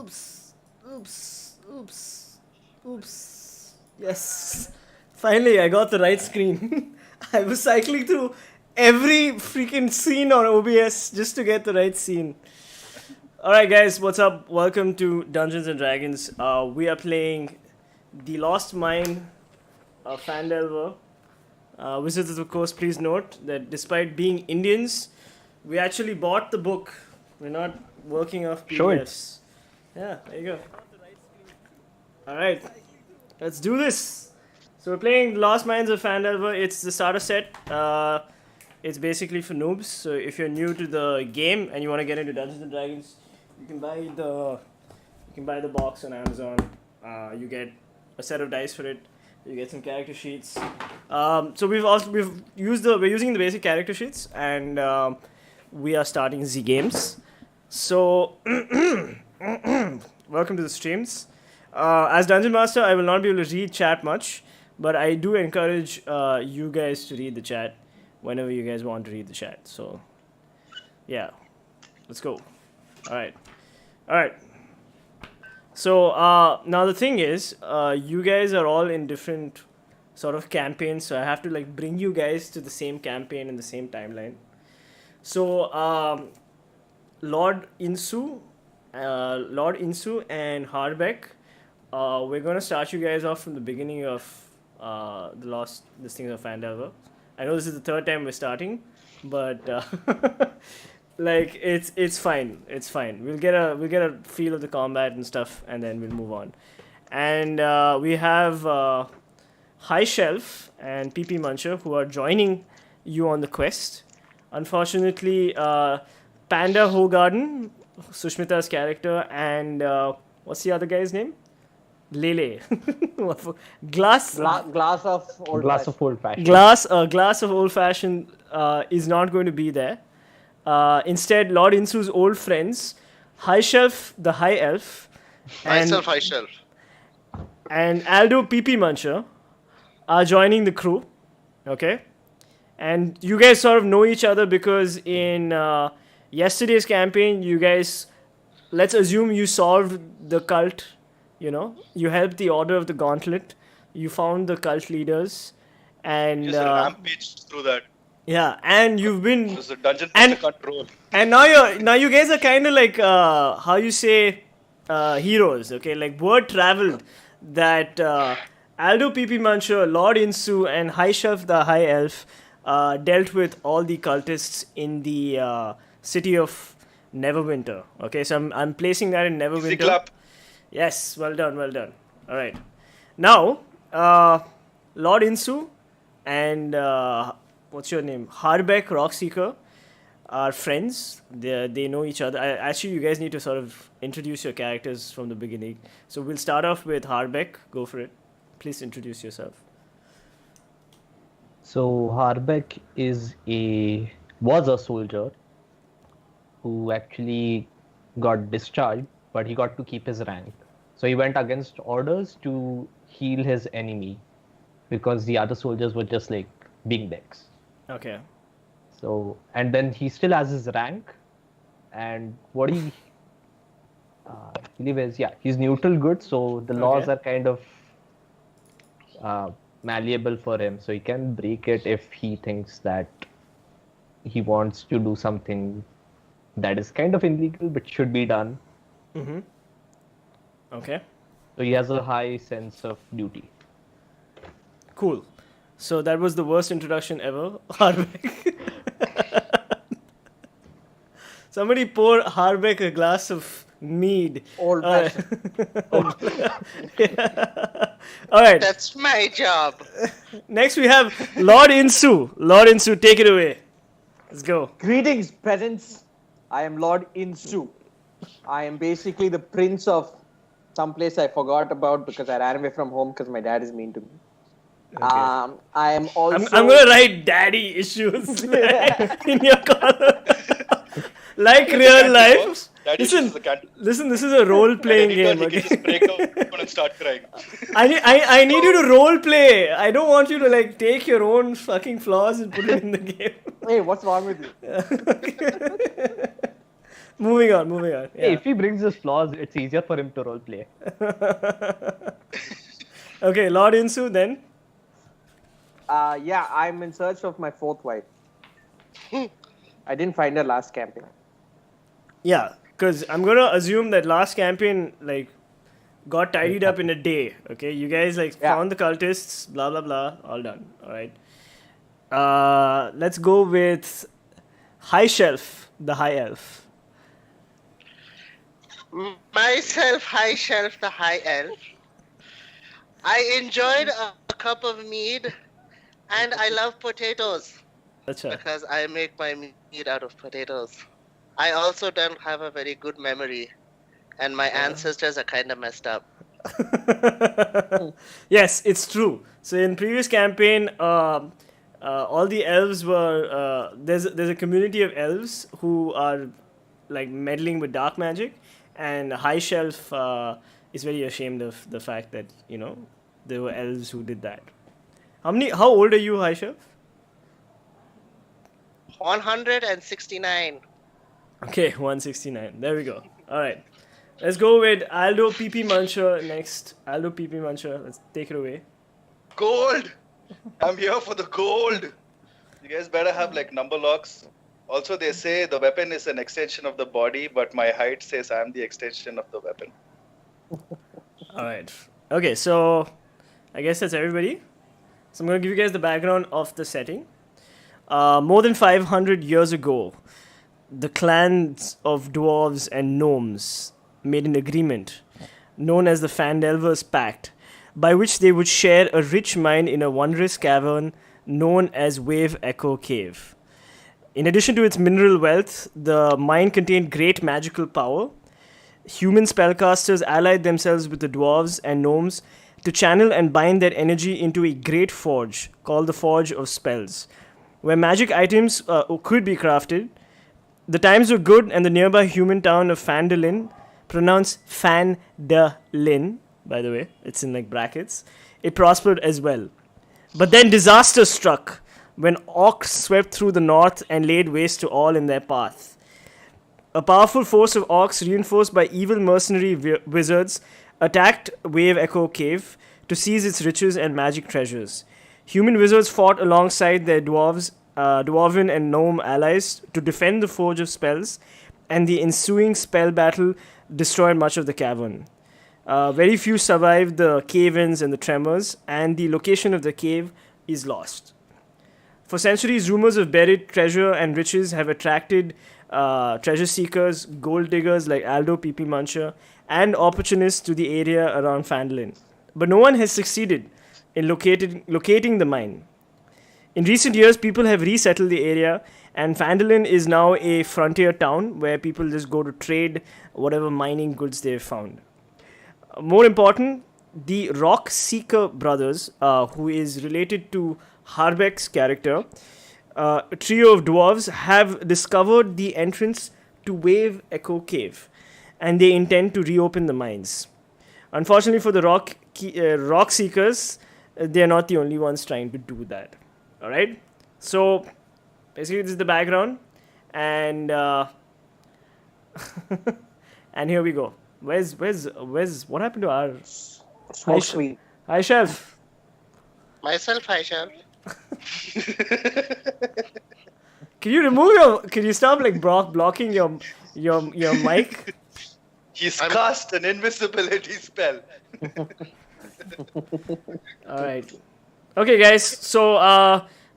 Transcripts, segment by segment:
Oops. Oops. Oops. Oops. Yes. Finally, I got the right screen. I was cycling through every freaking scene on OBS just to get the right scene. Alright, guys, what's up? Welcome to Dungeons and Dragons. We are playing The Lost Mine of Phandalin. Visitors, of course, please note that despite being Indians, we actually bought the book. We're not working off PDFs. Yeah, there you go. Alright, let's do this. So we're playing The Lost Mines of Phandalin. It's the starter set. It's basically for noobs. So if you're new to the game and you want to get into Dungeons and Dragons, you can buy the box on Amazon. You get a set of dice for it. You get some character sheets. So we're using the basic character sheets, and we are starting Z games. So welcome to the streams. As Dungeon Master, I will not be able to read chat much, but I do encourage you guys to read the chat whenever you guys want to read the chat. So yeah, let's go. All right. So now the thing is, you guys are all in different sort of campaigns, so I have to like bring you guys to the same campaign in the same timeline. So Lord Insu and Harbeck, we're gonna start you guys off from the beginning of the Lost Things of Phandalin. I know this is the third time we're starting, but like it's fine. It's fine. We'll get a feel of the combat and stuff, and then we'll move on. And we have High Shelf and PP Muncher who are joining you on the quest. Unfortunately, Panda Hogarden, Sushmita's character, and what's the other guy's name? Lele. Glass of old fashioned. Glass of old fashioned is not going to be there. Instead, Lord Insu's old friends, High Shelf, the High Elf, Myself, High Shelf, and Aldo PP Muncher are joining the crew. Okay, and you guys sort of know each other because in yesterday's campaign, you guys, let's assume you solved the cult. You know, you helped the Order of the Gauntlet. You found the cult leaders, and just rampaged through that. Yeah, and you've been. It was a dungeon master control. And now you guys are kind of like how you say heroes. Okay, like word traveled that Aldo PP Muncher, Lord Insu, and High Shelf the High Elf dealt with all the cultists in the city of Neverwinter. Okay, so I'm placing that in Neverwinter. Clap. Yes, well done. All right. Now, Lord Insu and what's your name? Harbeck Rockseeker are friends. They know each other. Actually, you guys need to sort of introduce your characters from the beginning. So we'll start off with Harbeck. Go for it. Please introduce yourself. So Harbeck was a soldier who actually got discharged, but he got to keep his rank. So he went against orders to heal his enemy because the other soldiers were just like being dicks. Okay. So, and then he still has his rank, and what he believes, he's neutral good, so the laws are kind of malleable for him, so he can break it if he thinks that he wants to do something that is kind of illegal but should be done. Mm-hmm. Okay. So he has a high sense of duty. Cool. So that was the worst introduction ever, Harbeck. Somebody pour Harbeck a glass of mead. Old fashioned. All right. That's my job. Next we have Lord Insu. Lord Insu, take it away. Let's go. Greetings, peasants. I am Lord Insu. I am basically the prince of some place I forgot about because I ran away from home because my dad is mean to me. Okay. I am also. I'm gonna write daddy issues in your corner. Like real life. Listen, this is a role playing game. Okay? Just break out and start crying. I need you to role play. I don't want you to like take your own fucking flaws and put it in the game. Hey, what's wrong with you? Moving on. Hey, Yeah. if he brings his flaws, it's easier for him to roleplay. Okay, Lord Insu then. Yeah, I'm in search of my fourth wife. I didn't find her last campaign. Yeah, because I'm gonna assume that last campaign like got tidied up in a day. Okay, you guys like Yeah. found the cultists, blah blah blah, all done. All right. Let's go with High Shelf, the High Elf. Myself, High Shelf, the High Elf. I enjoyed a cup of mead, and I love potatoes Acha. because I make my mead out of potatoes. I also don't have a very good memory, and my ancestors are kind of messed up. Yes, it's true. So in previous campaign, all the elves were there's a community of elves who are like meddling with dark magic, and High Shelf is very ashamed of the fact that there were elves who did that. How old are you, High Shelf? 169. Okay, 169. There we go. All right. Let's go with Aldo PP Muncher next. Aldo PP Muncher, let's take it away. Gold! I'm here for the gold! You guys better have like number locks. Also, they say the weapon is an extension of the body, but my height says I'm the extension of the weapon. All right. Okay, so I guess that's everybody. So I'm going to give you guys the background of the setting. More than 500 years ago, the clans of dwarves and gnomes made an agreement known as the Phandalin Pact, by which they would share a rich mine in a wondrous cavern known as Wave Echo Cave. In addition to its mineral wealth, the mine contained great magical power. Human spellcasters allied themselves with the dwarves and gnomes to channel and bind their energy into a great forge called the Forge of Spells, where magic items could be crafted. The times were good, and the nearby human town of Phandalin, pronounced Phandalin, by the way, it's in like brackets, it prospered as well. But then disaster struck when orcs swept through the north and laid waste to all in their path. A powerful force of orcs, reinforced by evil mercenary wizards, attacked Wave Echo Cave to seize its riches and magic treasures. Human wizards fought alongside their dwarven and gnome allies to defend the Forge of Spells, and the ensuing spell battle destroyed much of the cavern. Very few survived the cave-ins and the tremors, and the location of the cave is lost. For centuries, rumors of buried treasure and riches have attracted treasure seekers, gold diggers like Aldo PP Muncher, and opportunists to the area around Phandalin. But no one has succeeded in locating the mine. In recent years, people have resettled the area, and Phandalin is now a frontier town where people just go to trade whatever mining goods they've found. More important, the Rock Seeker brothers, who is related to Harbek's character, a trio of dwarves, have discovered the entrance to Wave Echo Cave, and they intend to reopen the mines. Unfortunately for the Rock Seekers, they are not the only ones trying to do that. All right, so basically this is the background, and and here we go. Where's what happened to our Smoke screen. High Shelf? Myself, High Shelf. Can you stop like blocking your mic? He's cast an invisibility spell. All right. Okay, guys. So,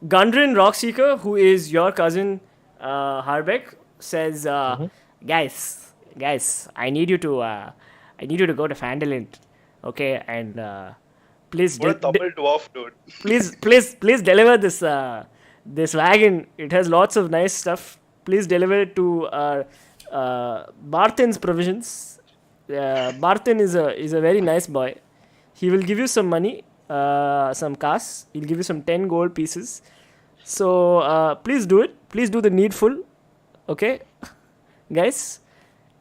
Gundren Rockseeker, who is your cousin, Harbek, says, guys, I need you to go to Phandalin, okay? And please, What a double dwarf, dude. please deliver this wagon. It has lots of nice stuff. Please deliver it to Barthen's provisions. Barthen is a very nice boy. He will give you some money. Some cash. He'll give you some 10 gold pieces. So please do it. Please do the needful. Okay, guys.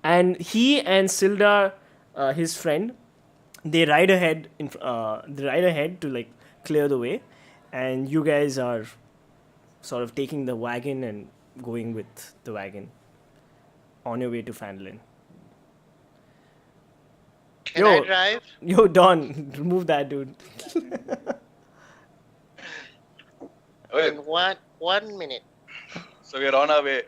And he and Sildar, his friend, they ride ahead. They ride ahead to like clear the way, and you guys are sort of taking the wagon and going with the wagon. on your way to Phandalin. Can I drive? Yo, Don, remove that dude. Okay, In one minute. so we are on our way.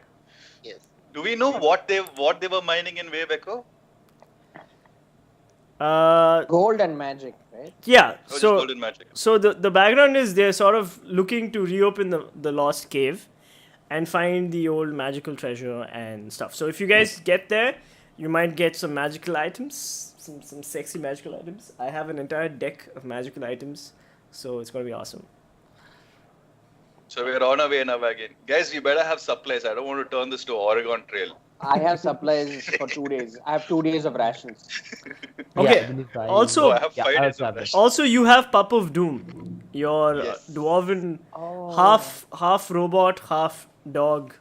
Yes. Do we know what they were mining in Wave Echo? Gold and magic, right? Yeah, Or just so golden magic? so the background is they're sort of looking to reopen the lost cave and find the old magical treasure and stuff. So if you guys get there, you might get some magical items, some sexy magical items. I have an entire deck of magical items, so it's gonna be awesome. So we are on our way in our wagon. Guys, we better have supplies. I don't want to turn this to Oregon Trail. I have supplies for 2 days. I have 2 days of rations. Okay. I believe I- Also, Oh, I have Yeah, 5 I days also of have it. rest. also you have Pup of Doom, your Yes. dwarven Oh. half robot, half dog.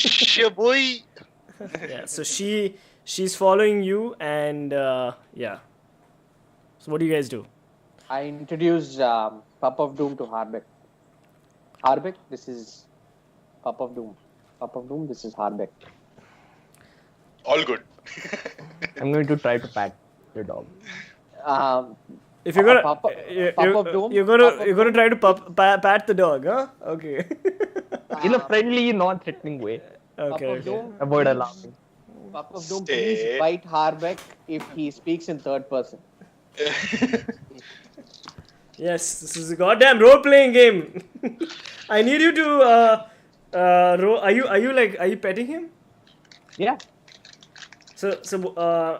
Shaboy. Yeah. So she's following you, and yeah. So what do you guys do? I introduced Pup of Doom to Harbeck. Harbeck, this is Pup of Doom. Pup of Doom, this is Harbeck. All good. I'm going to try to pat the dog. If you're gonna, Pup of Doom? you're gonna try to pat the dog, huh? Okay. In a friendly, non-threatening way. Pup Okay. of Okay. Doom, Avoid alarming. Pup of Doom, Stay. please bite Harbeck if he speaks in third person. Yes, this is a goddamn role-playing game. I need you to are you petting him? Yeah. So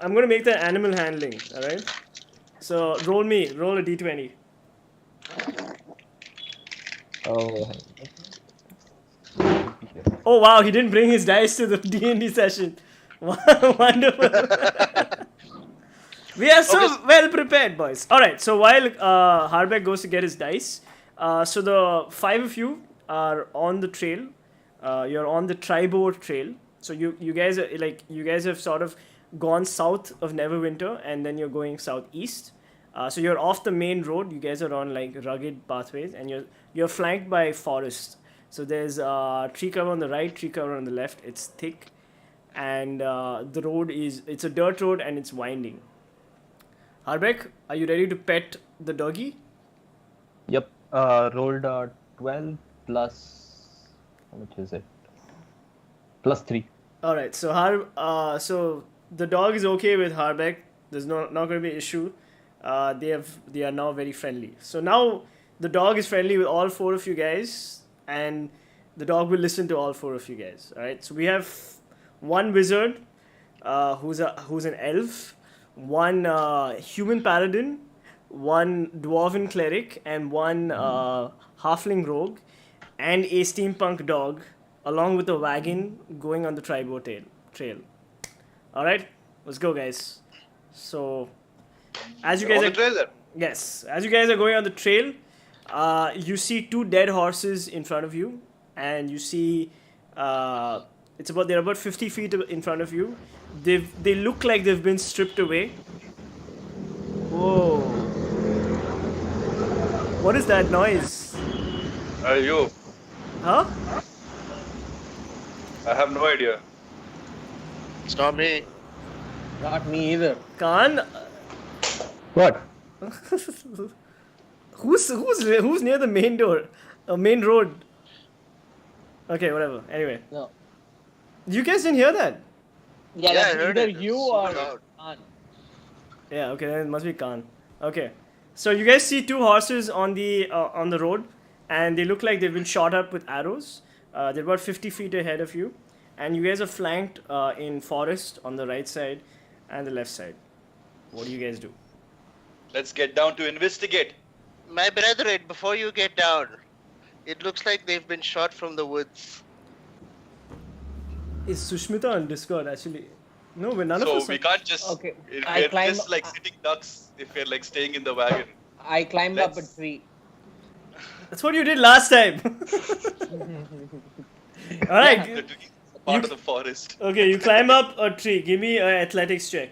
I'm gonna make the animal handling. All right. So roll a d20. Oh. Oh wow, he didn't bring his dice to the D&D session. Wonderful. We are so well prepared, boys. All right. So while Harbeck goes to get his dice, so the 5 of you are on the trail. You're on the Tribord trail. So you guys are you guys have sort of gone south of Neverwinter, and then you're going southeast. So you're off the main road. You guys are on like rugged pathways, and you're flanked by forest. So there's tree cover on the right, tree cover on the left. It's thick, and the road it's a dirt road and it's winding. Harbeck, are you ready to pet the doggy? Yep. Rolled 12 plus. How much is it? Plus 3. All right. So so the dog is okay with Harbeck. There's not going to be an issue. They are now very friendly. So now the dog is friendly with all 4 of you guys, and the dog will listen to all 4 of you guys. All right. So we have one wizard, who's an elf, one human paladin, one dwarven cleric, and one halfling rogue, and a steampunk dog, along with a wagon going on the Tribo trail. All right, let's go, guys. So, as you guys On the are trail then. yes, as you guys are going on the trail, you see 2 dead horses in front of you, and you see they're about 50 feet in front of you. They look like they've been stripped away. Whoa! What is that noise? You? Huh? I have no idea. It's not me. Not me either. Khan? What? Who's near the main door? Main road. Okay, whatever. Anyway, No. you guys didn't hear that? Yeah, Yeah, I that's heard either it. you It's or so loud. Khan. Yeah. Okay, then it must be Khan. Okay, so you guys see 2 horses on the road, and they look like they've been shot up with arrows. They're about 50 feet ahead of you, and you guys are flanked in forest on the right side and the left side. What do you guys do? Let's get down to investigate. My brethren, before you get down, it looks like they've been shot from the woods. Is Sushmita on Discord actually? No, but none of So us. we can't just. Okay, I We're climb- just like sitting ducks if we're like staying in the wagon. I climbed up a Let's- tree. That's what you did last time. All right. The tree is part of the forest. Okay, you climb up a tree. Give me an athletics check.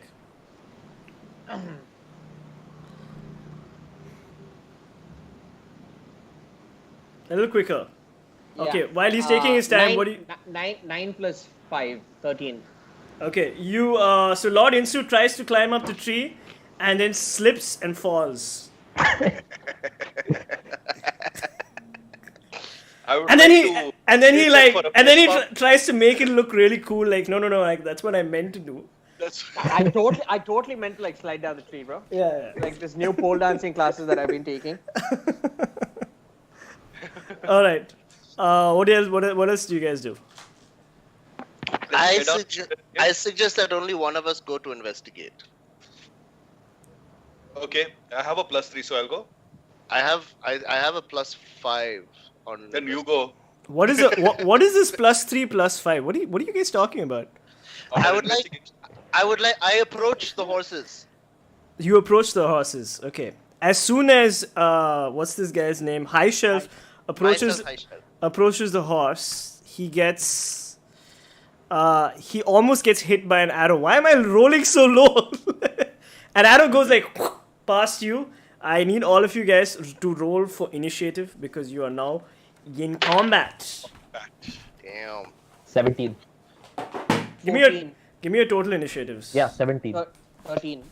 A little quicker. Okay, Yeah. while he's taking his time, Nine- what do you... Nine plus 13. Okay, you so Lord Insu tries to climb up the tree, and then slips and falls. I would And then like he to and then he check like for a and then he fist bump. tries to make it look really cool. Like no, like that's what I meant to do. That's I totally meant to like slide down the tree, bro. Yeah. Like this new pole dancing classes that I've been taking. All right. What else? What else do you guys do? I, get up. I suggest that only one of us go to investigate. Okay, I have a +3, so I'll go. I have a +5 on. Then you go. What is what is this +3 +5? What are you guys talking about? on I an would like- investigation. I approach the horses. You approach the horses. Okay. As soon as what's this guy's name? High Shelf approaches High shelf. approaches the horse. He gets he almost gets hit by an arrow. Why am I rolling so low? An arrow goes like past you. I need all of you guys to roll for initiative because you are now in combat. Damn. 17. Give me 14. give me your total initiatives. Yeah, 17. 13.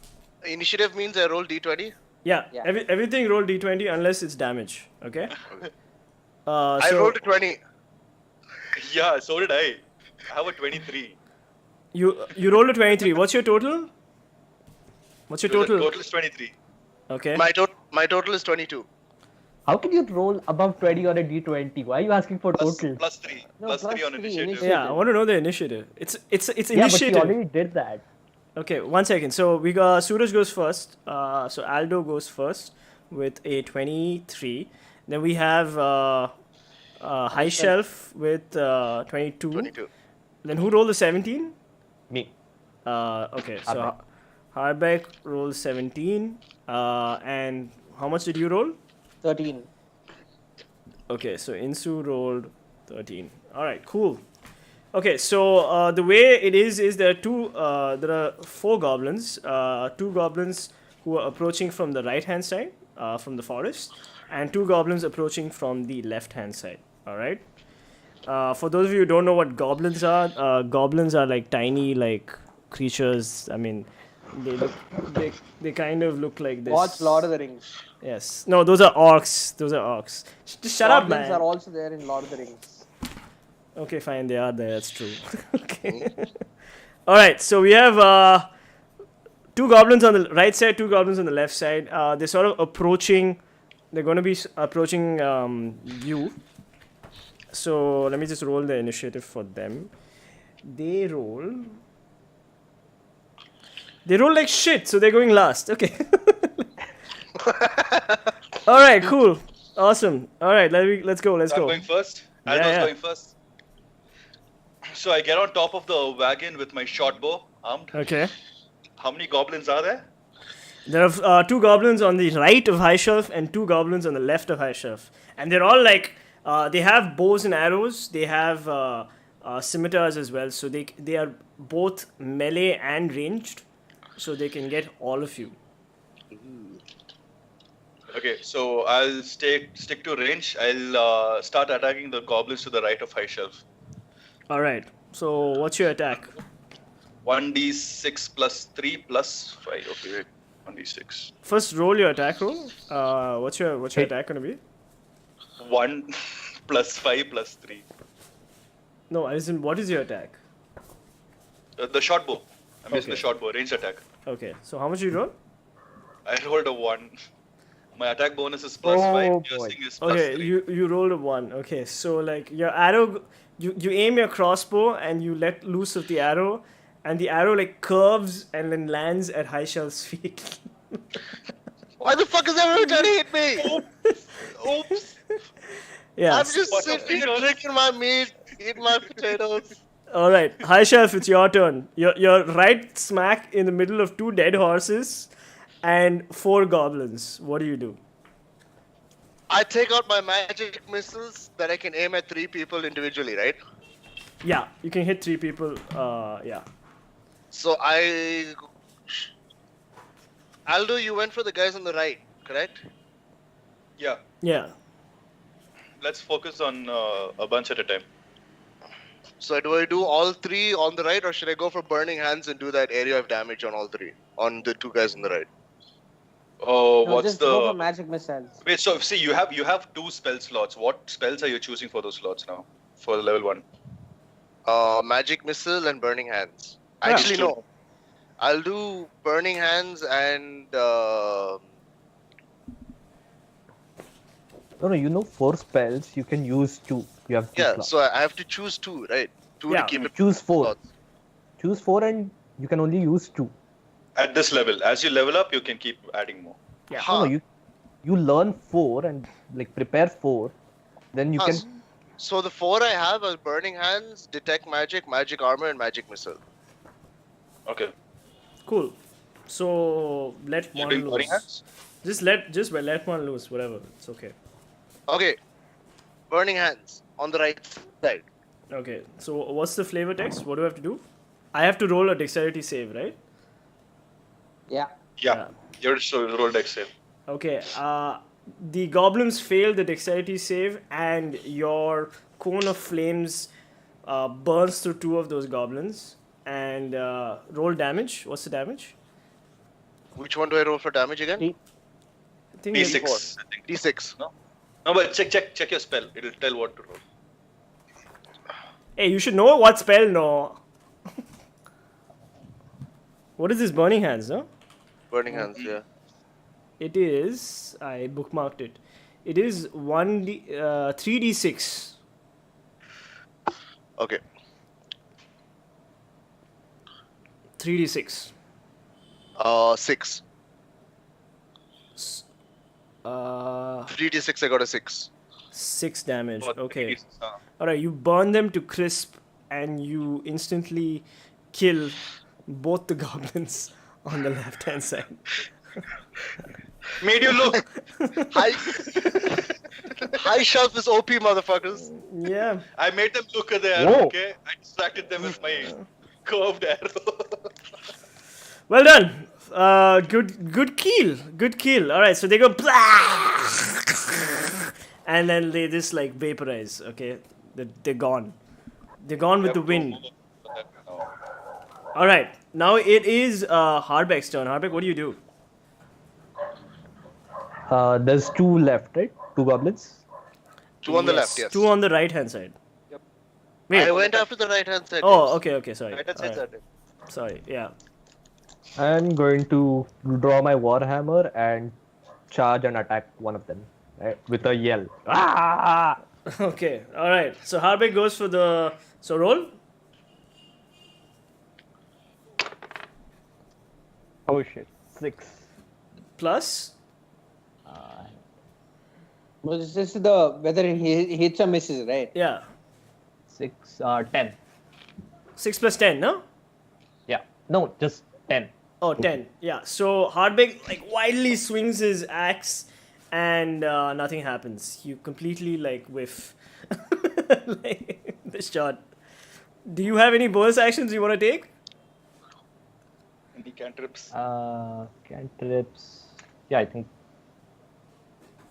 Initiative means I roll d20. Yeah. Yeah. Everything roll d20 unless it's damage. Okay. I So rolled a 20. Yeah, so did I. I have a 23. you rolled a 23. What's your total? What's your So the total? total is 23. Okay. My total is 22. How can you roll above 20 on a d20? Why are you asking for total? +3. No, +3 on +3 initiative. initiative. Yeah, I want to know the initiative. It's Yeah, but you initiative. already did that. Okay, 1 second. So we got Suraj goes first. So Aldo goes first with a 23. Then we have High Shelf with 22. 22. Then who rolled the 17? Me. Okay, so Harbeck. Harbeck rolled 17. And how much did you roll? 13. Okay, so Insu rolled 13. All right, cool. Okay, so the way it is there are 4 goblins. 2 goblins who are approaching from the right-hand side, from the forest, and 2 goblins approaching from the left-hand side. All right. For those of you who don't know what goblins are like tiny like creatures. I mean, they kind of look like this. Watch Lord of the Rings. Yes. No, those are orcs. Just shut up, Goblins man. are also there in Lord of the Rings. Okay, fine, they are there. That's true. Okay. All right, so we have 2 goblins on the right side, 2 goblins on the left side. They're sort of approaching. They're going to be approaching you. So let me just roll the initiative for them. They roll like shit, so they're going last. Okay. All right, cool, awesome. All right, let's go. Let's I'm go. going first. Yeah, Aldo's yeah. going first. So I get on top of the wagon with my short bow, armed. Okay. How many goblins are there? There are 2 goblins on the right of High Shelf and 2 goblins on the left of High Shelf. And they're all like, they have bows and arrows. They have scimitars as well. So they are both melee and ranged. So they can get all of you. Okay, so I'll stick to range. I'll start attacking the goblins to the right of High Shelf. Alright. So what's your attack? 1d6 plus 3 plus 5. Okay, wait. 1d6. First roll your attack roll. What's your attack gonna be? 1 plus 5 plus 3. No, as in what is your attack? The short bow. I'm using Okay. the short bow, ranged attack. Okay. So how much you roll? I rolled a 1. My attack bonus is plus 5. Oh, Piercing boy. is plus Okay, 3. you rolled a 1. Okay, so like your arrow, you aim your crossbow and you let loose of the arrow, and the arrow like curves and then lands at High Shelf's feet. Why the fuck is everyone trying to hit me? Oops! Yeah. I'm just What a sitting here finger. drinking my meat, eating my potatoes. All right, High Shelf, it's your turn. You're right smack in the middle of 2 dead horses and 4 goblins. What do you do? I take out my magic missiles that I can aim at 3 people individually, right? Yeah, you can hit 3 people. Yeah. So Aldo, you went for the guys on the right, correct? Yeah, Yeah. let's focus on a bunch at a time. So do I do all three on the right, or should I go for burning hands and do that area of damage on all three, on the two guys on the right? Oh, No, what's just go for the? magic missiles. Wait, so see, you have 2 spell slots. What spells are you choosing for those slots now? For level 1. Magic missile and burning hands. Yeah. Actually, no. I'll do burning hands and No, you know 4 spells. You can use 2. You have 2 yeah. slots. So I have to choose 2, right? 2 Yeah. to keep it. Choose 4. slots. Choose 4 and you can only use 2. At this level, as you level up, you can keep adding more. Yeah. Huh. No, you learn 4 and like prepare 4. Then you Huh, can. So the 4 I have are burning hands, detect magic, magic armor, and magic missile. Okay. Cool. So let You're one doing burning loose. hands? Let one loose. Whatever. It's okay. Okay. Burning hands on the right side. Okay. So what's the flavor text? What do I have to do? I have to roll a dexterity save, right? Yeah. Yeah. You're roll dex save. Okay. The goblins fail the dexterity save, and your cone of flames burns through 2 of those goblins. And roll damage. What's the damage? Which one do I roll for damage again? Three. I think D6. it's- I think. D6. No, but check your spell. It'll tell what to roll. Hey, you should know what spell, no. What is this burning hands, no? Burning hands, yeah. It is. I bookmarked it. It is 3d6. Okay. 3d6. 6. Uh, 3d6, I got a 6. 6 damage. What, Okay. uh, Alright, you burn them to crisp and you instantly kill both the goblins on the left hand side. Made you look. High shelf is OP, motherfuckers. Yeah. I made them look at the arrow, Whoa. okay? I distracted them with my curved arrow. Well done. Good kill. Good kill. Alright, so they go blah! And then they just like vaporize, okay? They're gone. They're gone with the wind. Alright, now it is Hardbeck's turn. Hardbeck, what do you do? There's 2 left, right? 2 goblins. 2 on the left, yes. 2 on the right hand side. Yep. Wait. I went after the right hand side. Oh, okay, sorry. Right, that's it, Alright. that. Sorry, yeah. I'm going to draw my warhammer and charge and attack one of them, right? With a yell. Ah! Okay, alright. So Hardbeck goes for the... So roll? Oh shit. 6. Plus? But this is the whether he hits or misses, right? Yeah. 6, 10. 6 plus 10, no? Yeah. No, just 10. Oh, 10. Yeah. So Hardbeck like wildly swings his axe and nothing happens. You completely like whiff like, the shot. Do you have any bonus actions you want to take? Any cantrips? Cantrips. Yeah, I think.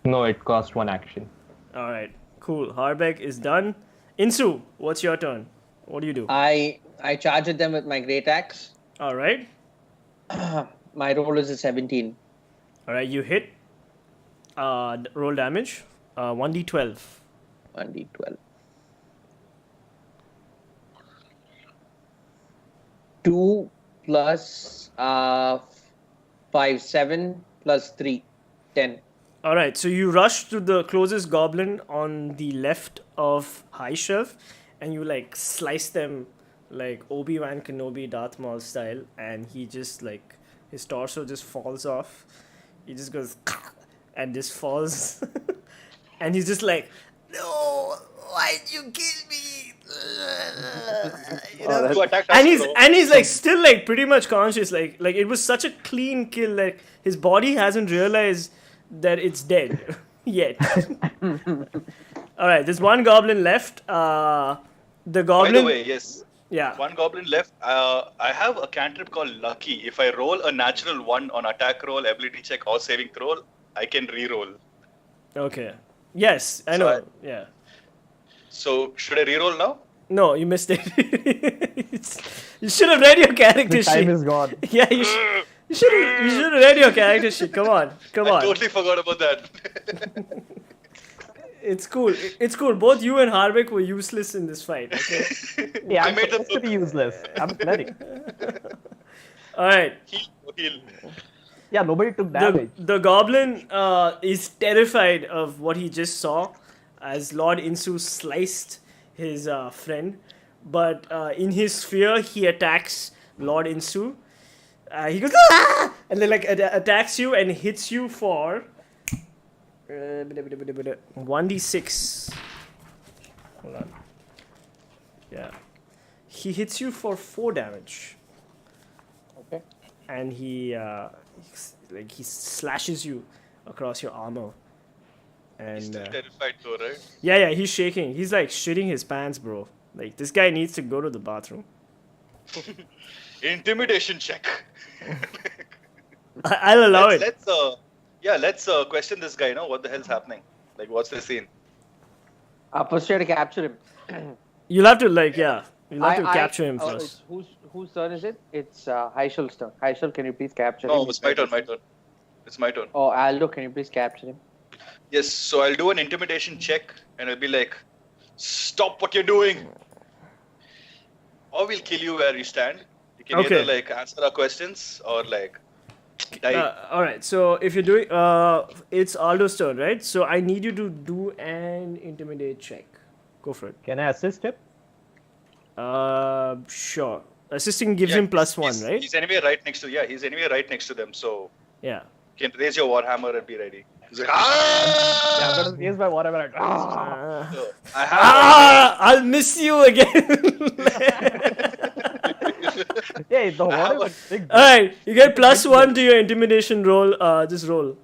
No, it cost 1 action. Alright. Cool. Hardbeck is done. Insu, what's your turn? What do you do? I charge at them with my great axe. Alright. My roll is a 17. Alright, you hit. Roll damage. 1d12. 1d12. 2 plus 5, 7 plus 3, 10. Alright, so you rush to the closest goblin on the left of High Shelf and you like slice them like Obi-Wan Kenobi Darth Maul style, and he just like his torso just falls off. He just goes and just falls and he's just like, no, why'd you kill me? You know? You attacked us, and he's bro. and he's like still like pretty much conscious, like it was such a clean kill, like his body hasn't realized that it's dead yet. All right, there's one goblin left. The goblin. By the way, yes. Yeah. One goblin left. I have a cantrip called Lucky. If I roll a natural 1 on attack roll, ability check, or saving throw, I can re-roll. Okay. Yes, I So know. Yeah. So should I re-roll now? No, you missed it. You should have read your character The time sheet. is gone. Yeah, you should have read your character sheet. Come on. I totally forgot about that. It's cool. It's cool. Both you and Harvick were useless in this fight. Okay. Yeah, I I'm made them supposed to be useless. I'm a cleric. All right. Heal. Yeah, nobody took damage. The goblin is terrified of what he just saw, as Lord Insu sliced his friend. But in his fear, he attacks Lord Insu. He goes, "Ah!" and then like attacks you and hits you for 1d6. Hold on. Yeah. He hits you for 4 damage. Okay. And he slashes you across your armor. And He's still terrified though, right? yeah, he's shaking. He's like shitting his pants, bro. Like this guy needs to go to the bathroom. Intimidation check. I'll allow it. Let's question this guy. What the hell's happening? Like, what's the scene? First, you have to capture him. You'll have to capture him oh, first. Whose turn is it? It's Heichel's turn. Heichel, can you please capture him? No, it's my turn. It's my turn. Oh, Aldo, can you please capture him? Yes, so I'll do an intimidation check and I'll be like, stop what you're doing. Or we'll kill you where you stand. You can Okay. either like answer our questions or like die. Alright, so if you're doing it's Aldo's turn, right? So I need you to do an intimidate check. Go for it. Can I assist him? Sure. Assisting gives Yeah, him +1, right? He's anyway right next to them, so Yeah. you can raise your warhammer and be ready. He's like, Yeah, I'm ah! gonna raise my whatever. Uh, So, I have I'll miss you again. Hey, the I have whatever. a- Big. Alright, you get +1 to your intimidation roll. Just roll.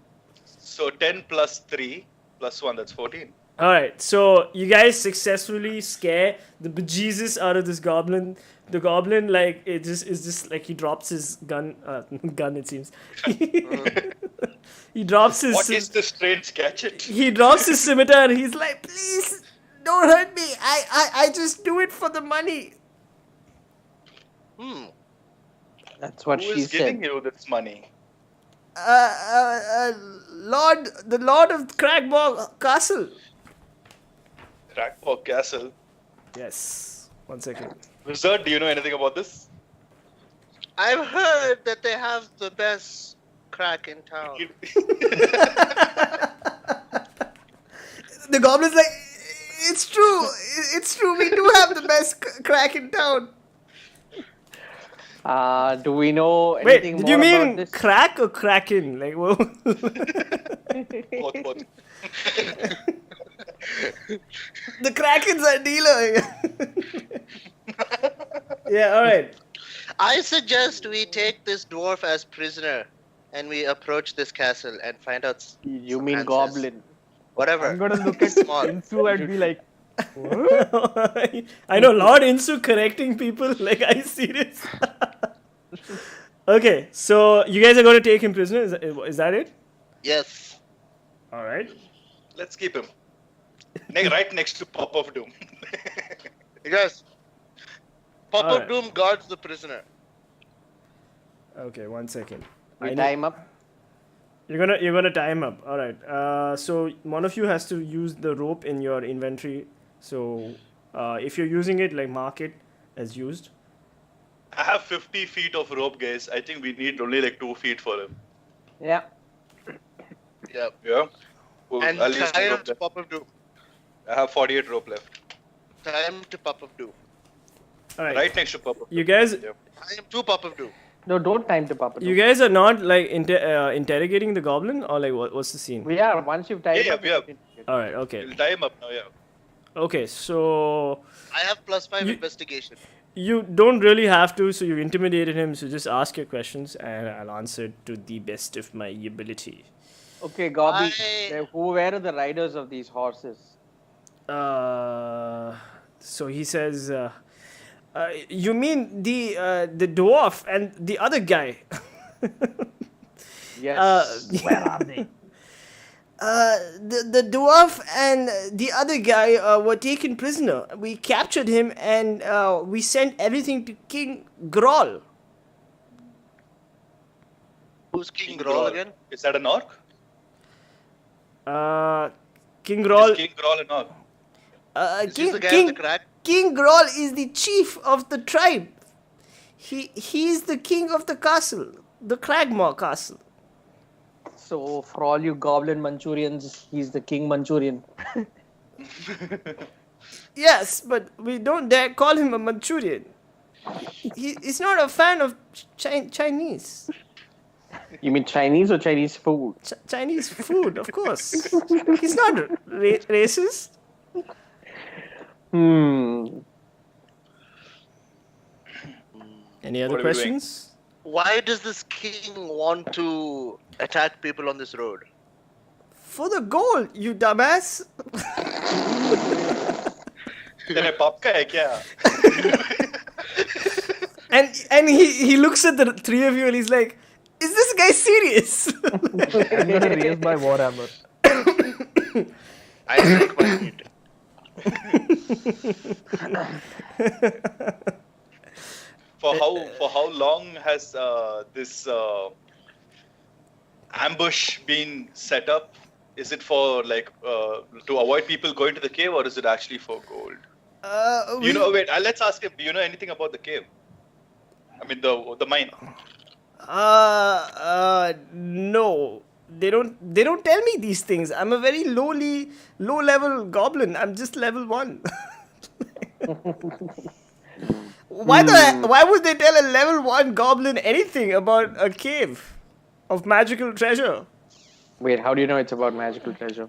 So 10 plus 3 plus 1, that's 14. Alright, so you guys successfully scare the bejesus out of this goblin. The goblin, like, it just is just like he drops his gun. It seems. He drops his. What is the strange gadget? He drops his scimitar and he's like, please, don't hurt me. I just do it for the money. That's what Who she is giving said. you this money? The Lord of Crackbog Castle. Crackpot Castle. Yes. 1 second. Wizard, do you know anything about this? I've heard that they have the best crack in town. The goblin's like, it's true. It's true. We do have the best crack in town. Do we know Wait, anything did more you about mean this? crack or kraken? Like, whoa. Both. The kraken's a dealer. Yeah, alright. I suggest we take this dwarf as prisoner and we approach this castle and find out You mean answers. goblin? Whatever. I'm gonna look at Small. Insu and be like, I know, Lord Insu correcting people. Like, are you serious? Okay, so you guys are going to take him prisoner. Is that it? Yes. Alright. Let's keep him. Right next to Pop of Doom. Yes. Pop Alright. of Doom guards the prisoner. Okay, 1 second. We tie him up. You're gonna tie him up. All right. So one of you has to use the rope in your inventory. So if you're using it, like mark it as used. I have 50 feet of rope, guys. I think we need only like 2 feet for him. Yeah. Yep. Yeah? Well, And I'll use tie the him rope to then. Pop of Doom. I have 48 rope left. Tie him to Pop of Doom. All right. Right next to Pop of Doom. You guys, Yeah. Tie him to Pop of Doom. No, don't time to Papa. you guys are not like interrogating the goblin, or like what's the scene? We are. Once you've tied Yeah, him yeah, up. we All right. Okay. We'll tie him up now, yeah. Okay. So I have +5 You- investigation. you don't really have to. So you intimidated him. So just ask your questions, and I'll answer to the best of my ability. Okay, Gobby. I- Where are the riders of these horses? So he says, you mean the dwarf and the other guy? Yes. where are they? The dwarf and the other guy were taken prisoner. We captured him and we sent everything to King Groll. Who's King Groll again? Is that an orc? King Groll. Is King Groll an orc? Is he the guy with the crack? King Groll is the chief of the tribe. He's the king of the castle, the Cragmore Castle. So for all you goblin Manchurians, he's the King Manchurian. Yes, but we don't dare call him a Manchurian. He's not a fan of Chinese. You mean Chinese or Chinese food? Chinese food, of course. He's not racist. Any other questions? Why does this king want to attack people on this road? For the gold, you dumbass. तेरे पाप का है क्या? And he looks at the three of you and he's like, is this guy serious? I'm gonna raise my warhammer. I like my meat. For how long has this ambush been set up? Is it for like to avoid people going to the cave, or is it actually for gold? Wait. Let's ask him. Do you know anything about the cave? I mean the mine. No. They don't tell me these things. I'm a very low level goblin. I'm just level 1. Why would they tell a level 1 goblin anything about a cave of magical treasure? Wait, how do you know it's about magical treasure?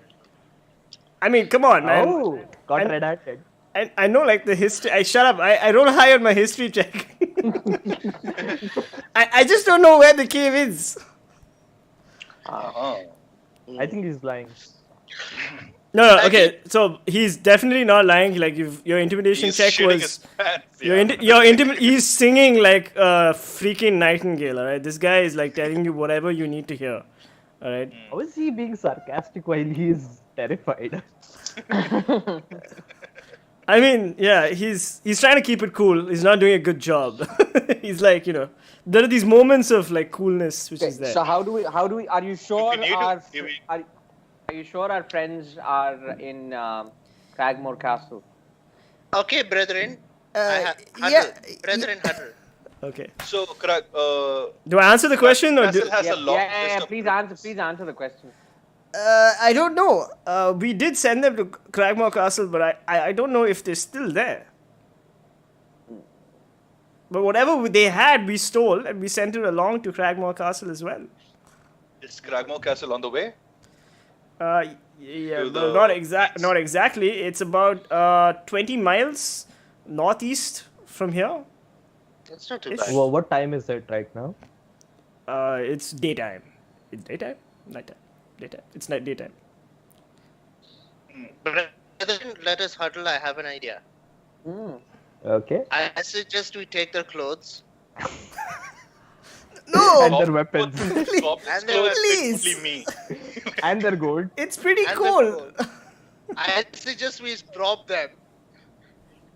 I mean, come on, man. Oh, got red-handed. And I know like the history. Shut up. I roll high on my history check. I just don't know where the cave is. I think he's lying. No, okay. So he's definitely not lying. Like your intimidation He's check shitting was his pants, he's singing like a freaking nightingale. All right, this guy is like telling you whatever you need to hear. All right. How is he being sarcastic while he is terrified? I mean, yeah, he's trying to keep it cool. He's not doing a good job. He's like, there are these moments of like coolness which is there. So how do we? Are you sure need to- our if we- are you sure our friends are in Cragmore Castle? Okay, brethren. yeah. Brethren, huddle. Okay. So, Do I answer the question or do? Castle has a long list of Please answer the question. I don't know. We did send them to Cragmore Castle, but I don't know if they're still there. But whatever they had, we stole and we sent it along to Cragmore Castle as well. Is Cragmore Castle on the way? Yeah, To well, the not exactly. It's about 20 miles northeast from here. That's not too It's- bad. Well, what time is it right now? It's daytime. It's daytime? Nighttime. Daytime. It's night daytime. Brethren, let us huddle. I have an idea. Okay. I suggest we take their clothes. No! And their weapons. Goblins And their clothes fit weapons. only me. And their gold. It's pretty And cool. the I suggest we rob them.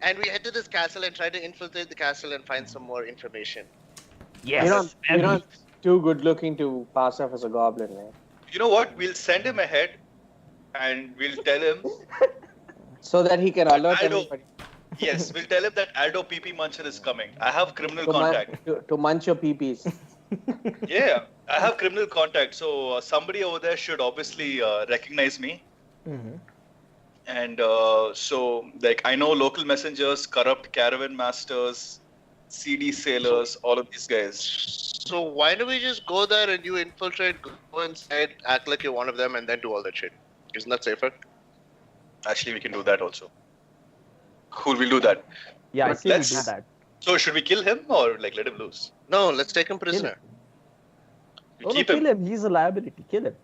And we head to this castle and try to infiltrate the castle and find some more information. Yes. You're not too good looking to pass off as a goblin, man. You know what? We'll send him ahead, and we'll tell him. So that he can alert I know. everybody Yes, we'll tell him that Aldo PP Muncher is coming. I have criminal to, contact. to munch your peepees. Yeah, I have criminal contact. So somebody over there should obviously recognize me. And so, like, I know local messengers, corrupt caravan masters, CD sailors, all of these guys. So why don't we just go there and you infiltrate, go inside, act like you're one of them, and then do all that shit? Isn't that safer? Actually, we can do that also. Cool, we'll do that. Yeah, I But say we let's- do that. So should we kill him or like let him loose? No, let's take him prisoner. We Oh, no, keep kill him. him. He's a liability. Kill him.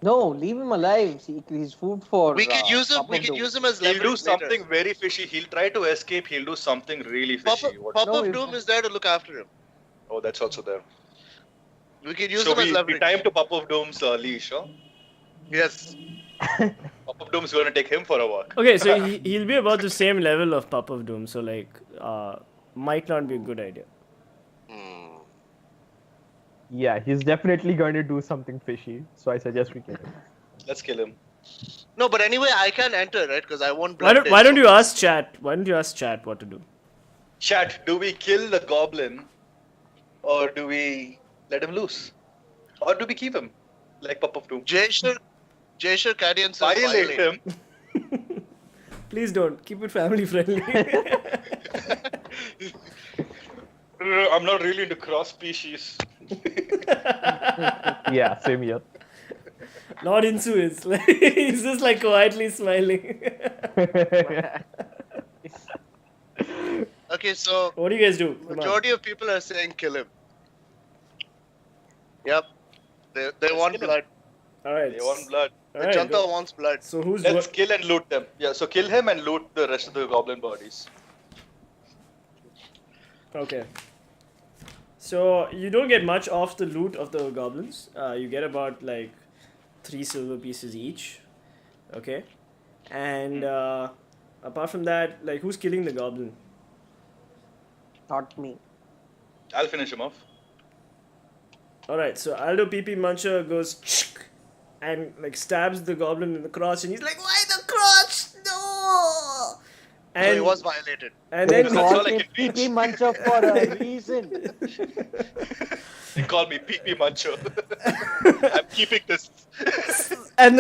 No, leave him alive. See, he's food for. We could use him. Papa We could Doom. use him as He'll leverage do something later. very fishy. He'll try to escape. He'll do something really fishy. What- Pop No, of you- Doom is there to look after him. Oh, that's also there. We could use So him as we leverage. time to Pup of Doom's leash, huh? Yes. Pop-up Doom's going to take him for a walk. Okay, so he'll be about the same level of Pup of Doom, so like, might not be a good idea. Hmm. Yeah, he's definitely going to do something fishy. So I suggest we kill him. Let's kill him. No, but anyway, I can enter, right? Because I won't. Why don't you ask chat? Why don't you ask chat what to do? Chat, do we kill the goblin? Or do we let him loose? Or do we keep him? Like Pop-up Doom. Jaysher Cadian says Violate him. Please don't. Keep it family friendly. I'm not really into cross species. Yeah, same here. Lord Insu is. Like, he's just like quietly smiling. Okay, so What do you guys do? Come on. majority of people are saying kill him. Yep. They want kill him. blood. Alright. They want blood. The Alright, Janta go. wants blood. So who's Let's kill and loot them. Yeah, so kill him and loot the rest of the goblin bodies. Okay. So you don't get much off the loot of the goblins. You get about like 3 silver pieces each. Okay. And apart from that, like who's killing the goblin? Not me. I'll finish him off. Alright, so Aldo PP Muncher goes and like stabs the goblin in the crotch and he's like, why the crotch? No! So And, he was violated. and They then That's all call I me can reach. PP Muncher for a reason. They call me PP Mancho. I'm keeping this. and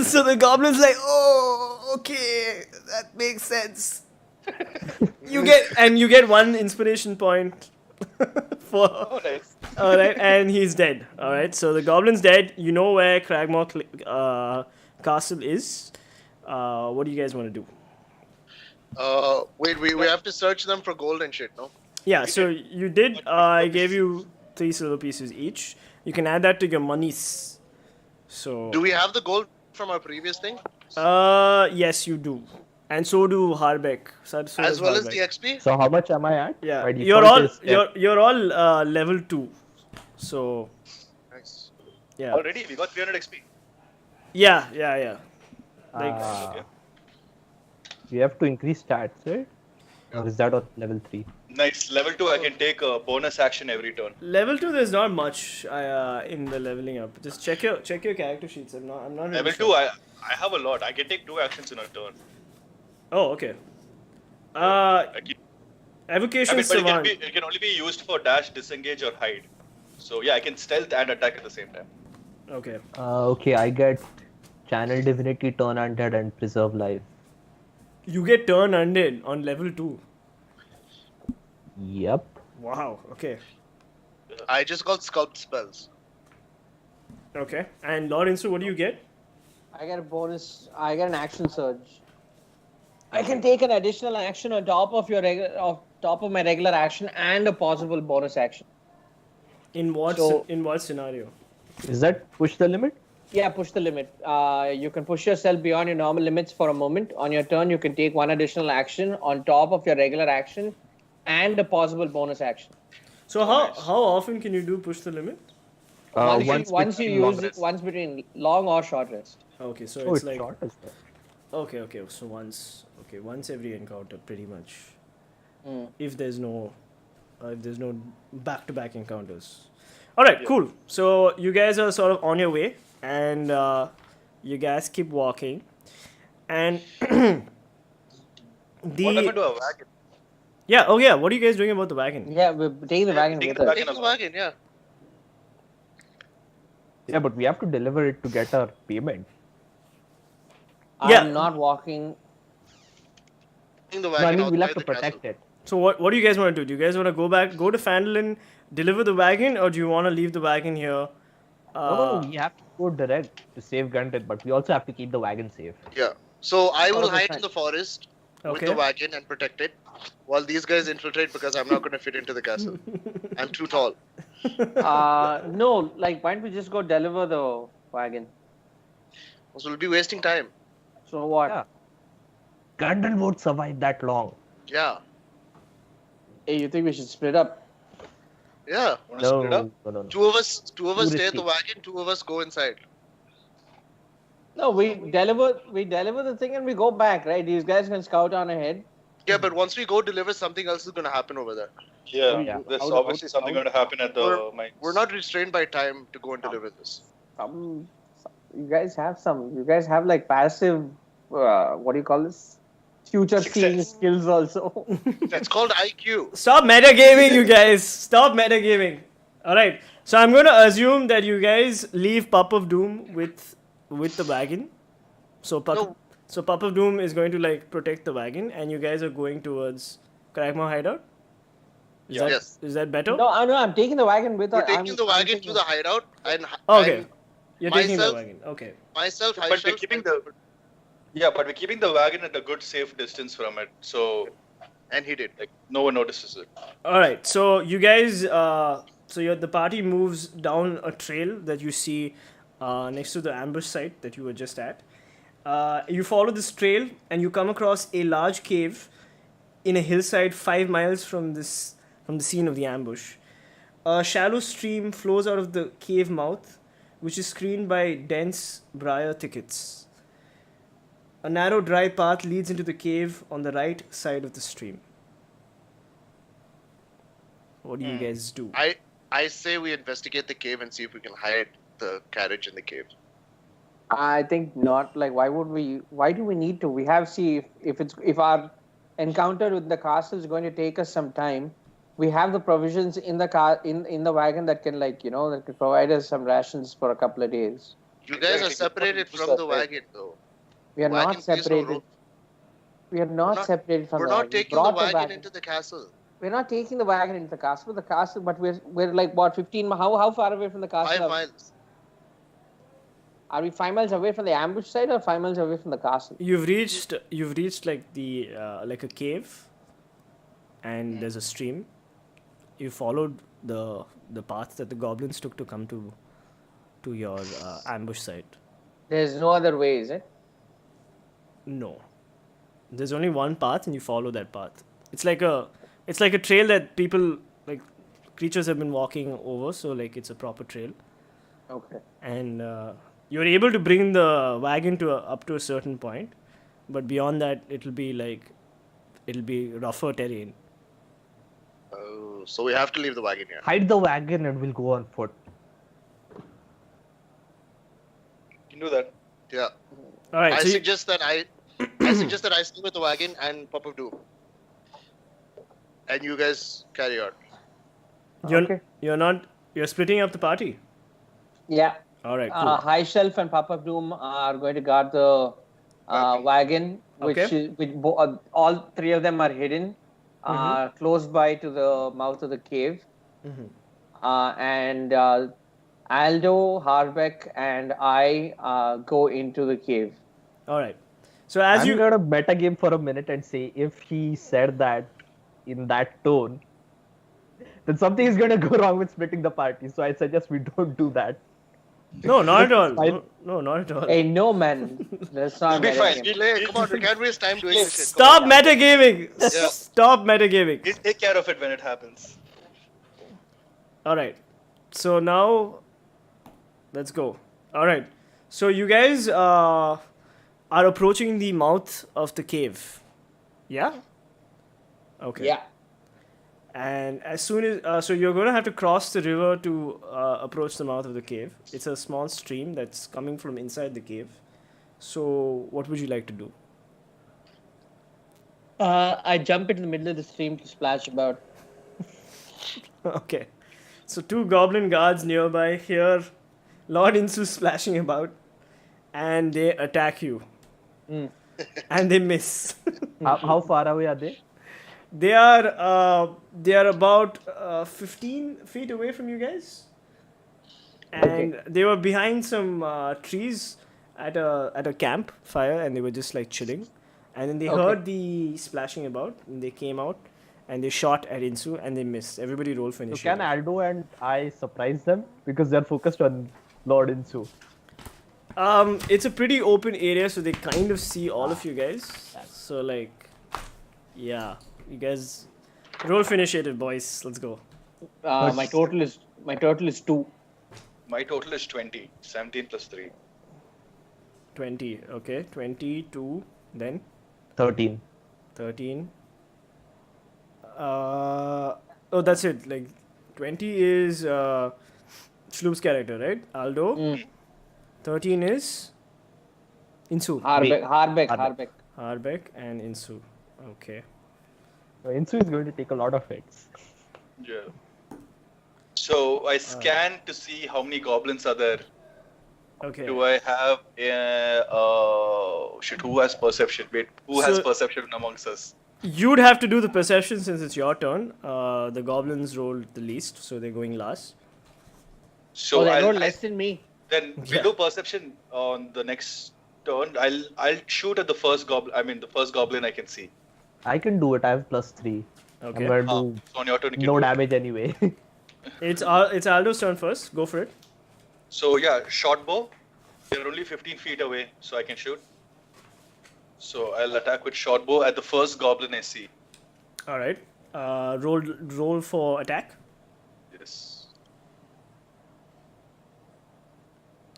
so the goblin's like, oh, okay, that makes sense. You get 1 inspiration point for Oh, nice. alright, and he's dead. Alright, so the goblin's dead. You know where Cragmore Castle is. What do you guys want to do? Wait, we have to search them for gold and shit, no? Yeah, so you did. I gave you 3 silver pieces each. You can add that to your monies. So. Do we have the gold from our previous thing? Yes, you do, and so do Harbeck. So As does well as Harbeck. the XP? So how much am I at? Yeah, By you're default all is you're all level 2. So Nice. yeah, Already, we got 300 XP. yeah. Like Okay. You have to increase stats, right? Or is that on level 3? Nice. Level 2, I can take a bonus action every turn. level 2, there's not much in the leveling up. Just check your character sheets. I'm not. Really Level sure. 2, I have a lot. I can take 2 actions in a turn. Oh, okay. I keep- Evocation but Savant. it can only be used for dash, disengage, or hide. So yeah, I can stealth and attack at the same time. Okay. Okay, I get Channel Divinity, Turn Undead, and Preserve Life. You get turn undead on level 2. Yep. Wow. Okay. I just got sculpt spells. Okay. And Lord Insu, what do you get? I get a bonus. I get an action surge. I can take an additional action on top of my regular action and a possible bonus action. In what So- in what scenario? Is that push the limit? Yeah, push the limit. You can push yourself beyond your normal limits for a moment. On your turn, you can take 1 additional action on top of your regular action and a possible bonus action. So how often can you do push the limit? Once you between long use it, rest. once between long or short rest. Okay, so Oh, it's it's like short as well. okay, so once every encounter, pretty much. Mm. If there's no back-to-back encounters. All right, cool. So you guys are sort of on your way, and you guys keep walking, and What happened to a wagon? yeah. Oh yeah. What are you guys doing about the wagon? Yeah, we're taking the wagon take with the us. wagon. Take his wagon, yeah. Yeah, but we have to deliver it to get our payment. Yeah. I'm not walking. Taking the No, I wagon mean, we'll have outside to the castle. protect it. So what do you guys want to do? Do you guys want to go to Phandalin, deliver the wagon, or do you want to leave the wagon here? No, we have to go direct to save Granted, but we also have to keep the wagon safe. Yeah. So I will Okay, hide fine. in the forest with Okay. the wagon and protect it, while these guys infiltrate because I'm not going to fit into the castle. I'm too tall. No, like, why don't we just go deliver the wagon? So we'll be wasting time. So what? Yeah. Gandalf won't survive that long. Yeah. Hey, you think we should split up? Yeah. Want to split up? No. Two of us Too stay at risky. the wagon, 2 of us go inside. No, we deliver the thing and we go back, right? These guys can scout on ahead. Yeah, but once we go deliver, something else is gonna happen over there. Yeah, Yeah. there's obviously something going to happen at the mines. We're not restrained by time to go and deliver this. Some, you guys have some. You guys have like passive. What do you call this? Future seeing Success. skills also. That's called IQ. Stop metagaming, you guys. Stop metagaming. All right. So I'm going to assume that you guys leave Pup of Doom with the wagon. So No. Pup of Doom is going to like protect the wagon, and you guys are going towards Crackmore hideout. Is Yeah. that, Yes. Is that better? No, I'm taking the wagon with We're us. taking the wagon to the hideout and Okay. You're taking the myself- wagon. Okay. myself, But we're Haishal, keeping the but we're keeping the wagon at a good safe distance from it, so and he did. like no one notices it. All right. So you guys, the party moves down a trail that you see next to the ambush site that you were just at. You follow this trail and you come across a large cave in a hillside 5 miles from the scene of the ambush. A shallow stream flows out of the cave mouth, which is screened by dense briar thickets. A narrow, dry path leads into the cave on the right side of the stream. What do you guys do? I say we investigate the cave and see if we can hide the carriage in the cave. I think not. Like, why would we? Why do we need to? We have if our encounter with the castle is going to take us some time. We have the provisions in the car in the wagon that can that can provide us some rations for a couple of days. You guys are separated from the wagon, though. We are Wagon not plays no separated. role. We are not separated from We're the not wagon. We taking the brought wagon into the castle. We're not taking the wagon into the castle. But we're like what 15? How far away from the castle? 5 miles. Are we 5 miles away from the ambush site or 5 miles away from the castle? You've reached like the like a cave, and there's a stream. You followed the path that the goblins took to come to your ambush site. There's no other way, is it? No, there's only one path, and you follow that path. It's like a trail that people like creatures have been walking over, so like it's a proper trail. Okay. And you're able to bring the wagon up to a certain point, but beyond that it'll be rougher terrain. Oh, so we have to leave the wagon here. Hide the wagon and we'll go on foot. You can do that. Yeah. All right, I so suggest that I stay with the wagon and Pop of Doom. And you guys carry on. you're you're splitting up the party. Yeah. All right, cool. High Shelf and Papa Doom are going to guard the wagon, Okay. all three of them are hidden, close by to the mouth of the cave. And Aldo, Harbeck, and I go into the cave. All right. So as I'm you gonna meta game for a minute and say if he said that in that tone, then something is gonna go wrong with splitting the party. So I suggest we don't do that. no, not at all. Fine. No, not at all. Hey, no, man. That's not It'll be fine. metagame. Play, come on, we can't waste time doing this shit. Stop metagaming. Yeah. Stop metagaming. We'll take care of it when it happens. All right. So now, let's go. All right. So you guys are approaching the mouth of the cave. Yeah. Okay. Yeah. And as soon as so you're going to have to cross the river to approach the mouth of the cave. It's a small stream that's coming from inside the cave. So what would you like to do? I jump into the middle of the stream to splash about. Okay. So two goblin guards nearby hear Lord Insu splashing about, and they attack you. And they miss. How far away are they? They are about 15 feet away from you guys, and they were behind some trees at a campfire, and they were just like chilling. And then they heard the splashing about, and they came out, and they shot at Insu, and they missed. Everybody roll for So initiative. can Aldo and I surprise them because they're focused on Lord Insu? It's a pretty open area, so they kind of see all of you guys. So like, yeah, you guys roll for initiative, boys. Let's go. My total is 2. My total is 20. 17 plus 3. 20. Okay, 22. Then 13. 13. Oh, that's it. Like 20 is Shloop's character, right? Aldo. Mm. 13 is Insu. Harbeck. Harbeck and Insu. Okay. So Insu is going to take a lot of hits. Yeah. So I scan to see how many goblins are there. Okay. Do I have shit? Who has perception? Wait, who has So- perception amongst us? You'd have to do the perception since it's your turn. The goblins rolled the least, so they're going last. So Oh, they I'll, rolled less than me. then we'll do perception on the next turn. I'll shoot at the first goblin. I mean, the first goblin I can see. I can do it. I have +3. Okay. I'm going to So on your turn, you do can no do it. damage anyway. It's Aldo's turn first. Go for it. So yeah, short bow. They're only 15 feet away, so I can shoot. So I'll attack with short bow at the first goblin I see. All right. Roll for attack. Yes.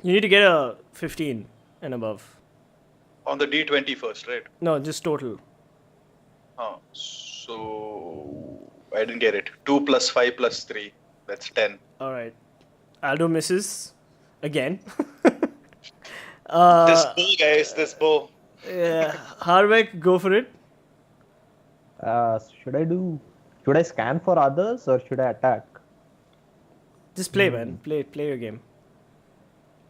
You need to get a 15 and above. On the D20 first, right? No, just total. Oh, so I didn't get it. 2 + 5 + 3. That's 10. All right. Aldo misses again. This bow, guys. This bow. Yeah. Harbeck, go for it. Should I scan for others or should I attack? Just play, man. Play your game.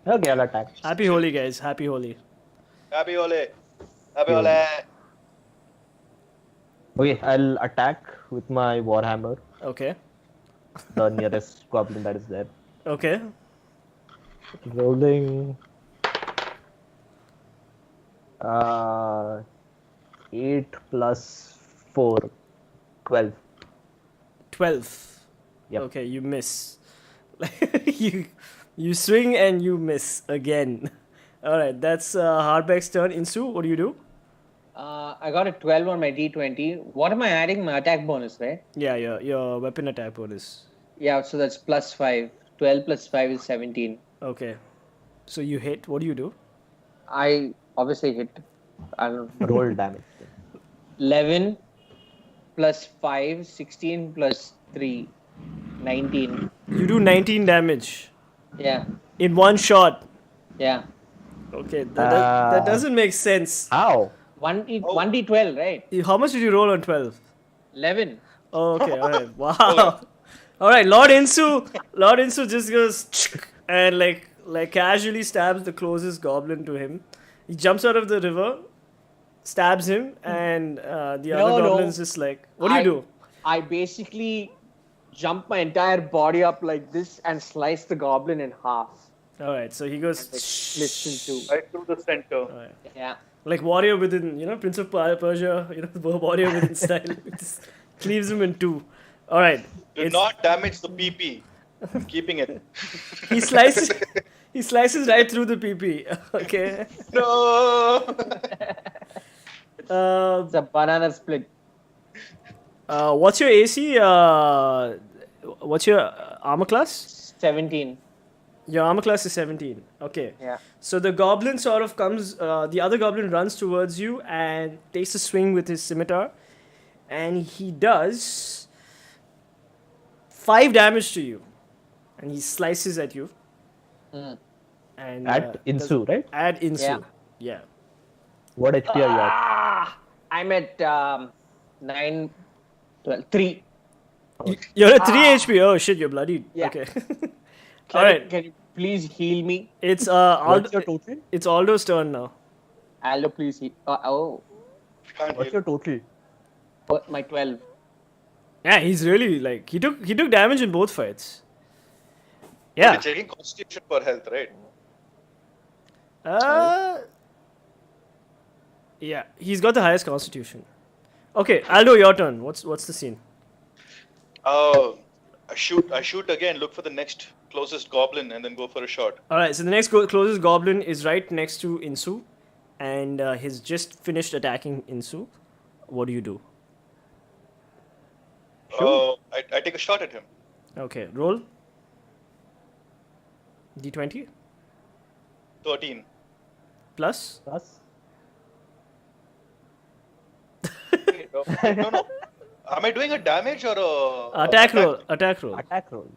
Okay, I'll attack. Happy Holi, guys. Happy Holi. Happy ole. Happy Yeah. ole. Okay, I'll attack with my warhammer, Okay. the nearest goblin that is there. Okay. Rolling 8 + 4, 12. 12. Yep. Okay, you miss. you swing and you miss again. All right, that's Harbeck's turn. Insu, what do you do? I got a 12 on my D20. What am I adding? My attack bonus, right? Yeah, your weapon attack bonus. Yeah, so that's +5. 12 + 5 is 17. Okay. So you hit. What do you do? I obviously hit. I don't know. Roll damage. 11 + 5, 16 + 3, 19. You do 19 damage Yeah, in one shot. yeah. Okay, that doesn't make sense. How? 1d12, right? How much did you roll on 12? 11. Oh, okay, all right. Wow. All right, Lord Insu just goes and like casually stabs the closest goblin to him. He jumps out of the river, stabs him, and the other No. goblin's just like, what do you do? I basically jump my entire body up like this and slice the goblin in half. All right, so he goes Listen to. Right through the center. Yeah. like warrior within, Prince of Persia, the warrior within style. Just cleaves him in two. All right. Do not damage the PP. I'm keeping it. He slices right through the PP. Okay. No. It's a banana split. What's your AC? What's your armor class? 17. Your armor class is 17. Okay. Yeah. So the goblin sort of comes, the other goblin runs towards you and takes a swing with his scimitar. And he does 5 damage to you. And he slices at you. Mm. And At Insu, right? Add Insu. Yeah. Yeah. What HP are you at? I'm at 9, 12, 3. You're at 3 HP. Oh shit, you're bloodied. Yeah. Okay. All right. Can you please heal me? It's What's your Aldo, total? it's Aldo's turn now. Aldo, please heal. What's your total? My 12. Yeah, he's really like he took damage in both fights. You're Yeah. checking constitution for health, right? Yeah, he's got the highest constitution. Okay, Aldo, your turn. What's the scene? I shoot again. Look for the next closest goblin and then go for a shot. All right, so the next closest goblin is right next to Insu, and he's just finished attacking Insu. What do you do? I take a shot at him. Okay, roll. D20. 13. Plus? Plus. Wait, no. Am I doing a damage or a Attack roll. Attack roll. Attack roll.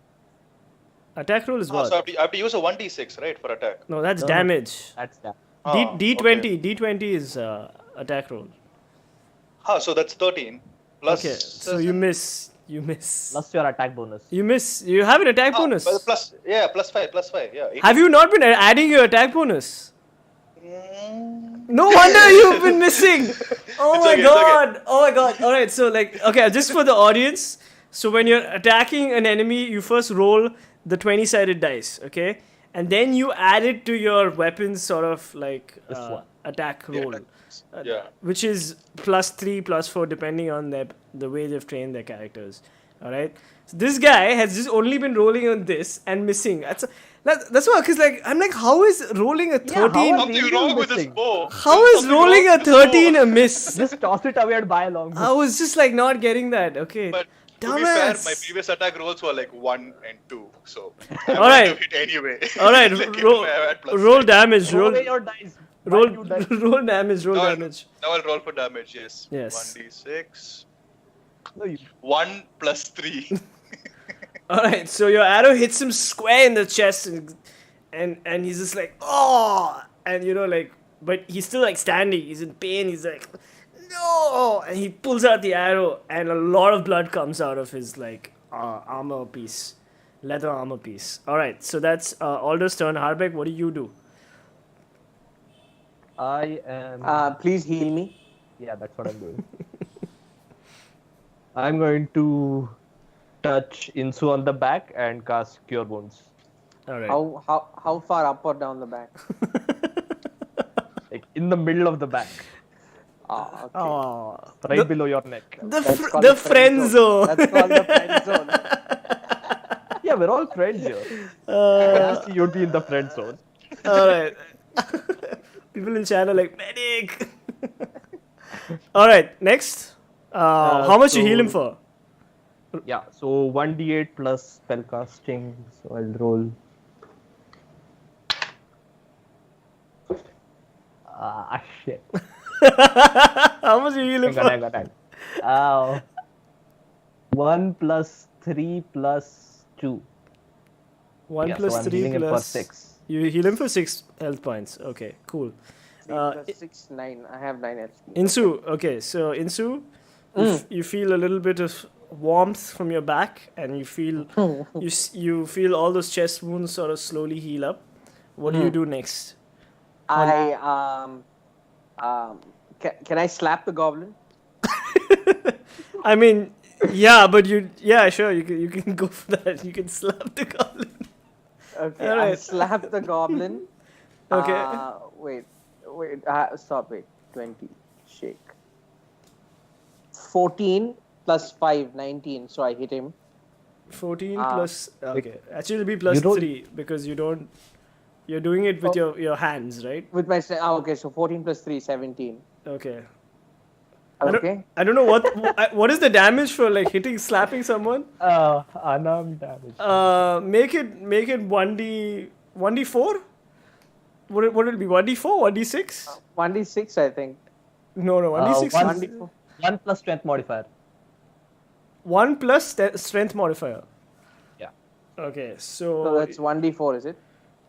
Attack roll is Ah, so what? I have to use a 1d6, right, for attack? No, that's No, damage. That's that. Ah, D20. okay. D20 is attack roll. So that's 13. Plus, Okay, so you miss. You miss. Plus your attack bonus. You miss. You have an attack bonus. plus 5, yeah. 18. Have you not been adding your attack bonus? Mm, No wonder you've been missing. Oh It's my okay, it's god. Oh my god. All right. So like, okay, just for the audience. So when you're attacking an enemy, you first roll the 20-sided dice, okay, and then you add it to your weapon's sort of like This one. attack roll, yeah. which is +3, +4, depending on the way they've trained their characters. All right. So this guy has just only been rolling on this and missing. That's why, because like I'm like, how is rolling a 13? how Something wrong with this missing? bow. How There's is something rolling wrong a with this bow. 13 a miss? Just toss it away and buy a longbow. I was just like not getting that. Okay. But to be fair, Dumbass. my previous attack rolls were like 1 and 2, so All right. to hit anyway. All right. Like, roll, I had plus roll five. damage. Roll Roll. away your dice. Roll, Buy new dice. roll damage, roll Now damage. Now I'll roll for damage, yes. Yes. 1d6. No, you. 1 plus 3. Alright, so your arrow hits him square in the chest and he's just like, oh! And you know, like, but he's still like standing, he's in pain, he's like, no! And he pulls out the arrow and a lot of blood comes out of his like armor piece, leather armor piece. Alright, so that's Alder's turn. Harbek, what do you do? I am. Please heal me. Yeah, that's what I'm doing. I'm going to touch Insu on the back and cast Cure Wounds. Alright. How far up or down the back? Like in the middle of the back. Ah, okay. Oh, Right below your neck. That's called the friend zone. That's called the friend zone. Yeah, we're all friends here. Obviously, you'd be in the friend zone. Alright. People in chat are like, medic! Alright, next. How much you heal him for? Yeah, so 1d8 plus spellcasting. So I'll roll. Shit. How much you heal him Hang for? on. 1 plus 3 plus 2. 1 Yeah, plus so I'm 3 healing him for plus 6. You heal him for 6 health points. Okay, cool. 3 plus 6, 9. I have 9 HP. Insu, okay, so Insu, you feel a little bit of warmth from your back, and you feel you feel all those chest wounds sort of slowly heal up. What do you do next? Can I slap the goblin? I mean, yeah, but sure, you can go for that. You can slap the goblin. Okay, I Alright. slap the goblin. Okay. Wait. Stop. Wait. 20. Shake. 14 plus 5, 19. So I hit him. 14 plus. Okay, actually it'll be plus You don't- 3 because you don't. You're doing it with your hands, right? With my. Okay, so 14 plus 3, 17. Okay. Okay. I don't know what is the damage for like hitting, slapping someone. Unarmed damage. Make it 1d4. Would it be 1d4, 1d6? 1d6, I think. No, 1d6. 1d4. 1 plus strength modifier. 1 plus strength modifier. Yeah. Okay, So that's 1d4, is it?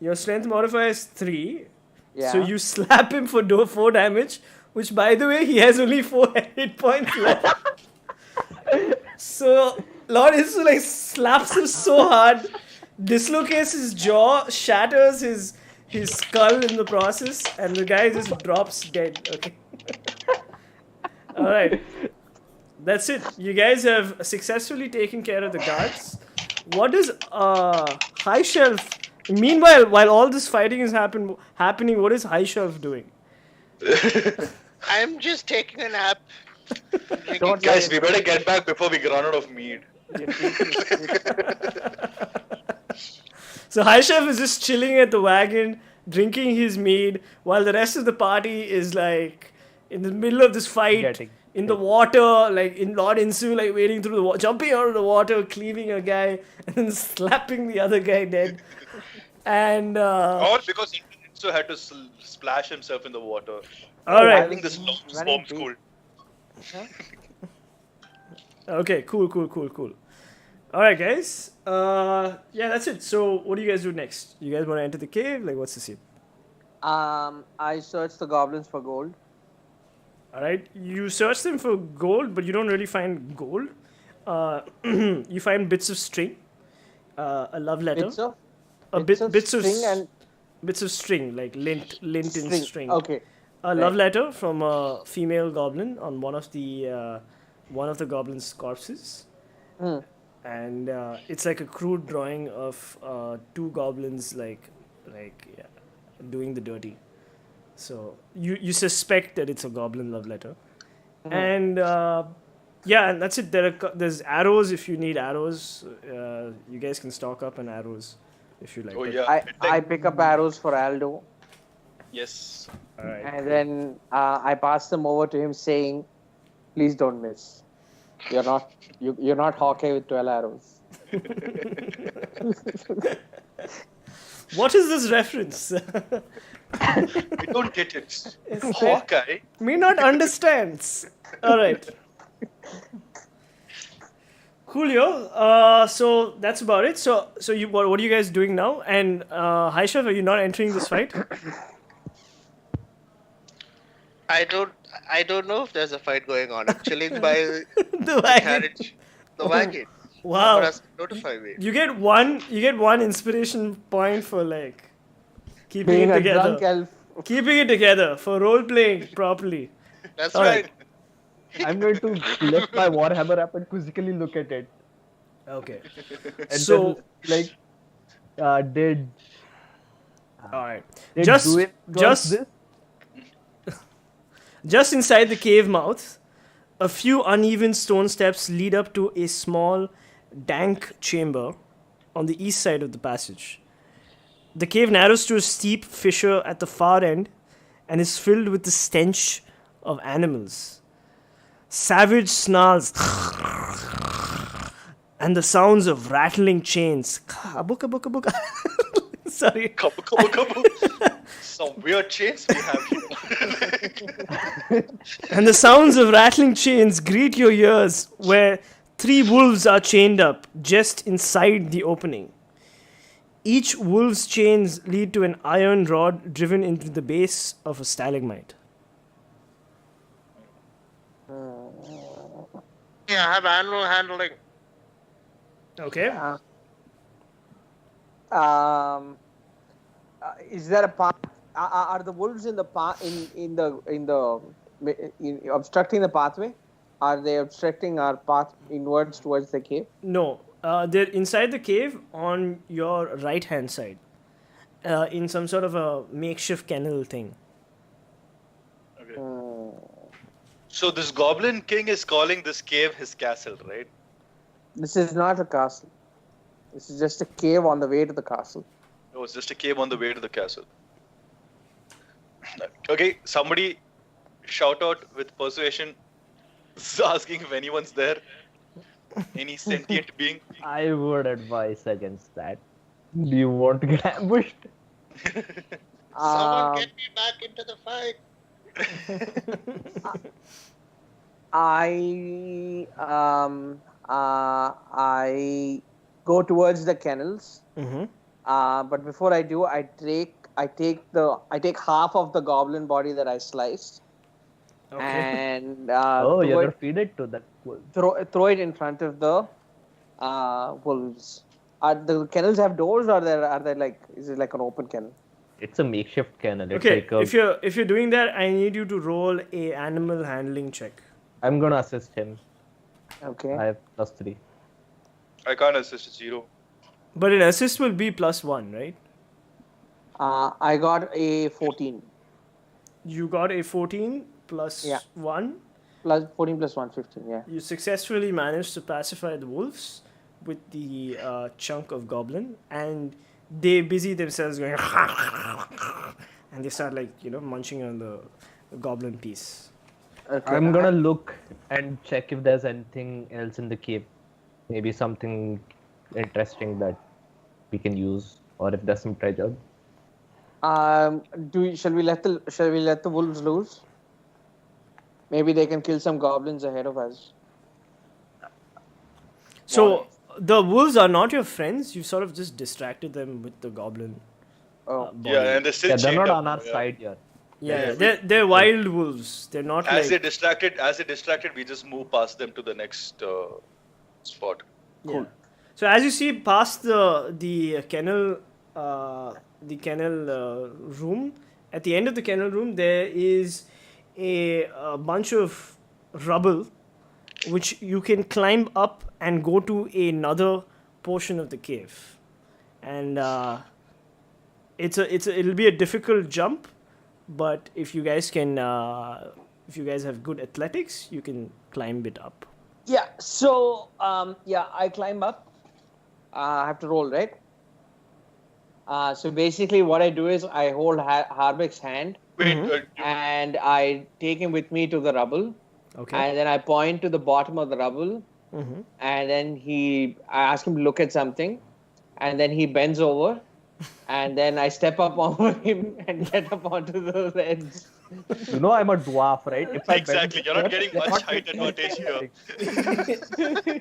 your strength modifier is 3. Yeah. So you slap him for 4 damage, which by the way he has only 4 hit points left. So Lord Isu like slaps him so hard, dislocates his jaw, shatters his skull in the process, and the guy just drops dead. Okay. Alright. That's it. You guys have successfully taken care of the guards. What is High Shelf? Meanwhile, while all this fighting is happening, what is High Shelf doing? I'm just taking a nap. Don't Guys, we better get back before we run out of mead. So High Chef is just chilling at the wagon, drinking his mead, while the rest of the party is like in the middle of this fight, in the water, like in Lord Insu, like wading through the water, jumping out of the water, cleaving a guy, and then slapping the other guy dead. And Or because also had to splash himself in the water. All I right. think this long Very bomb big. school. Okay, cool. All right, guys. Yeah, that's it. So, what do you guys do next? You guys want to enter the cave? Like, what's the scene? I searched the goblins for gold. All right, you search them for gold, but you don't really find gold. You find bits of string, a love letter, Bits of bits of string and bits of string, like lint and string. Okay. A love letter from a female goblin on one of the goblin's corpses, and it's like a crude drawing of two goblins yeah, doing the dirty. So you suspect that it's a goblin love letter, and yeah, and that's it. There's arrows if you need arrows. You guys can stock up on arrows if you like. Oh but- yeah. I pick up arrows for Aldo, Yes. All right. and then I pass them over to him, saying, "Please don't miss. You're not Hawkeye with 12 arrows." What is this reference? I don't get it. Hawkeye. Me not understands. All right. Coolio. So that's about it. So you what are you guys doing now? And Haishav, are you not entering this fight? I don't know if there's a fight going on. I'm chilling by The wagon. carriage, the wagon. Wow. Someone has to notify me. You get one inspiration point for like keeping Being it a together. drunk elf, Keeping it together for role playing properly. That's All right. right. I'm going to lift my warhammer up and quizzically look at it. Okay. And So then, did all right. did Just- Druid cause just- this? Just inside the cave mouth, a few uneven stone steps lead up to a small, dank chamber on the east side of the passage. The cave narrows to a steep fissure at the far end and is filled with the stench of animals. Savage snarls and the sounds of rattling chains. Abuka, buka, buka. Sorry. Couple. Some weird chains we have here. And the sounds of rattling chains greet your ears where 3 wolves are chained up just inside the opening. Each wolf's chains lead to an iron rod driven into the base of a stalagmite. Yeah, I have animal handling. Okay. Is there a path? Are the wolves in the obstructing the pathway? Are they obstructing our path inwards towards the cave? No, they're inside the cave on your right hand side, in some sort of a makeshift kennel thing. Okay. So this Goblin King is calling this cave his castle, right? This is not a castle. This is just a cave on the way to the castle. No, it's just a cave on the way to the castle. Okay, somebody shout out with persuasion, asking if anyone's there. Any sentient being. I would advise against that. Do you want to get ambushed? Someone get me back into the fight. I go towards the kennels. Mm-hmm. But before I do, I take half of the goblin body that I sliced, Okay. and Oh, you're gonna feed it to that wolf. throw it in front of the wolves. The kennels have doors, or are they like, is it like an open kennel? It's a makeshift kennel. It's Okay, like a, if you're doing that, I need you to roll a animal handling check. I'm gonna assist him. Okay. I have +3. I can't assist, it's 0. But an assist will be +1, right? I got a 14. You got a 14 plus Yeah. 1. Plus 14 plus 1, 15, yeah. You successfully managed to pacify the wolves with the chunk of goblin, and they busy themselves going and they start munching on the goblin piece. Okay. I'm gonna look and check if there's anything else in the cave. Maybe something interesting that we can use, or if there's some treasure. Shall we let the wolves loose? Maybe they can kill some goblins ahead of us. So the wolves are not your friends. You sort of just distracted them with the goblin Oh, body. Yeah, and they're still Yeah, they're chained not up. on our Yeah. side here. Yeah, they're wild wolves. They're not As they like distracted, we just move past them to the next spot. yeah. So as you see past the kennel room, at the end of the kennel room there is a bunch of rubble which you can climb up and go to another portion of the cave, and it'll be a difficult jump, but if you guys have good athletics, you can climb it up. yeah. So I climb up. I have to roll, right? So basically, what I do is I hold Harbek's hand Wait, and I take him with me to the rubble, Okay. and then I point to the bottom of the rubble, and then I ask him to look at something, and then he bends over, and then I step up over him and get up onto the ledge. You know I'm a dwarf, right? If I bend exactly. You're not here, getting they're much not height getting advantage here.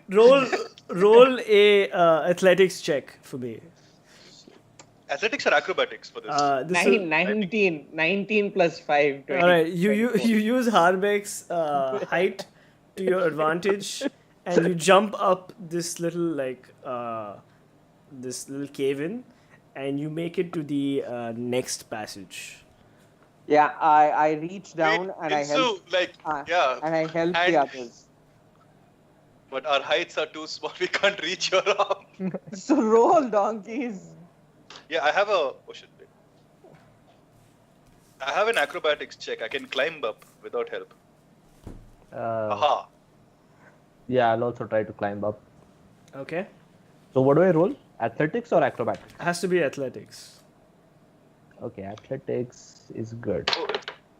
athletics. roll a athletics check for me. Athletics or acrobatics for this? This will- 19 plus 5. 20, all right, you 24. use Harbek's height to your advantage, and you jump up this little cave in, and you make it to the next passage. Yeah, I reach down Wait, and I help. And I help the and- others. But our heights are too small. We can't reach your arm. So roll, donkeys. Yeah, I have a. Oh shit! Wait. I have an acrobatics check. I can climb up without help. Aha! Yeah, I'll also try to climb up. Okay, So what do I roll? Athletics or acrobatics? has to be athletics. Okay, athletics is good. Oh,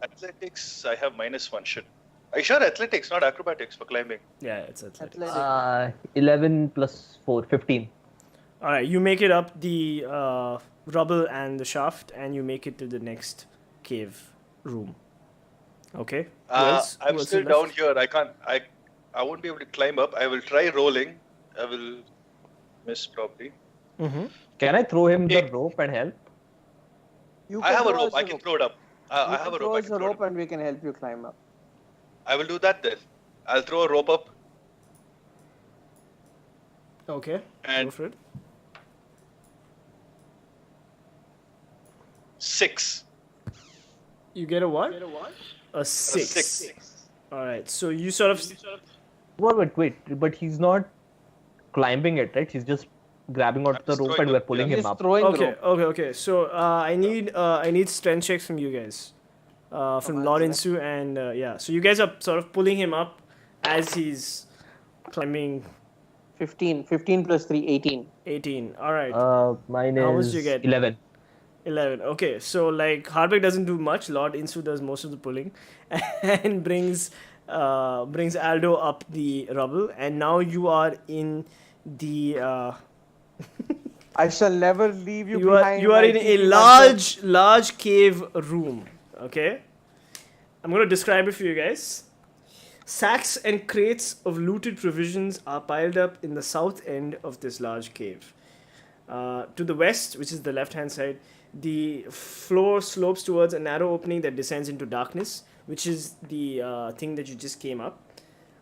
athletics. I have -1. Shit. Are you sure athletics, not acrobatics, for climbing? Yeah, it's athletics. Athletic. 11 plus 4, 15. All right, you make it up the rubble and the shaft, and you make it to the next cave room. Okay. Who else? Who I'm else still is down left? here. I can't. I won't be able to climb up. I will try rolling. I will miss probably. Can I throw him the Yeah. rope and help? You I have a throw rope. us I can throw it up. I have a rope. Throw I us can a throw it rope up. and we can help you climb up. I will do that then. I'll throw a rope up Okay. Go and for it. 6. You get a what? A six. A 6. All right. So you sort of. Wait, but he's not climbing it, right? He's just grabbing onto the just rope throwing and the- we're pulling yeah. him Just up. throwing the Okay. rope. Okay. So I need strength checks from you guys. From Lord Insu and yeah. So you guys are sort of pulling him up as he's climbing 15 plus 3, 18. 18. All right. Mine How much is do you get? 11. 11. Okay, so like Hardwick doesn't do much. Lord Insu does most of the pulling, and brings Aldo up the rubble. And now you are in the I shall never leave you, you are behind. you are in like a you large cave room. Okay, I'm gonna describe it for you guys. Sacks and crates of looted provisions are piled up in the south end of this large cave. To the west, which is the left-hand side, the floor slopes towards a narrow opening that descends into darkness, which is the thing that you just came up.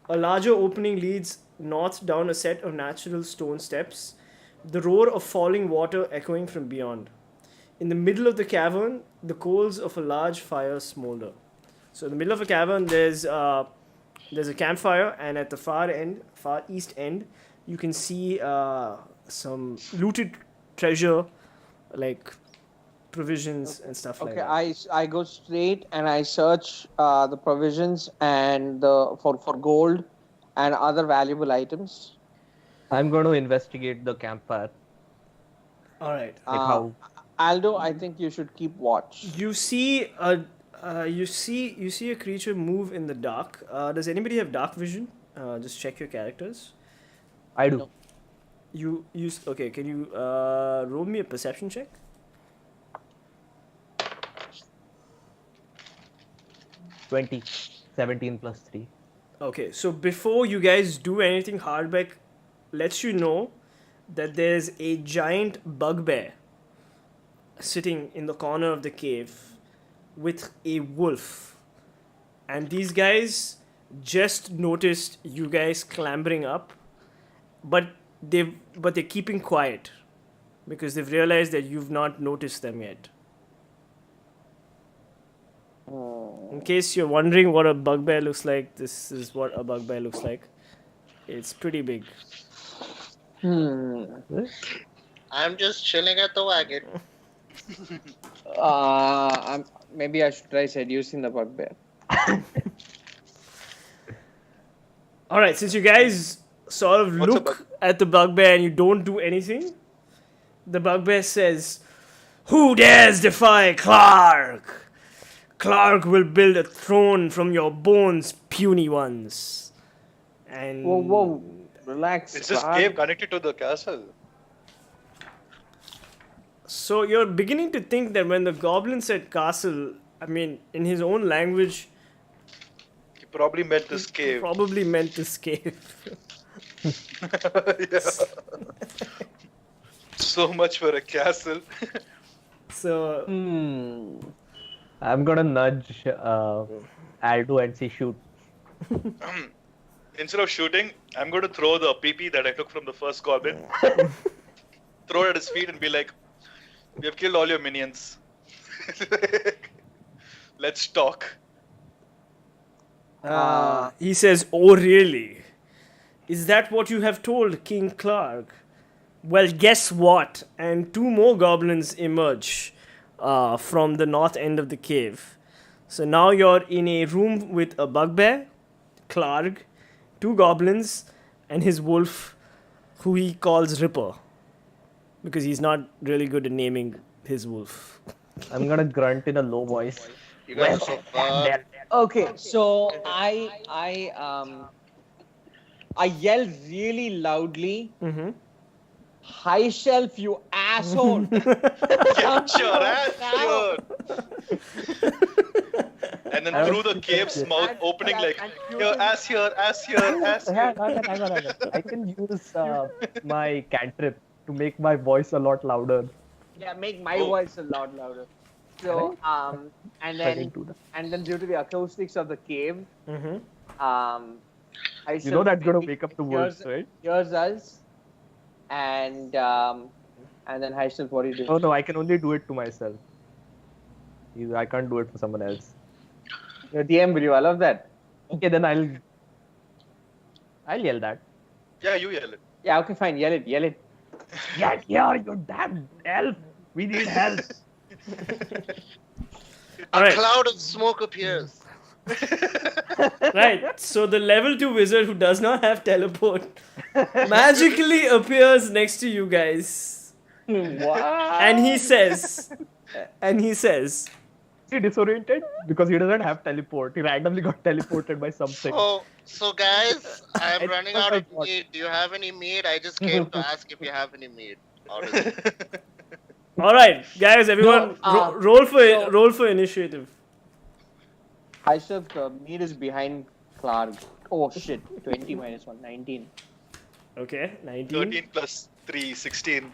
A larger opening leads north down a set of natural stone steps, the roar of falling water echoing from beyond. In the middle of the cavern, the coals of a large fire smolder. So in the middle of a cavern, there's a campfire, and at the far east end, you can see some looted treasure, like provisions and stuff like Okay, that. I go straight and I search the provisions and for gold and other valuable items. I'm going to investigate the campfire. All right. Like how Aldo, I think you should keep watch. You see a creature move in the dark. Does anybody have dark vision? Just check your characters. I do. You okay? Can you roll me a perception check? 20. 17 plus 3. Okay, so before you guys do anything, Hardback lets you know that there's a giant bugbear sitting in the corner of the cave with a wolf. And these guys just noticed you guys clambering up, but they're keeping quiet because they've realized that you've not noticed them yet. In case you're wondering what a bugbear looks like, this is what a bugbear looks like. It's pretty big. I'm just chilling at the wagon. Maybe I should try seducing the bugbear. All right, since you guys sort of What's a look at the bugbear and you don't do anything, the bugbear says, "Who dares defy Clark? Clark will build a throne from your bones, puny ones." And Whoa, relax. Is this Clark. cave connected to the castle? so you're beginning to think that when the goblin said castle, I mean, in his own language, He probably meant this cave. probably meant this cave. Yeah. So much for a castle. So I'm gonna nudge Aldo and say shoot. Instead of shooting, I'm going to throw the PP that I took from the first goblin. Throw it at his feet and be like, "We have killed all your minions. Let's talk." He says, "Oh, really? Is that what you have told King Clark? Well, guess what?" And two more goblins emerge from the north end of the cave. So now you're in a room with a bugbear, Clark, two goblins, and his wolf, who he calls Ripper. Because he's not really good at naming his wolf. I'm gonna grunt in a low voice. You guys are so fun. Okay, so I yell really loudly. Mm-hmm. High shelf, you asshole! Get your ass here! And then through the cave's mouth opening like, "Here, ass here, ass here, ass here." Hang on. I can use my cantrip to make my voice a lot louder. Yeah, make my Oh. voice a lot louder. So and I then didn't do that. due to the acoustics of the cave, Mm-hmm. I You know that's gonna wake up the wolves, right? Here's us, and then Haishal, what do you do? Oh no, I can only do it to myself. I can't do it for someone else. Your DM video, I love that. Okay, then I'll yell that. Yeah, you yell it. Yeah, okay, fine. Yell it. Yeah, you damn elf. We need help. All A right. cloud of smoke appears. Right, so the level 2 wizard who does not have teleport magically appears next to you guys. What? And he says, Is he disoriented? Because he doesn't have teleport. He randomly got teleported by something. So guys, I'm It's running not out of like what- meat. Do you have any meat? I just came to ask if you have any meat. Or is it- all right, guys, everyone, No, roll for initiative. Haishal, the meat is behind Clark. Oh shit, 20 minus 1, 19. Okay, 19. 13 plus 3, 16.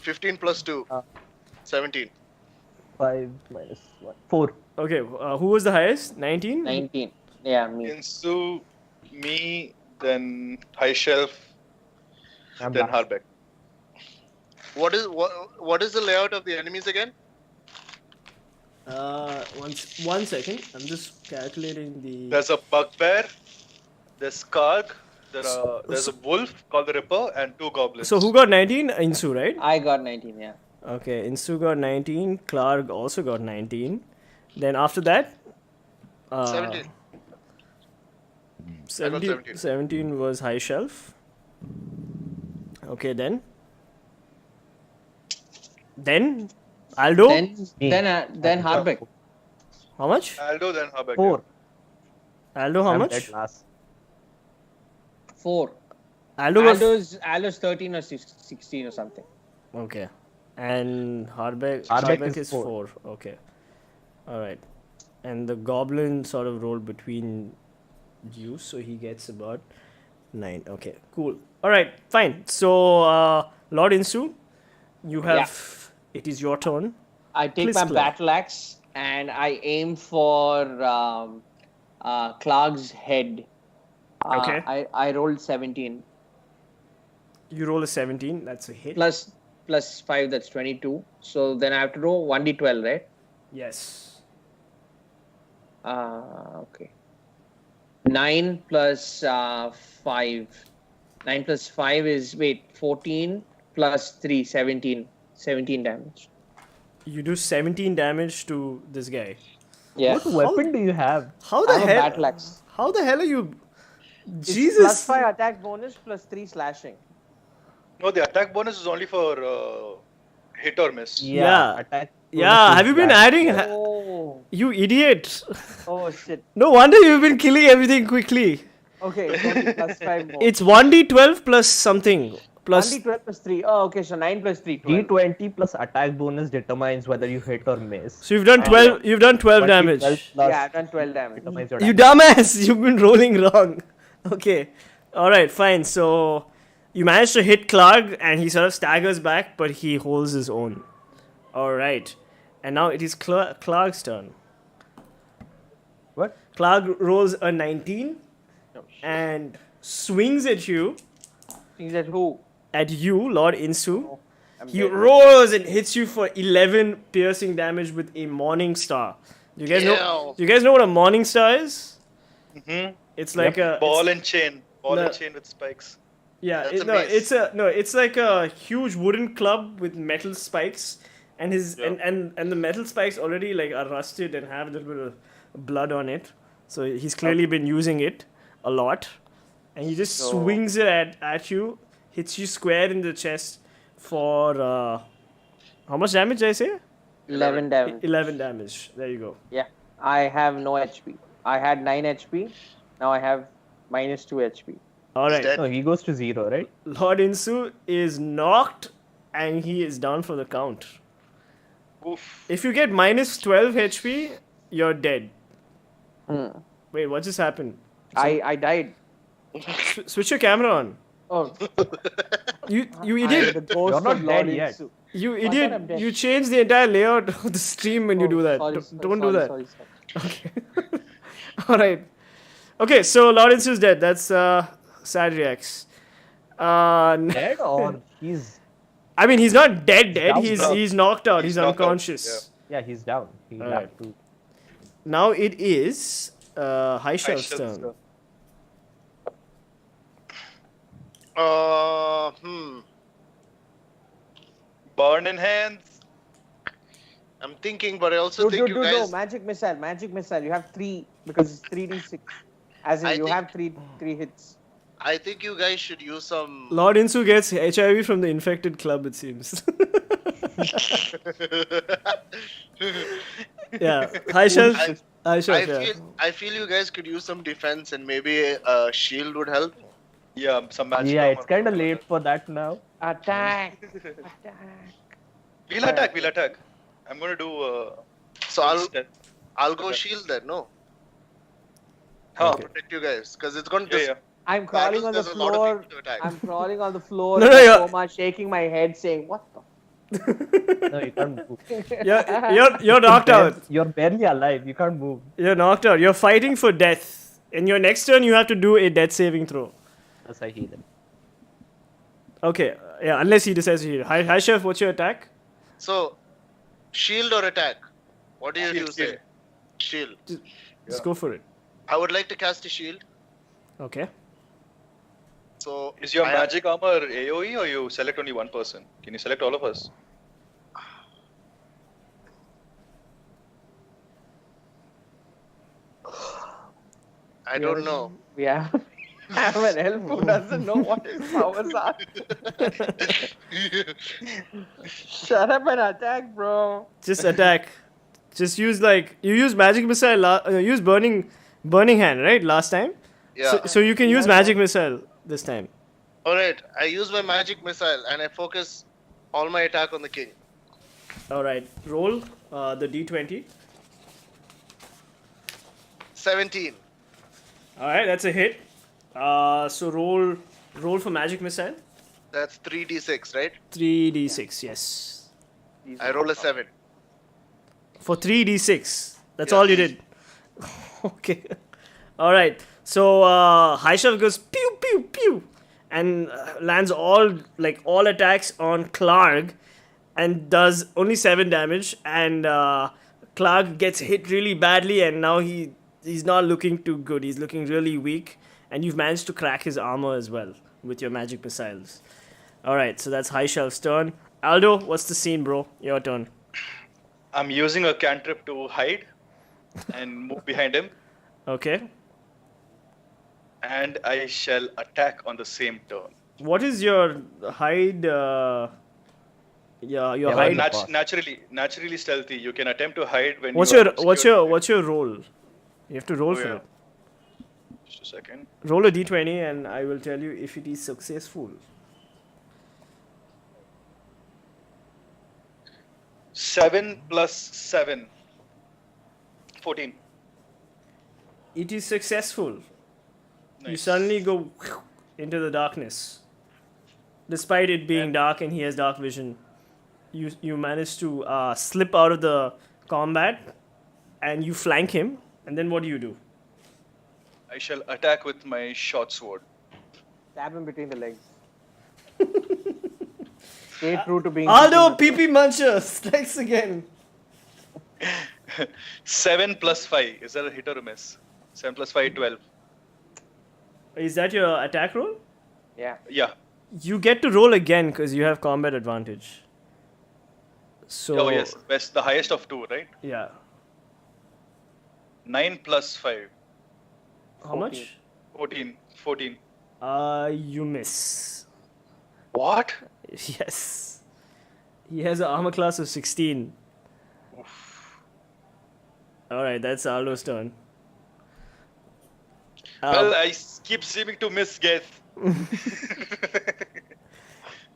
15 plus 2. 17. 5 minus 1. 4. Okay, who was the highest? 19? 19. Yeah, me. Insu, me, then High Shelf, I'm then last. Harbeck. What is the layout of the enemies again? One second. I'm just calculating the. There's a bugbear, there's Karg, there's a wolf called the Ripper, and 2 goblins. So who got 19? Insu, right? I got 19, yeah. Okay, Insu got 19. Clark also got 19. Then after that, 17. 17, 17 was High Shelf. Okay, then Aldo. Then Harbeck. How much? Aldo, then Harbeck. 4. Aldo, how I'm much? dead last. 4. Aldo got. Aldo's 13 or 16 or something. Okay, and Harbeck Harbeck is is 4. Okay, all right. and the goblin sort of rolled between you, so he gets about 9. Okay, cool. All right, fine. So, Lord Insu, you have. It is your turn. I take Please my play. battle axe and I aim for Clark's head. Okay. I rolled 17 You roll a 17. That's a hit. plus 5. That's 22. So then I have to roll 1d12, right? Yes. Okay. 9 plus 5. 9 plus 5 is 14 plus 3, 17. 17 damage. You do 17 damage to this guy. Yeah. What weapon do you have? How I the have a hell? battle axe. How the hell are you? It's Jesus. plus 5 attack bonus plus 3 slashing. No, the attack bonus is only for hit or miss. Yeah. Attack. Yeah. bonus is Have you been bad. adding? Oh. You idiot. Oh shit. No wonder you've been killing everything quickly. Okay, it's only plus 5 more. It's 1d12 plus something. Plus. 1d12 plus 3. Oh, okay, so 9 plus 3. 12. D20 plus attack bonus determines whether you hit or miss. So you've done 12. You've done 12 But damage. 12 plus Yeah, I've done 12 damage. determines your You damage. dumbass! You've been rolling wrong. Okay. Alright, fine. So you manage to hit Clark and he sort of staggers back, but he holds his own. Alright. And now it is Clark's turn. What? Clark rolls a 19 Oh, shit. and swings at you, Is that who? Lord Insu. I'm He dead. roars and hits you for 11 piercing damage with a Morning Star. Do you guys know? Ew. Do you guys know what a Morning Star is? Mm-hmm. It's like a Ball it's- and chain. Ball No. and chain with spikes. Yeah, That's a no, mace. it's like a huge wooden club with metal spikes, and his Yeah. and the metal spikes already like are rusted and have a little bit of blood on it. So he's clearly been using it a lot, and he just So- swings it at you, hits you square in the chest for how much damage did I say? 11 damage. 11 damage. There you go. Yeah. I have no HP. I had 9 HP. Now I have minus 2 HP. All right, dead. No, he goes to 0, right? Lord Insu is knocked, and he is down for the count. Oof. If you get minus 12 HP, you're dead. Hmm. Wait, what just happened? I died. Switch your camera on. Oh, You I am idiot. the ghost You're not of Lord dead yet. Insu. You I thought I'm idiot. dead. You change the entire layout of the stream when you Oh, do that. sorry, Don't do that. Sorry. Okay. All right. Okay, so Lawrence is dead. That's sad reacts. Dead or he's... I mean, he's not dead. Down. He's knocked out. He's knocked out, unconscious. Yeah, he's down. He'll Alright. have to... Now it is High Shelf's Shelf's turn. turn. Burn in hands. I'm thinking, but I also No, think you no, guys. magic missile. You have 3 because it's 3d6. As in, I you think- have three hits. I think you guys should use some. Lord Insu gets HIV from the infected club, it seems. Yeah. High Shelf. High Shelf, yeah. I feel you guys could use some defense and maybe a shield would help. Yeah, some magic. Yeah, armor. it's kind of late for that now. Attack! We'll attack. We'll attack. I'm gonna do. So I'll go Okay. shield then. No, Huh. protect you guys because it's going Yeah, to. yeah. I'm crawling on the There's a lot of floor. people to attack. I'm crawling on the floor. No, in no, a you're- coma, shaking my head, saying, "What the?" No, you can't move. You're knocked out. You're barely alive. You can't move. You're knocked out. You're fighting for death. In your next turn, you have to do a death saving throw. That's I heal him. Okay. Yeah, unless he decides to heal. High Chef, what's your attack? So, shield or attack? What do you Shield, do say? Shield. Just go for it. I would like to cast a shield. Okay. So Is your I- magic armor AOE or you select only one person? Can you select all of us? I don't know. We have an elf who doesn't know what his powers are. Shut up and attack, bro. Just attack. Just use you use magic missile. Use burning hand, right? Last time. Yeah. So you can use magic missile this time. All right. I use my magic missile and I focus all my attack on the king. All right. Roll the d20. 17. All right, that's a hit. So roll for magic missile. That's 3d6, right? 3d6, yes. I roll a 7. For 3d6. That's Yes. all you did. Okay. All right. So High Shelf goes pew pew pew, and lands all attacks on Clark, and does only 7 damage. And Clark gets hit really badly, and now he's not looking too good. He's looking really weak, and you've managed to crack his armor as well with your magic missiles. All right. So that's High Shelf's turn. Aldo, what's the scene, bro? Your turn. I'm using a cantrip to hide and move behind him, Okay. and I shall attack on the same turn. What is your hide? Your Yeah, hide. why not? Naturally stealthy. You can attempt to hide when What's you are your obscured. what's your roll? You have to roll Oh, for yeah. it. Just a second. Roll a d20, and I will tell you if it is successful. 7 plus 7. 14. It is successful. You Nice. suddenly go into the darkness. Despite it being dark and he has dark vision, you manage to slip out of the combat, and you flank him. And then what do you do? I shall attack with my short sword. Stab him between the legs. Stay true to being. Aldo PP Muncher strikes again. 7 plus 5. Is that a hit or a miss? 7 plus 5, 12. Is that your attack roll? Yeah. Yeah. You get to roll again because you have combat advantage. So Oh, yes. Best, the highest of 2, right? yeah. 9 plus 5. How much? 14. 14. You miss. What? Yes. He has an armor class of 16. Alright, that's Aldo's turn. Well, keep seeming to miss, guys.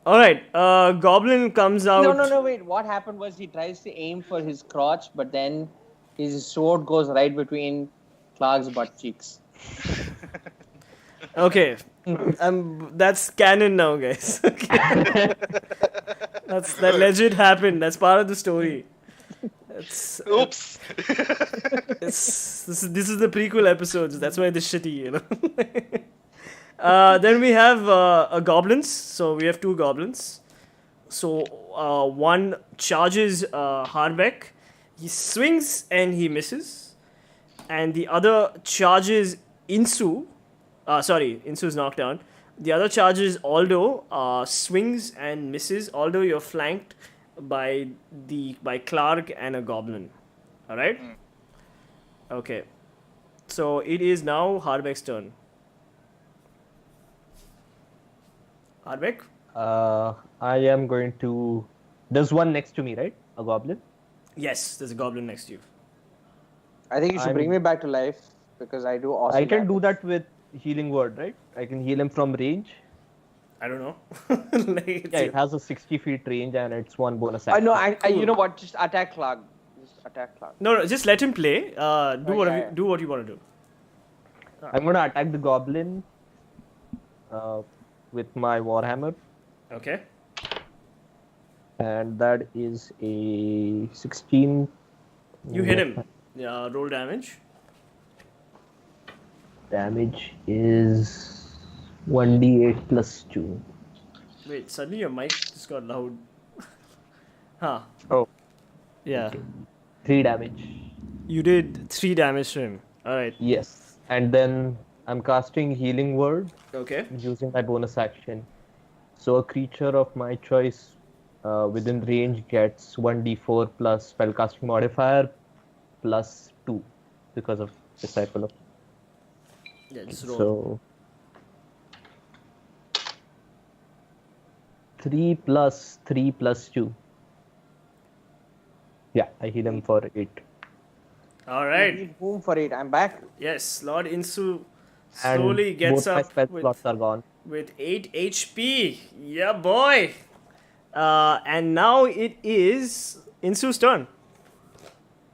Alright, Goblin comes out. No, wait. What happened was he tries to aim for his crotch, but then his sword goes right between Clark's butt cheeks. Okay. That's canon now, guys. Okay. That legit happened. That's part of the story. Oops. This is the prequel episodes. That's why they're shitty, you know. Then we have goblins. So we have 2 goblins. So one charges Harbeck. He swings and he misses, and the other charges Insu. Insu's knocked down. The other charges Aldo. Swings and misses. Aldo, you're flanked by Clark and a goblin. All right. Okay. So it is now Harbeck's turn. Harbeck? I am going to. There's one next to me, right? A goblin. Yes, there's a goblin next to you. I think you should bring me back to life because I do awesome. I can do damage. that with healing word, right? I can heal him from range. I don't know. Yeah, it has a 60 feet range and it's 1 bonus I action. know. I you know what? Just attack Clark. No, just let him play. Do what you want to do. I'm gonna attack the goblin with my warhammer, Okay. and that is a 16. You hit him. Yeah, roll damage. Damage is 1d8 plus 2. Wait, suddenly your mic just got loud. Huh. Oh, Yeah. 3 damage. You did 3 damage to him. Alright. Yes, and then I'm casting healing word Okay. using my bonus action. So a creature of my choice within range gets 1d4 plus spellcasting modifier plus 2 because of Disciple of. Yeah, just roll. So 3 plus 3 plus 2. Yeah, I heal him for 8. Alright. Boom for 8. I'm back. Yes, Lord Insu And slowly gets both my up spell slots are gone. with 8 HP. Yeah, boy. And now it is Insu's turn.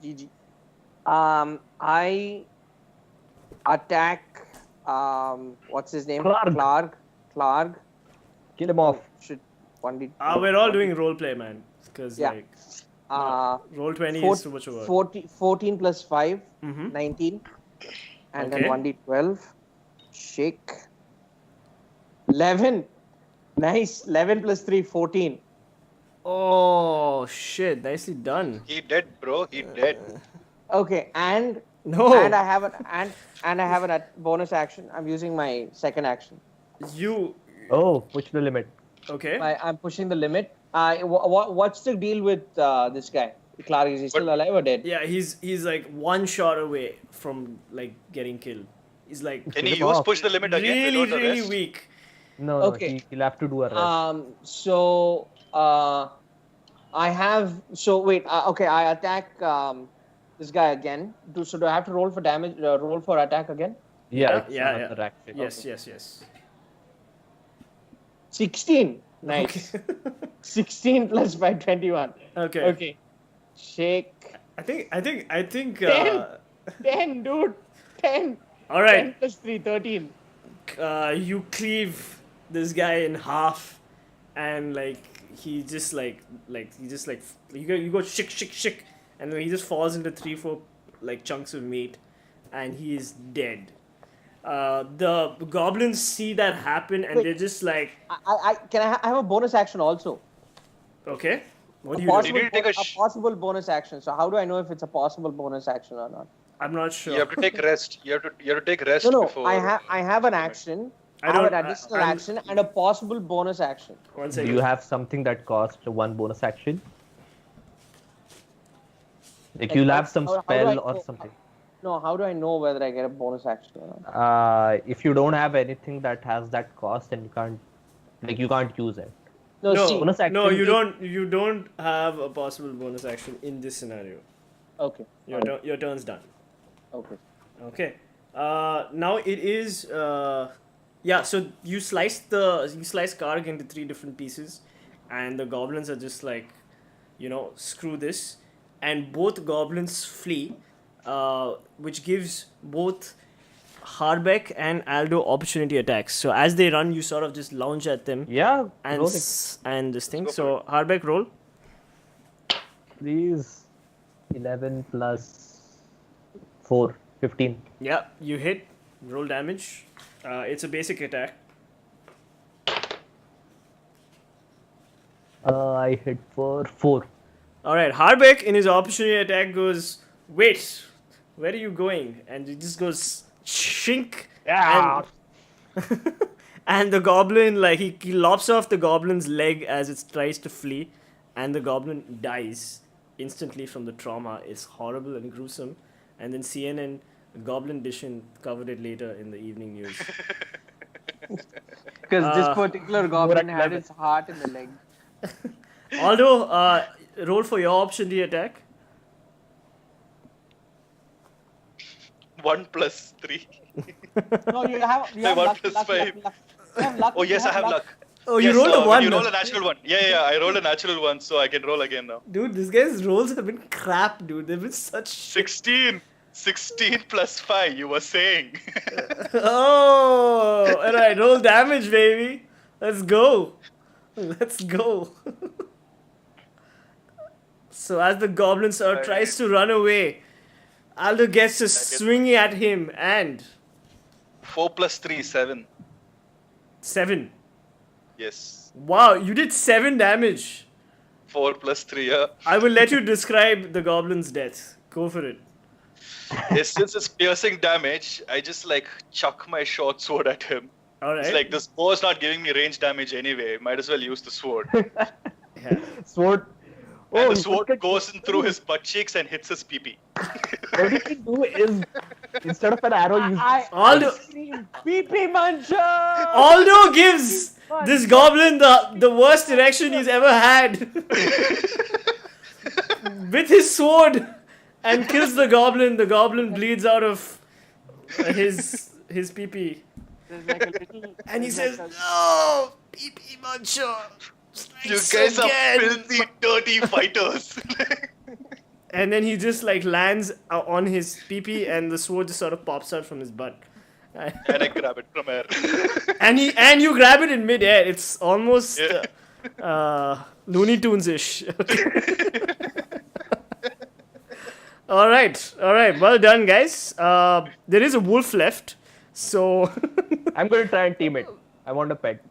GG. I attack. What's his name? Clark. Clark. Kill him off. Should 1d. We're all doing role play, man. Because Yeah. like roll 20 Four- is too much over. 14 plus 5, Mhm. 19. And Okay. then 1d12. Shake. 11. Nice. 11 plus 3, 14. Oh shit! Nicely done. He dead, bro. He dead. Okay, and No, and I have a bonus action. I'm using my second action. you. Oh, push the limit. Okay. I'm pushing the limit. What's the deal with this guy? Clark, is he still alive or dead? Yeah, he's like one shot away from like getting killed. He's like Can he Kill him use off. push the limit again really, without the really rest? weak. No, Okay. he'll have to do a rest. So I have. So wait. Okay, I attack this guy again. So do I have to roll for damage? Roll for attack again? Yeah, it's yeah, another action. Yes, yes. 16. Nice. 16 plus 5, 21. Okay. Okay. Shake. I think. 10, dude. 10. All right. 10 plus 3, 13. You cleave this guy in half, and like he just like you go shik, and then he just falls into 3-4 like chunks of meat, and he is dead. The goblins see that happen, and Wait. they're just like, I have a bonus action also. okay, what do you possible- do? You need to take a a possible bonus action. So how do I know if it's a possible bonus action or not? I'm not sure. You have to take rest. You have to take rest No. before. I have an action. I I have don't- an additional I'm- action and a possible bonus action. One Do second. you have something that costs one bonus action? Like you'll have some How do I spell know- or something. No, how do I know whether I get a bonus action or not? If you don't have anything that has that cost, then you can't use it. No, see. bonus no, action you don't have a possible bonus action in this scenario. Okay. Your turn's done. Okay. Okay. Now it is. So you slice Karg into 3 different pieces, and the goblins are just like, screw this, and both goblins flee, which gives both Harbeck and Aldo opportunity attacks. So as they run, you sort of just lounge at them Yeah, and roll it. and this thing. Go So Harbeck, roll. Please. 11 plus 4, 15. Yeah, you hit. Roll damage. It's a basic attack. I hit for 4. All right, Harbeck in his opportunity attack goes, wait, where are you going? And he just goes shink. Yeah. And the goblin, like, he lops off the goblin's leg as it tries to flee, and the goblin dies instantly from the trauma. It's horrible and gruesome. And then CNN Goblin Edition covered it later in the evening news. Because this particular goblin had 11. its heart in the leg. Although, roll for your opportunity attack. 1 plus 3. No, you have Say one luck, plus luck, five. luck. You have luck. Oh yes, you I have luck. Oh, Yes, you rolled a when 1. You roll a natural one. Yeah, I rolled a natural one, so I can roll again now. Dude, this guy's rolls have been crap, dude. They've been such shit. 16 plus 5, you were saying. Oh, alright, roll damage, baby. Let's go. Let's go. So as the goblin sort of tries to run away, Aldo gets to swing at him and 4 plus 3, 7. 7. Yes. Wow, you did 7 damage. 4 plus 3, yeah. I will let you describe the goblin's death. Go for it. Yes, since it's piercing damage, I just like chuck my short sword at him. Alright. It's like this bow is not giving me range damage anyway. Might as well use the sword. Yeah. Sword. And Oh, the sword goes in through his butt cheeks and hits his pee-pee. What you can do is, instead of an arrow, use Aldo, PP Muncher! Aldo gives this goblin the worst erection he's ever had with his sword and kills the goblin. The goblin bleeds out of his pee-pee. There's like a little, And he there's says, like a- "No, pee-pee muncher. You strikes guys again." are filthy, dirty fighters. and then he just like lands on his pee and the sword just sort of pops out from his butt. And I grab it from air. And you grab it in midair. It's almost Yeah. Looney Tunes ish. All right. Well done, guys. There is a wolf left, so I'm going to try and team it. I want a pet.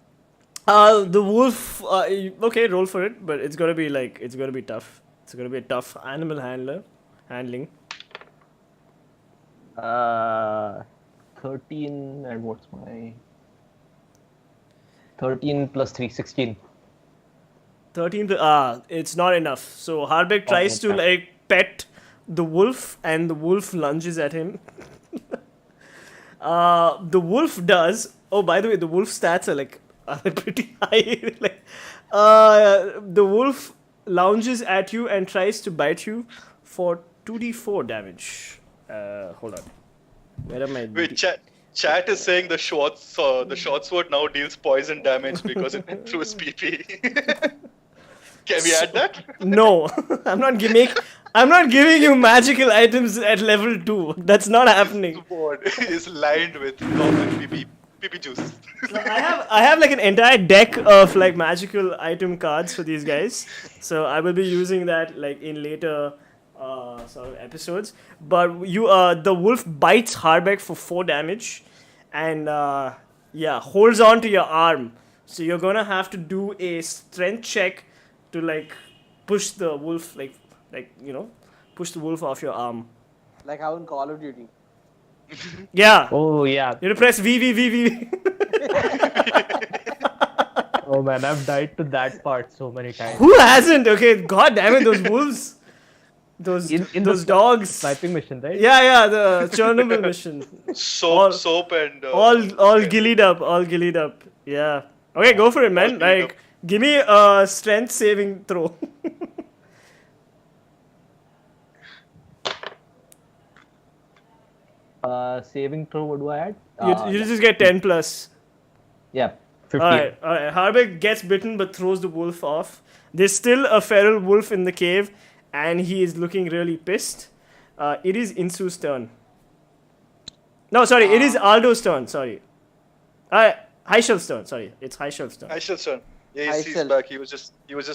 the wolf. Okay, roll for it, but it's gonna be tough. It's gonna be a tough animal handling. 13 and what's my 13 plus 3, 16. 13. It's not enough. So Harbeck tries to like pet the wolf, and the wolf lunges at him. The wolf does. Oh, by the way, the wolf stats are pretty high. The wolf lunges at you and tries to bite you for 2d4 damage. Hold on. Where am I? Wait, chat is saying the short sword now deals poison damage because it went through his PP. Can we add that? No, I'm not giving you magical items at level 2. That's not happening. Sword is lined with goblin PP juice. I have like an entire deck of like magical item cards for these guys, so I will be using that like in later sort of episodes. But the wolf bites Harbeck for 4 damage, and holds on to your arm. So you're gonna have to do a strength check to like push the wolf push the wolf off your arm. Like how in Call of Duty. Yeah. Oh, yeah. You have to press V. Oh, man, I've died to that part so many times. Who hasn't? Okay, god damn it, those wolves. Those the dogs. Sniping mission, right? Yeah, the Chernobyl mission. Soap and all gillied up. Yeah. Okay, go for it, man. gillied Like, give me a strength saving throw. Saving throw, what do I add? You just get 10 plus. Yeah, 15. Alright. Harbeck gets bitten but throws the wolf off. There's still a feral wolf in the cave, and he is looking really pissed. It is Insu's turn. No, sorry, it is Aldo's turn. Sorry. High Shelf's turn. Sorry, it's High Shelf's turn. I shall turn. Yeah, I he's shall. back. He was just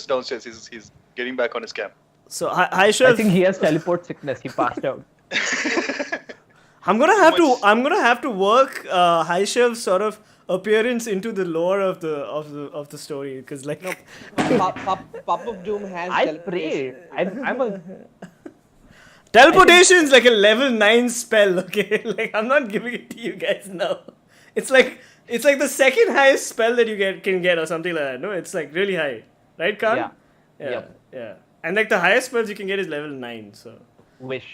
downstairs. He's getting back on his camp. So High I Shelf. think he has teleport sickness. He passed out. I'm gonna have to work High Shelf's sort of appearance into the lore of the story, because like Pup of Doom has I teleportation. pray. I'm a. teleportation's like a level 9 spell. Okay, like I'm not giving it to you guys now. It's like the second highest spell that you can get or something like that. No, it's like really high, right, Khan? Yeah. Yeah. And like the highest spells you can get is level 9. So Wish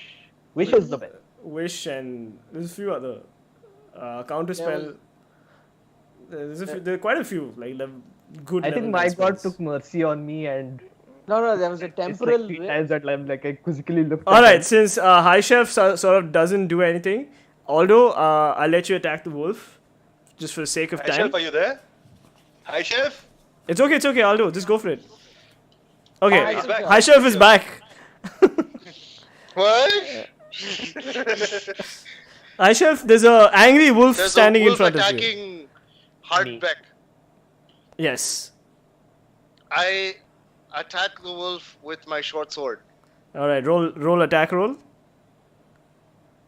is the best. Wish, and there's a few other counter spell. There are quite a few like good. I think level my 9 god spells. took mercy on me and. No, there was a It's temporal. like 3 times that I'm like I quizzically looked. All at right, him. since High Chef sort of doesn't do anything, although I'll let you attack the wolf, just for the sake of Hi, time. Chef, are you there? Hi, Chef. It's okay, Aldo, just go for it. Okay, Oh, he's back. High Chef is back. What? High Chef, there's a angry wolf There's standing a wolf in front of you. attacking Hardbeck. Yes. I attack the wolf with my short sword. All right, roll attack roll.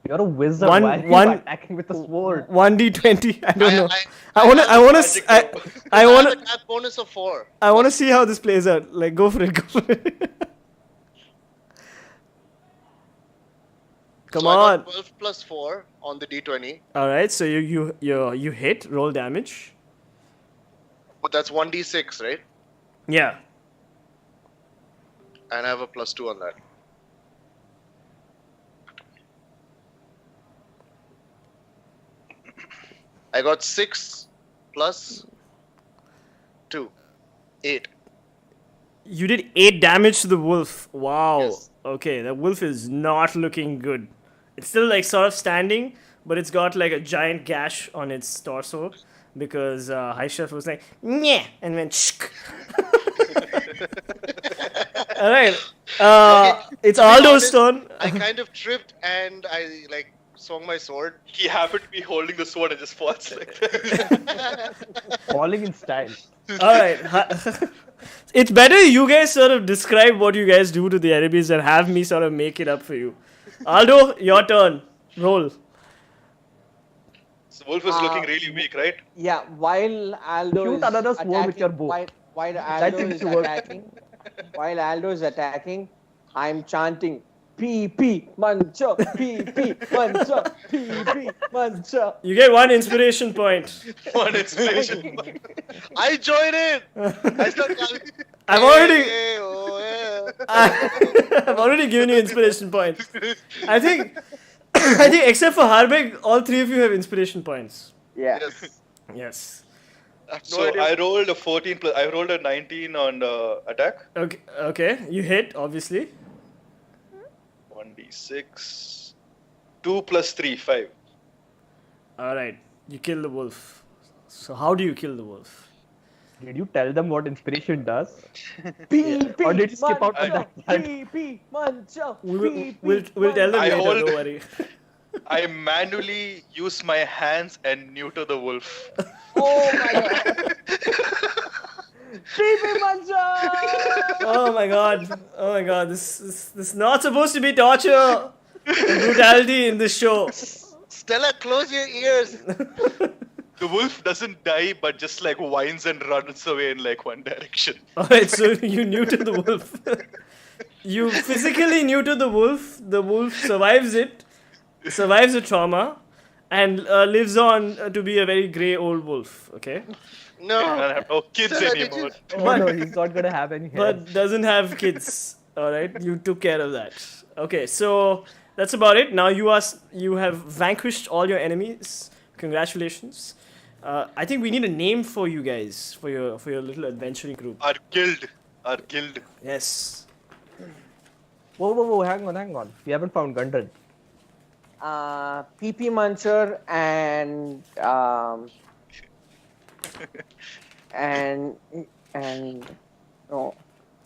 You're a wizard. One- Why are you one- attacking with a sword? 1d20. I don't know. I I wanna have an attack bonus of 4. I wanna see how this plays out. Like, go for it. Come So I on. got 12 plus 4 on the d20. All right, so you hit. Roll damage. But that's 1d6, right? Yeah. And I have a plus 2 on that. I got 6 plus 2. 8. You did 8 damage to the wolf. Wow. Yes. Okay, the wolf is not looking good. It's still like sort of standing, but it's got like a giant gash on its torso because High Chef was like, "Nyeh," and went shk. All right. It's To be Aldo's honest, turn. I kind of tripped and I like swung my sword. He happened to be holding the sword and just falls like that. Falling in style. All right. It's better you guys sort of describe what you guys do to the enemies and have me sort of make it up for you. Aldo, your turn. Roll. So Wolf is looking really weak, right? Yeah, while Aldo Shoot is another sword with attacking, your bow. while Aldo seems is to work. while Aldo is attacking, I'm chanting PP Mancha, PP Mancha, PP Mancha. You get 1 inspiration point. One inspiration. I join in. I start calling. I've already, Hey, oh, yeah. I've already given you inspiration points. I think except for Harbeg, all 3 of you have inspiration points. Yeah. Yes. Yes. I have no So idea. I rolled a 14 plus. I rolled a 19 on attack. Okay. You hit, obviously. 1d6. 2 plus 3, 5. All right. You kill the wolf. So how do you kill the wolf? Did you tell them what inspiration does? PP Or did you skip out on Mancha, that part? PP Mancha, We'll tell them I later. hold- Don't worry. I manually use my hands and neuter the wolf. Oh my god. PP Mancha. Oh my god! This is not supposed to be torture and brutality in this show. Stella, close your ears. The wolf doesn't die, but just like whines and runs away in like one direction. Alright, so you neuter the wolf. You physically neuter the wolf. The wolf survives the trauma, and lives on to be a very grey old wolf. Okay, I No. don't have no kids Stella, did anymore. Oh no, he's not gonna have any hair. but doesn't have kids. Alright, you took care of that. Okay, so that's about it. Now you have vanquished all your enemies. Congratulations. I think we need a name for you guys for your little adventuring group. Our guild. Yes. Whoa, hang on. We haven't found Gundren. PP Muncher and no,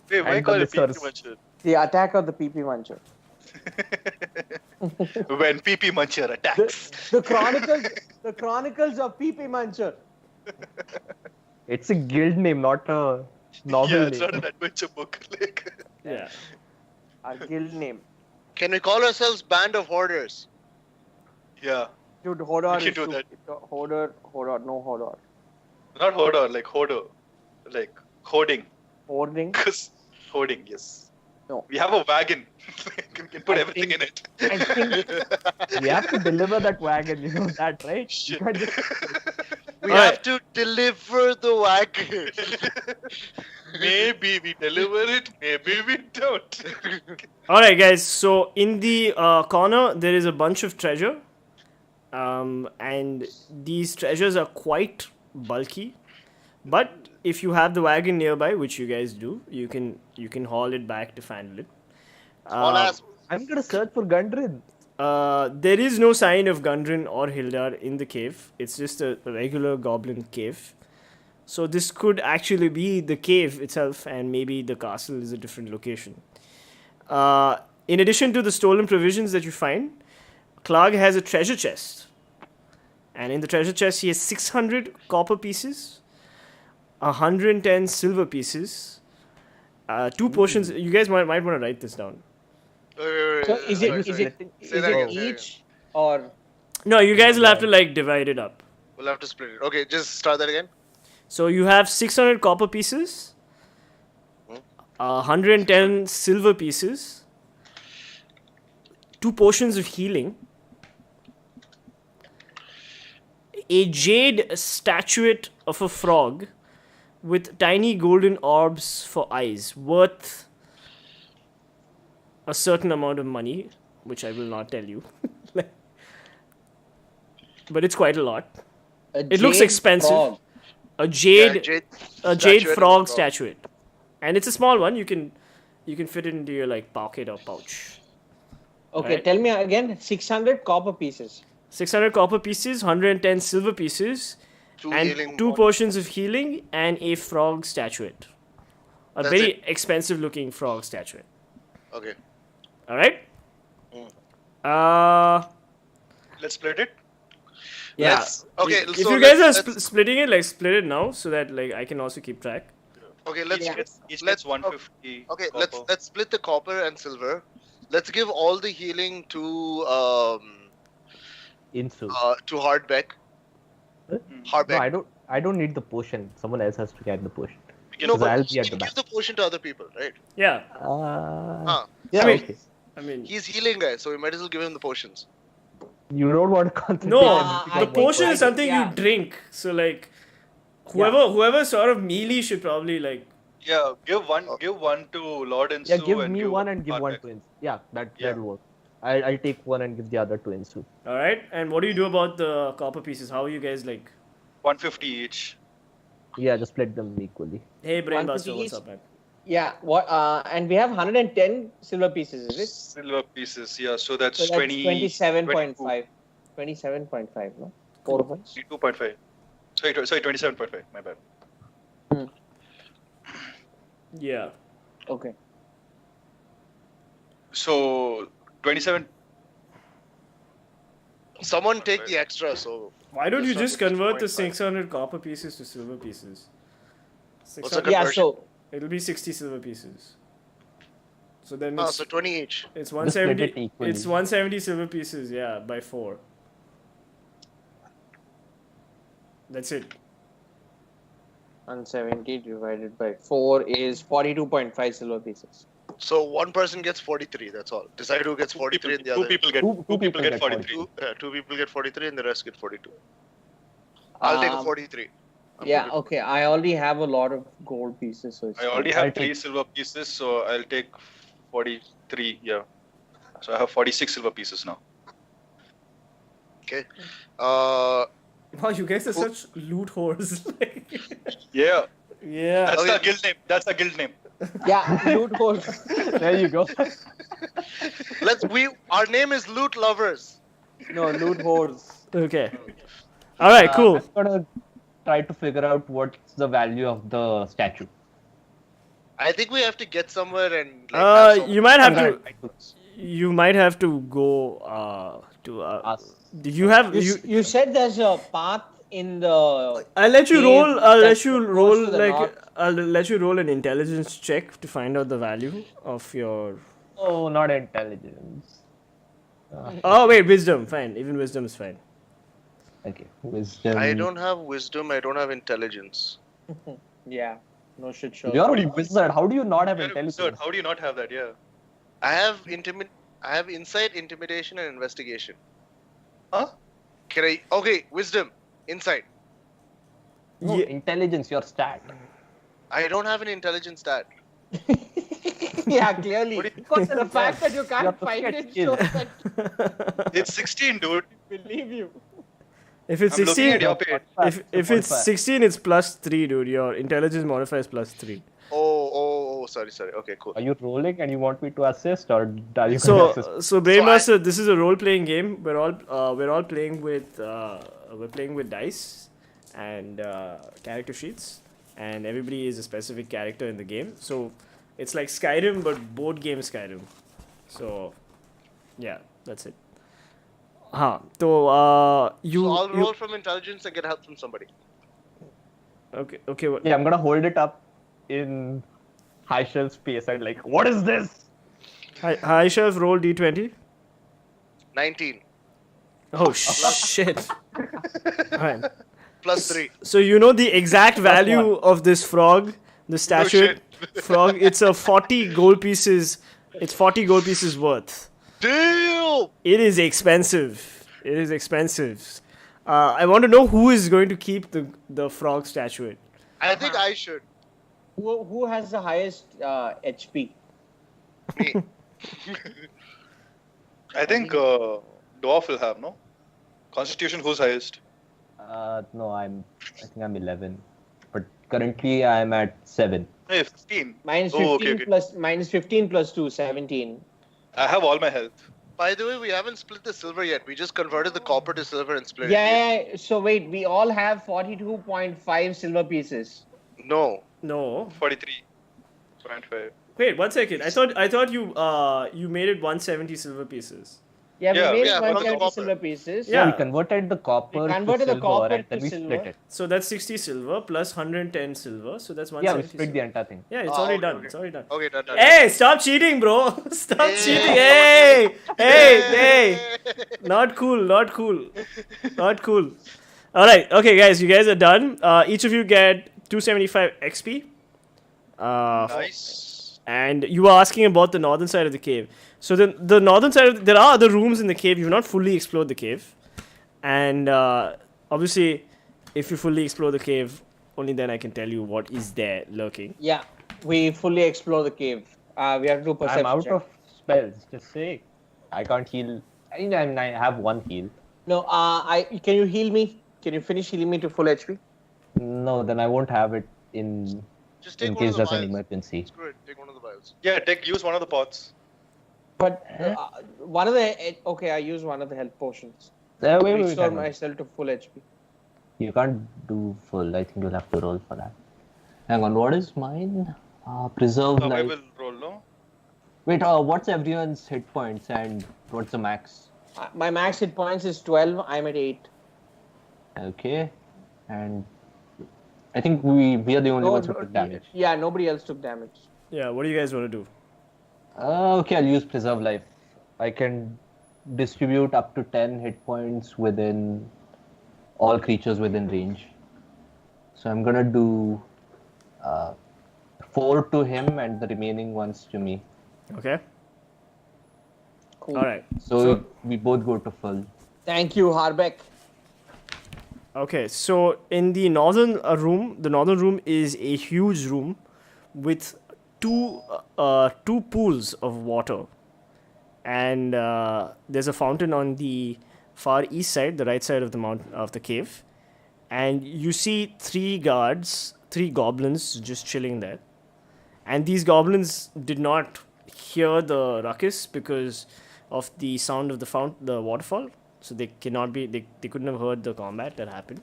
Wait, why And call the it PP listeners. Muncher? the attack of the PP Muncher. When PP Muncher attacks. The Chronicles of PP Muncher. It's a guild name, not a novel Yeah, it's name. not an adventure book. Like, Yeah. Our guild name. Can we call ourselves Band of Hoarders? yeah. Dude, Hodor We can is do too- that. Hodor, no Hodor. Not hoarder, like hoarder. Like hoarding. Hoarding? Because hoarding, yes. No. We have a wagon. We can put I everything think- in it. I think We have to deliver that wagon, you know that, right? You Shit. can't just- We Alright. have to deliver the wagon. Maybe we deliver it, maybe we don't. Alright, guys, so in the corner there is a bunch of treasure. And these treasures are quite bulky. But if you have the wagon nearby, which you guys do, you can haul it back to Phandalin. Small ass. I'm gonna search for Gundren. There is no sign of Gundren or Hildar in the cave. It's just a regular goblin cave. So this could actually be the cave itself, and maybe the castle is a different location. In addition to the stolen provisions that you find, Clark has a treasure chest. And in the treasure chest, he has 600 copper pieces, 110 silver pieces, 2 potions. You guys might want to write this down. Wait, so. Is it sorry, is sorry. it Say is that it again, say that each or No, you guys will have to like divide it up. We'll have to split it. Okay, just start that again. So you have 600 copper pieces, 110 silver pieces, 2 potions of healing, a jade statuette of a frog with tiny golden orbs for eyes, worth a certain amount of money, which I will not tell you. But it's quite a lot. It looks jade expensive. frog? A jade Yeah, a jade statuette frog of a frog. statuette, and it's a small one. You can fit it into your like pocket or pouch. Okay, Right. tell me again. 600 copper pieces. 600 copper pieces, 110 silver pieces, Two and healing 2 potions. potions of healing, and a frog statuette. a That's very expensive looking frog statuette. Okay. All right. Mm. Let's split it. Yeah. Okay. If So you guys are let's splitting it, like split it now, so that like I can also keep track. okay. Let's Yeah. Each let's gets 150. okay. copper. Let's split the copper and silver. Let's give all the healing to Insu. Hardbeck. No, Hardbeck. I don't need the potion. Someone else has to carry the potion. No, Because but I'll you be at can the give back. the potion to other people, right? Yeah. Yeah, I mean- okay. I mean, He's healing guy, so we might as well give him the potions. You don't want to concentrate. no, everything the on one potion person. is something yeah. you drink. So like, whoever sort of melee should probably like. Yeah, give one to Lord and Yeah, Sue give and me give one and give one Hardback. to Insu. Yeah, Yeah. that'll work. I'll take one and give the other to Insu. All right. And what do you do about the copper pieces? How are you guys like? 150 each. Yeah, just split them equally. Hey, Brainbuster, 150 what's each? up, man? Yeah. What? And we have 110 silver pieces, is it? Silver pieces, yeah. So that's, So that's 27.5. 22. 27.5, no? 4 of us. 22.5. Sorry, 27.5. My bad. Yeah. Okay. So 27. Someone take the extra, so Why don't you just convert the 6.5. 600 copper pieces to silver pieces? What's the 600 Yeah. conversion? So It'll be 60 silver pieces. So then Ah, it's, so 20 each. it's Just split 170. it equally. It's 170 silver pieces. Yeah, by 4. That's it. 170 divided by 4 is 42.5 silver pieces. So one person gets 43. That's all. Decide who gets 43 and the Two other. people get Two two people get get 43. Two people get 43 and the rest get 42. I'll take a Um, 43. I'm Yeah, good. okay. I already have a lot of gold pieces, so it's I already I'll have 3 take- silver pieces, so I'll take 43. Yeah. So I have 46 silver pieces now. Okay. Wow, you guys are such loot whores. Yeah. yeah. That's Okay. the guild name. That's the guild name. Yeah, loot holes. There you go. Our name is Loot Lovers. No, loot holes. Okay. All right. Cool. I'm gonna try to figure out what's the value of the statue. I think we have to get somewhere and like have some- You might have I'm to. gonna try to You might have to go to. ask. You have You, you. you said there's a path in the. I'll let you cave roll. I'll that let you goes roll to the like. north. I'll let you roll an intelligence check to find out the value of your. Oh, not intelligence. Oh wait, wisdom. Fine. Even wisdom is fine. Okay, wisdom. I don't have wisdom. I don't have intelligence. Yeah, no shit show. You're a wizard. How do you not have You're a intelligence? wizard. How do you not have that? Yeah. I have insight, intimidation, and investigation. Huh? Can I? Okay, wisdom, insight. No, Yeah. intelligence, your stat. I don't have an intelligence stat. Yeah, clearly. What do Because the fact that you You can't have to find get it skill. shows that It's 16, dude. we believe you. If it's I'm looking 16, at your page. if it's 16, it's +3, dude. Your intelligence modifier is +3. Oh, sorry. Okay, cool. Are you rolling and you want me to assist, or are you going to assist? So Brainmaster, this is a role-playing game. We're all playing with dice and character sheets, and everybody is a specific character in the game. So it's like Skyrim, but board game Skyrim. So yeah, that's it. So you So I'll you roll from intelligence and get help from somebody. okay. What? Yeah, I'm gonna hold it up in high shelf space and like, what is this? High shelf roll d20. 19 Oh shit! Alright. plus 3. So you know the exact value of this frog, the statue frog. It's a 40 gold pieces. It's 40 gold pieces worth. Damn! It is expensive. It is expensive. I want to know who is going to keep the frog statuette. I think I should. Who has the highest HP? Me. I think Dwarf will have, no? Constitution, who's highest? No, I think I'm 11, but currently I'm at 7. Hey, 15. Minus Oh, 15 okay. plus minus 15 plus 2, 17. I have all my health. By the way, we haven't split the silver yet. We just converted the copper to silver and split it. Yeah. So wait, we all have 42.5 silver pieces. No. No. 43. 0.5. Wait, 1 second. I thought you made it 170 silver pieces. Yeah, Yeah, we made yeah, it from the 170 copper. silver pieces. Yeah. We converted the copper to converted the silver copper and then to we silver. split it. So that's 60 silver plus 110 silver. So that's Yeah, 170 we split silver. the entire thing. Yeah, it's Ah, already okay, done. okay. It's already done. Okay, done. Hey, stop cheating, bro. Stop Hey. cheating. Hey, hey. Not cool, not cool. Not cool. Alright, okay, guys, you guys are done. Each of you get 275 XP. Nice. And you were asking about the northern side of the cave. So the northern side, there are other rooms in the cave. You've not fully explored the cave. And obviously, if you fully explore the cave, only then I can tell you what is there lurking. Yeah, we fully explore the cave. We have to do perception. I'm out check. of spells, just say. I can't heal. I have 1 heal. No, can you heal me? Can you finish healing me to full HP? No, then I won't have it in Just take one case of the there's an vials. emergency. Screw it. Take one of the vials. Yeah, use one of the pots. But one of the okay, I use one of the health potions. Wait, Restore hang on. myself to full HP. You can't do full. I think you'll have to roll for that. Hang on, what is mine? Preserve life. Survival roll, no? Wait, what's everyone's hit points and what's the max? My max hit points is 12. I'm at 8. Okay, and I think we are the only ones who took damage. Yeah, nobody else took damage. Yeah, what do you guys want to do? Okay, I'll use preserve life. I can distribute up to 10 hit points within all creatures within range. So I'm gonna do 4 to him and the remaining ones to me. Okay. Cool. Alright. So we both go to full. Thank you, Harbeck. Okay, so in the northern room is a huge room with two pools of water, and there's a fountain on the far east side, the right side of the mountain of the cave, and you see 3 goblins just chilling there, and these goblins did not hear the ruckus because of the sound of the waterfall. So they couldn't have heard the combat that happened.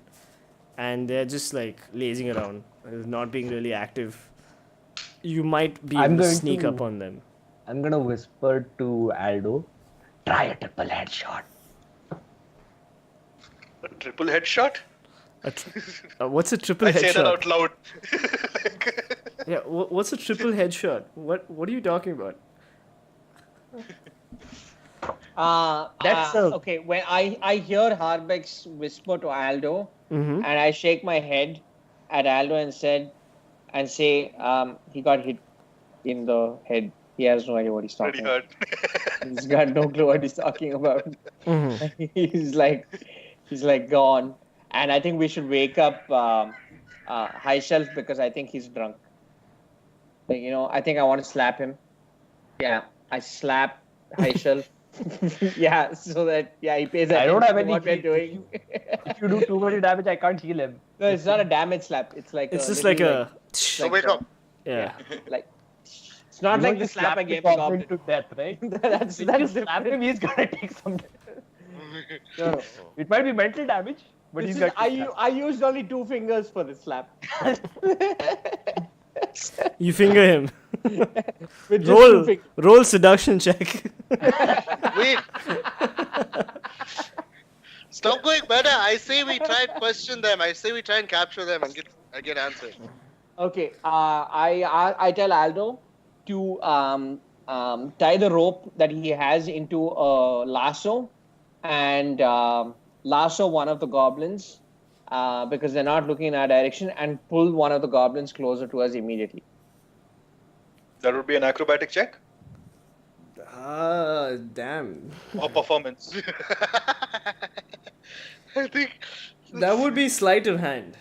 And they're just like lazing around, not being really active. You might be able to sneak up on them. I'm gonna whisper to Aldo, try a triple headshot. A triple headshot? What's a triple I headshot? say that out loud. Yeah, what's a triple headshot? What are you talking about? That's okay. When I hear Harbeck's whisper to Aldo, Mm-hmm. and I shake my head at Aldo and say, he got hit in the head. He has no idea what he's talking Pretty about. hard. He's got no clue what he's talking about. Mm-hmm. he's like gone. And I think we should wake up High Shelf because I think he's drunk. Like, I think I want to slap him. Yeah, I slap High Shelf. Yeah, so that he pays attention I don't have to any what we're heal. doing. If you do too much damage, I can't heal him. No, it's not a damage slap. It's like It's just little, like a So like wake up. yeah. like it's not like the slap I gave to Goblin. to death, right? that's If you that's slap him, he's gonna take some. no. It might be mental damage, but This he's is, got. I used only 2 fingers for the slap. You finger him. With just 2 Roll fingers. roll seduction check. Wait. Stop going better. I say we try and question them. I say we try and capture them and get answers. Okay, I tell Aldo to tie the rope that he has into a lasso and lasso one of the goblins because they're not looking in our direction and pull one of the goblins closer to us immediately. That would be an acrobatic check Damn. or performance. I think That would be sleight of hand.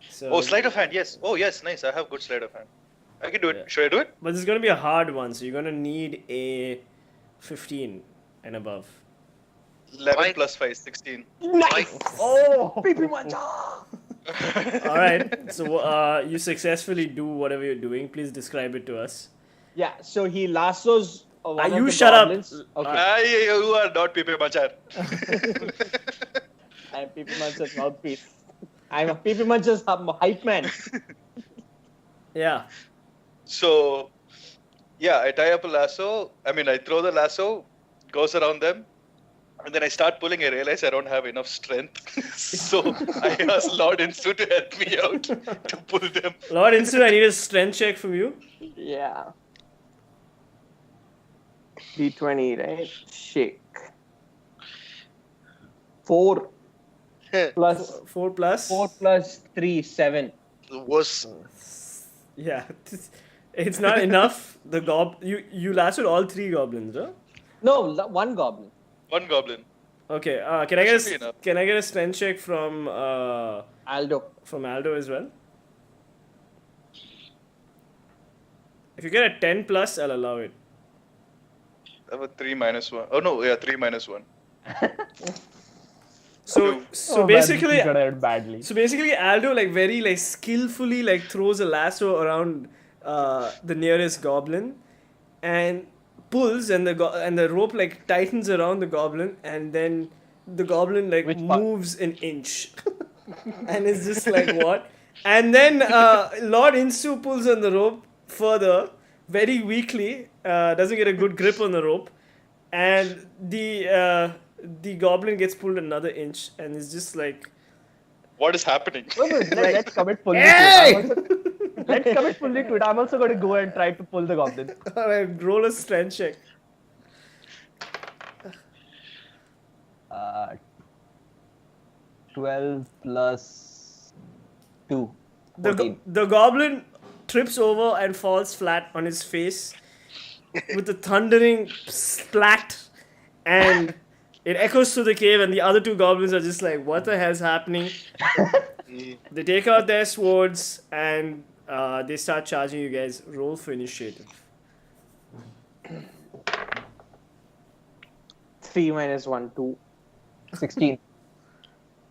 So, Oh, sleight of hand, yes. Oh, yes, nice. I have good sleight of hand. I can do it. Yeah. Should I do it? But it's gonna be a hard one, so you're gonna need a 15 and above. 11 Why? plus 5, 16. Nice! Oh, All right. So you successfully do whatever you're doing. Please describe it to us. Yeah, so he lassos one of you the shut up. goblins. Okay, You are not Pipe Machar. I'm Pipi Muncher's mouthpiece. I'm a Pipi Muncher's hype man. Yeah. So Yeah, I tie up a lasso. I mean, I throw the lasso, goes around them, and then I start pulling. I realize I don't have enough strength, so I ask Lord Insu to help me out to pull them. Lord Insu, I need a strength check from you. Yeah. D20, right? Shake. 4 plus 4 plus. 4 plus 3, 7. Was Yeah, it's not enough. You lassoed all 3 goblins, huh? No, one goblin. One goblin. Okay. Should be enough. Can I get a strength check from Aldo. Aldo as well? If you get a 10 plus, I'll allow it. I have a 3 minus 1. Oh no, yeah, 3 minus 1. So Oh, man, basically, this is gonna end badly. So basically, Aldo very skillfully throws a lasso around the nearest goblin, and pulls, and the rope tightens around the goblin, and then the goblin Which part? moves an inch, and it's just what? And then Lord Insu pulls on the rope further, very weakly, doesn't get a good grip on the rope, and the goblin gets pulled another inch, and it's just What is happening? Let's commit fully Hey! to it. Let's commit fully to it. I'm also going to go and try to pull the goblin. Alright, roll a strength check. 12 plus 2. 14. The goblin trips over and falls flat on his face with a thundering splat, and it echoes through the cave, and the other 2 goblins are just what the hell's happening? They take out their swords and they start charging you guys. Roll for initiative. 3 minus 1, 2. 16.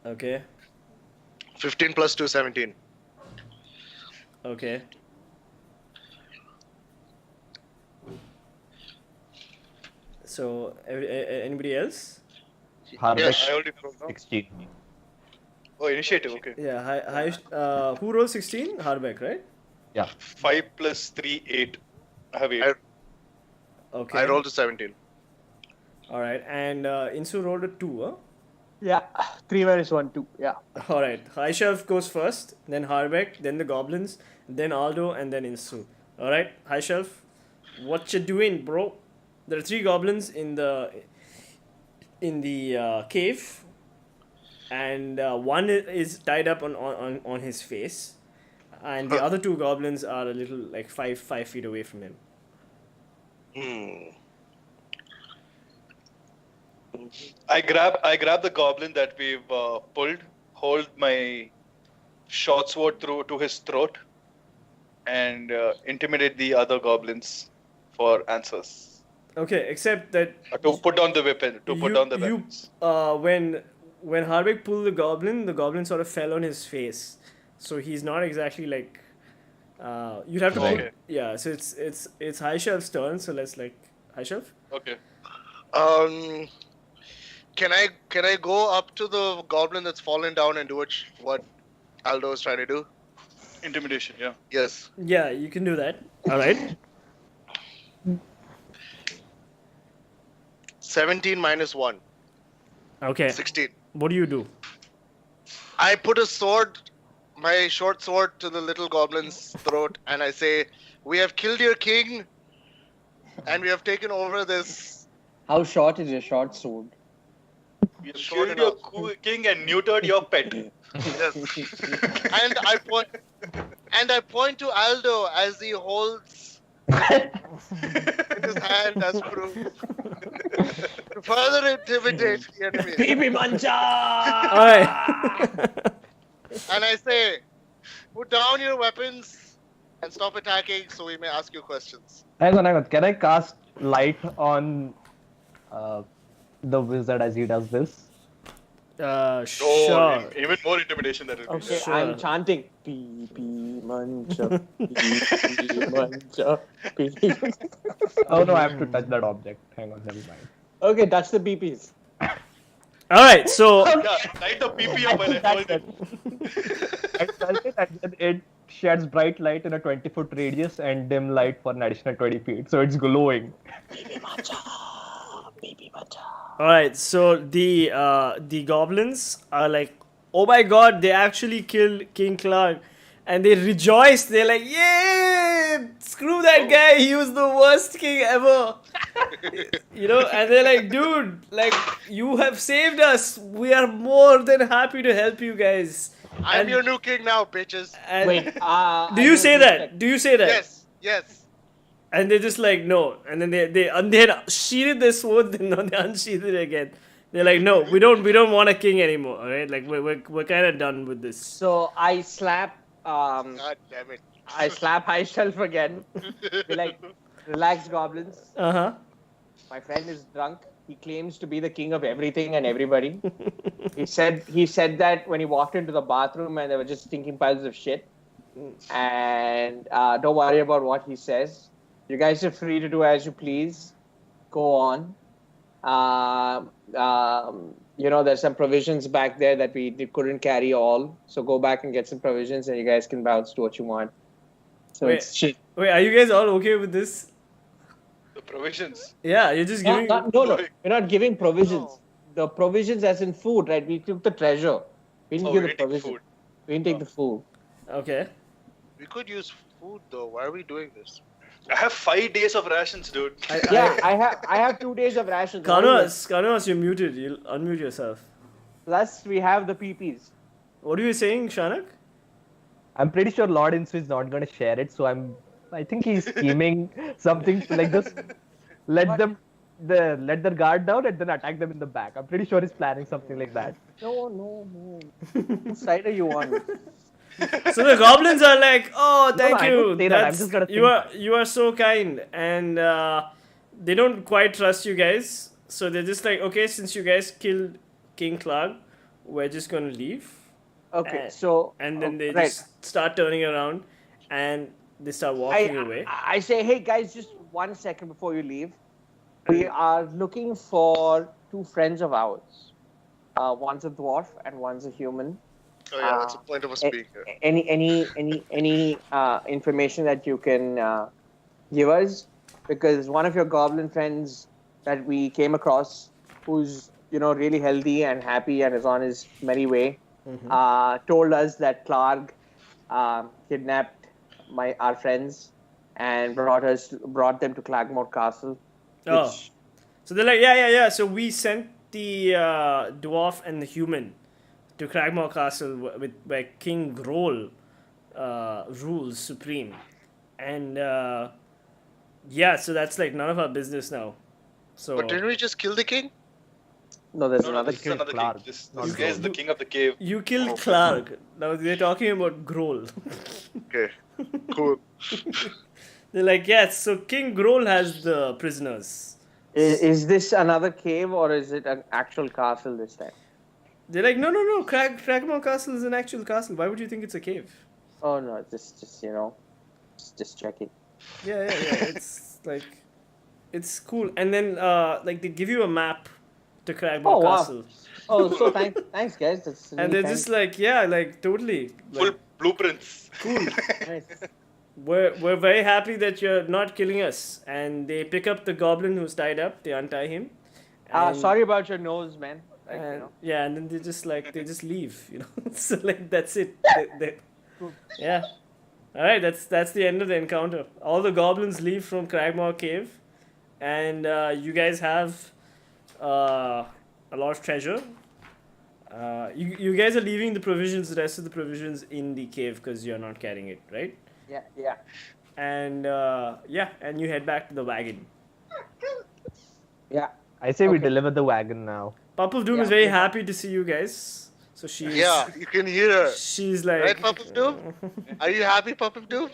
Okay. 15 plus 2, 17. Okay. So, anybody else? Harbeck, Yes. I already broke now. 16. Oh, initiative, okay. Yeah, who rolled 16? Harbeck, right? Yeah. 5 plus 3, 8. I have 8. Okay. I rolled a 17. Alright, and Insu rolled a 2, huh? Yeah. 3 minus 1, 2. Yeah. Alright, High Shelf goes first, then Harbeck, then the goblins, then Aldo, and then Insu. Alright, High Shelf, what you doing, bro? There are 3 goblins in the cave, and one is tied up on his face, and the other 2 goblins are a little 5 feet away from him. I grab the goblin that we've pulled, hold my short sword through to his throat, and intimidate the other goblins for answers. Okay, except that To put down the weapon. Weapons. When Harbeck pulled the goblin sort of fell on his face, so he's not exactly you'd have to Okay. put, yeah. So it's High Shelf's turn. So let's High Shelf. Okay. Can I go up to the goblin that's fallen down and do what Aldo is trying to do? Intimidation, yeah. Yes. Yeah, you can do that. All right. 17 minus 1. Okay. 16. What do you do? I put a sword, my short sword, to the little goblin's throat, and I say, "We have killed your king, and we have taken over this." How short is your short sword? You Short killed your enough. king and neutered your pet. Yes. and I point to Aldo as he holds in his hand as proof to further intimidate the enemy. Baby Mancha! All right. And I say, "Put down your weapons and stop attacking, so we may ask you questions." Hang on. Can I cast light on the wizard as he does this? Sure. Even more intimidation that will be Okay, Sure. I'm chanting. Baby Mancha. Baby Mancha. Baby. Oh no, I have to touch that object. Hang on, never mind. Okay, touch the BPs. All right. So Yeah, light the PP up while I hold it. I felt it and then it sheds bright light in a 20-foot radius and dim light for an additional 20 feet. So it's glowing. All right, so the goblins are like, oh my god, they actually killed King Clark, and they rejoice. They're like, yay! Screw that guy. He was the worst king ever. And they're like, dude, like you have saved us. We are more than happy to help you guys. I'm your new king now, bitches. And Wait, do you say that? Do you say that? Yes, yes. And they're just like, no. And then they had sheathed their sword, then they unsheathed it again. They're like, no, we don't want a king anymore. All right, like we're kind of done with this. So I slap God damn it. I slap High Shelf again. Be like, relax, goblins. My friend is drunk. He claims to be the king of everything and everybody. He said that when he walked into the bathroom and there were just stinking piles of shit. And don't worry about what he says. You guys are free to do as you please. Go on. There's some provisions back there that we couldn't carry all. So go back and get some provisions and you guys can bounce to what you want. So it's shit. Wait, are you guys all okay with this? The provisions. Yeah, you're just giving... No. We're not giving provisions. No. The provisions as in food, right? We took the treasure. We didn't give the provision. Food. We didn't take the food. Okay. We could use food though. Why are we doing this? I have 5 days of rations, dude. I have 2 days of rations. Kanuas, you're muted. You'll unmute yourself. Plus, we have the PPs. What are you saying, Shanak? I'm pretty sure Lord Insu is not going to share it, so I think he's scheming something like this. Let their guard down and then attack them in the back. I'm pretty sure he's planning something like that. No. Whose side are you on? So the goblins are like, oh, thank I you. don't say that. I'm just gonna You are so kind, and they don't quite trust you guys. So they're just like, okay, since you guys killed King Clark, we're just gonna leave. Okay, and then they right. just start turning around, and they start walking away. I say, hey guys, just 1 second before you leave. We are looking for 2 friends of ours. One's a dwarf and one's a human. Oh yeah, that's the point of us being here. Any information that you can give us? Because one of your goblin friends that we came across, who's really healthy and happy and is on his merry way, told us that Clark kidnapped our friends and brought them to Clagmore Castle. So they're like, yeah. So we sent the dwarf and the human to Cragmore Castle where King Grohl rules supreme. And so that's like none of our business now. So But didn't we just kill the king? No, there's No, another this is king. another Clark. king. This guy is the king of the cave. you killed Clark. Now they're talking about Grohl. Okay, cool. They're like, yes, so King Grohl has the prisoners. Is this another cave or is it an actual castle this time? They're like, no. Cragmore Castle is an actual castle. Why would you think it's a cave? Oh no, just checking. Yeah. It's like, it's cool. And then they give you a map to Cragmore Castle. Oh, so thanks guys. That's And they're just like, yeah, like totally. Full Like, blueprints. cool. nice. We're very happy that you're not killing us. And they pick up the goblin who's tied up. They untie him. And- Sorry about your nose, man. Like, And, yeah, and then they just leave, So like that's it. Yeah. All right, that's the end of the encounter. All the goblins leave from Cragmore Cave, and you guys have a lot of treasure. You guys are leaving the rest of the provisions in the cave because you're not carrying it, right? Yeah. And and you head back to the wagon. Yeah. I say we Okay. deliver the wagon now. Pup of Doom is very happy to see you guys. So she's Yeah, you can hear her. she's like, Right, Pup of Doom? Are you happy, Pup of Doom?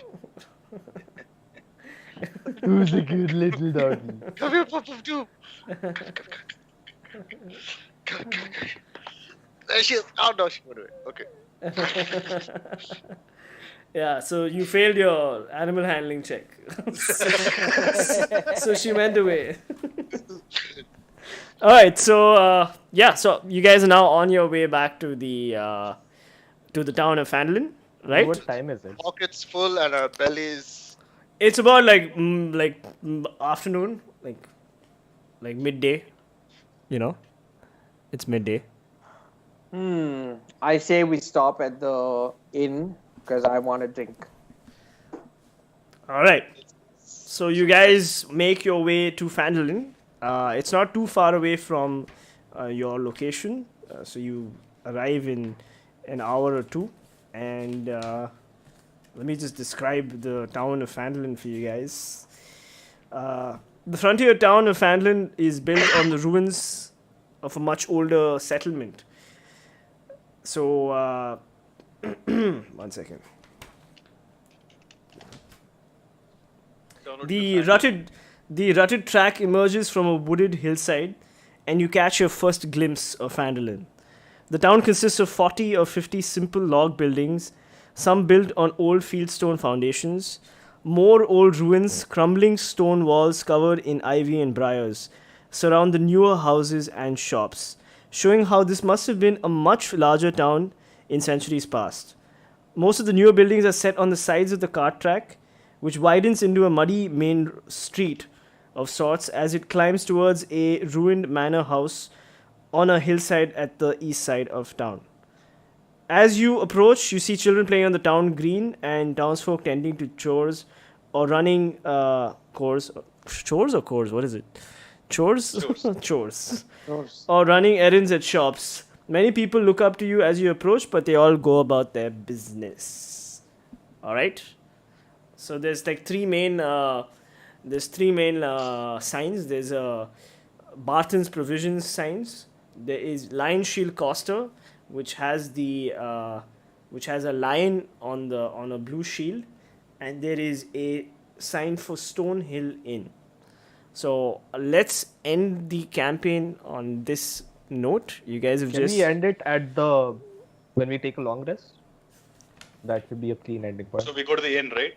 Who's a good little doggy? Come here, Pup of Doom. Come. There she is. Oh no, she went away. Okay. Yeah, so you failed your animal handling check. So she went away. Alright, so so you guys are now on your way back to the town of Phandalin. right? What time is it? Pockets full and our bellies. It's about afternoon, like midday. You know, it's midday. I say we stop at the inn because I want to drink. All right. So you guys make your way to Phandalin. It's not too far away from your location. So you arrive in an hour or two. And let me just describe the town of Phandalin for you guys. The frontier town of Phandalin is built on the ruins of a much older settlement. So, 1 second. The rutted track emerges from a wooded hillside, and you catch your first glimpse of Phandalin. The town consists of 40 or 50 simple log buildings, some built on old fieldstone foundations, more old ruins, crumbling stone walls covered in ivy and briars, surround the newer houses and shops, showing how this must have been a much larger town in centuries past. Most of the newer buildings are set on the sides of the cart track, which widens into a muddy main street of sorts as it climbs towards a ruined manor house on a hillside at the east side of town. As you approach, you see children playing on the town green and townsfolk tending to chores or running chores. Chores or chores? What is it? Chores? Chores. Or running errands at shops. Many people look up to you as you approach, but they all go about their business. All right. So there's like three main signs. There's Barton's Provisions signs. There is Lion Shield Coster, which has a lion on a blue shield, and there is a sign for Stonehill Inn. So let's end the campaign on this note. You guys have Can just we end it at when we take a long rest? That would be a clean ending point. So we go to the inn, right?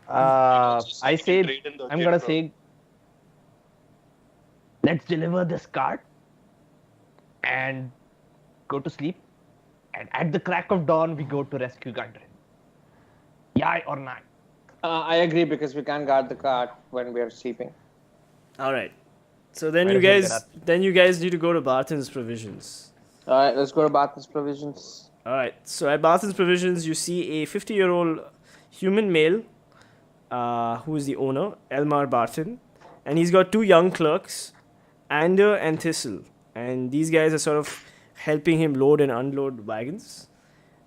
I say trade in the I'm gift gonna rope. say let's deliver this cart and go to sleep. And at the crack of dawn, we go to rescue Gundren. Yai or nay? I agree because we can't guard the cart when we are sleeping. all right. So then Might you as well get you guys need to go to Barton's Provisions. All right, let's go to Barton's Provisions. All right. So at Barton's Provisions, you see a 50-year-old human male, who is the owner, Elmar Barton, and he's got two young clerks, Ander and Thistle, and these guys are sort of helping him load and unload wagons.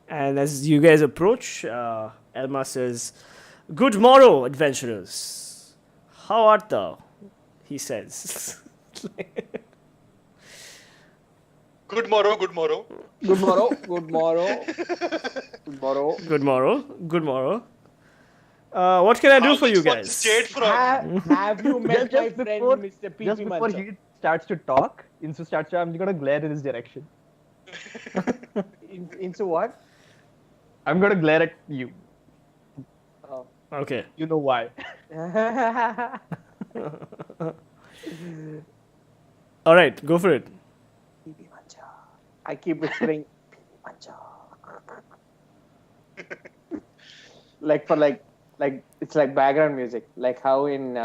And as you guys approach, Elmar says, "Good morrow, adventurers. How art thou?" He says. Good morrow, good morrow. Good morrow. Good morrow. Good morrow. Good morrow. Good morrow. What can I do for you What's guys? this jade from? Have you met my Just friend, before- Mr. P. Just before he starts to talk, Insu starts to, I'm gonna glare in his direction. Into what? I'm gonna glare at you. Oh. Okay. You know why. All right. Go for it. I keep whispering, like it's like background music, like how in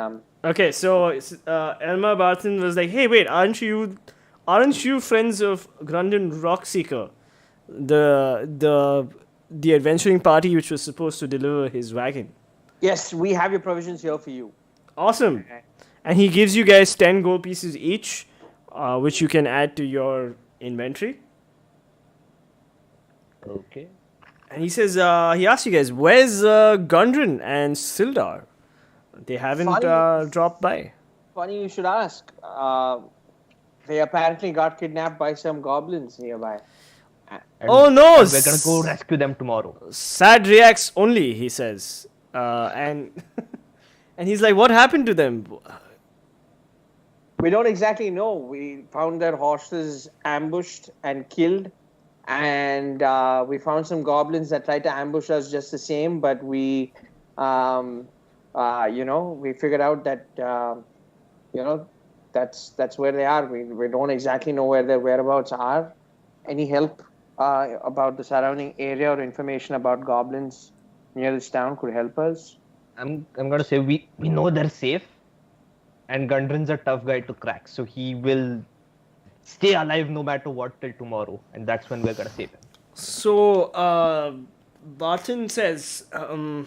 Okay. So Elmar Barton was like, "Hey, wait, aren't you friends of Grundon Rockseeker, the adventuring party which was supposed to deliver his wagon?" yes, we have your provisions here for you. Awesome. And he gives you guys 10 gold pieces each, which you can add to your inventory. Okay. And he says, he asks you guys, "Where's Gundren and Sildar? They haven't Funny. dropped by." Funny you should ask. They apparently got kidnapped by some goblins nearby. And- Oh no! and we're gonna go rescue them tomorrow. Sad reacts only, he says. And and he's like, "What happened to them?" We don't exactly know. We found their horses ambushed and killed, and we found some goblins that tried to ambush us just the same. But we, we figured out that, that's where they are. We don't exactly know where their whereabouts are. Any help about the surrounding area or information about goblins near this town could help us? I'm gonna say we know they're safe, and Gundren's a tough guy to crack, so he will stay alive no matter what till tomorrow, and that's when we're gonna save him. So, Barton says, now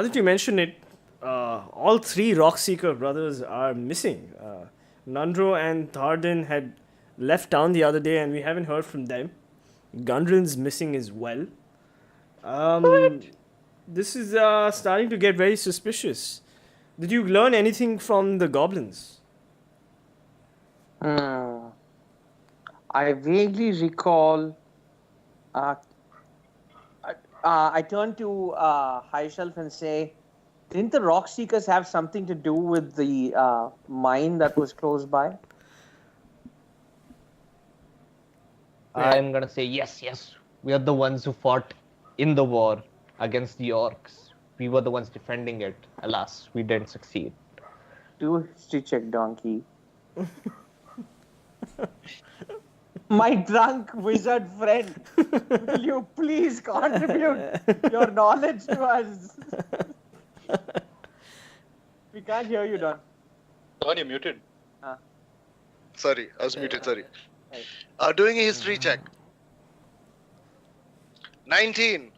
that you mention it, all three Rockseeker brothers are missing. Nundro and Tharden had left town the other day, and we haven't heard from them. Gundren's missing as well. This is starting to get very suspicious. Did you learn anything from the goblins? I vaguely recall. I turn to High Shelf and say, didn't the Rock Seekers have something to do with the mine that was close by? I'm gonna say yes. We are the ones who fought in the war against the orcs. We were the ones defending it. Alas, we didn't succeed. Do a history check, donkey. My drunk wizard friend, will you please contribute your knowledge to us? We can't hear you, Don. Don, you're muted. Sorry, I was muted. Sorry. Right. Doing a history check. 19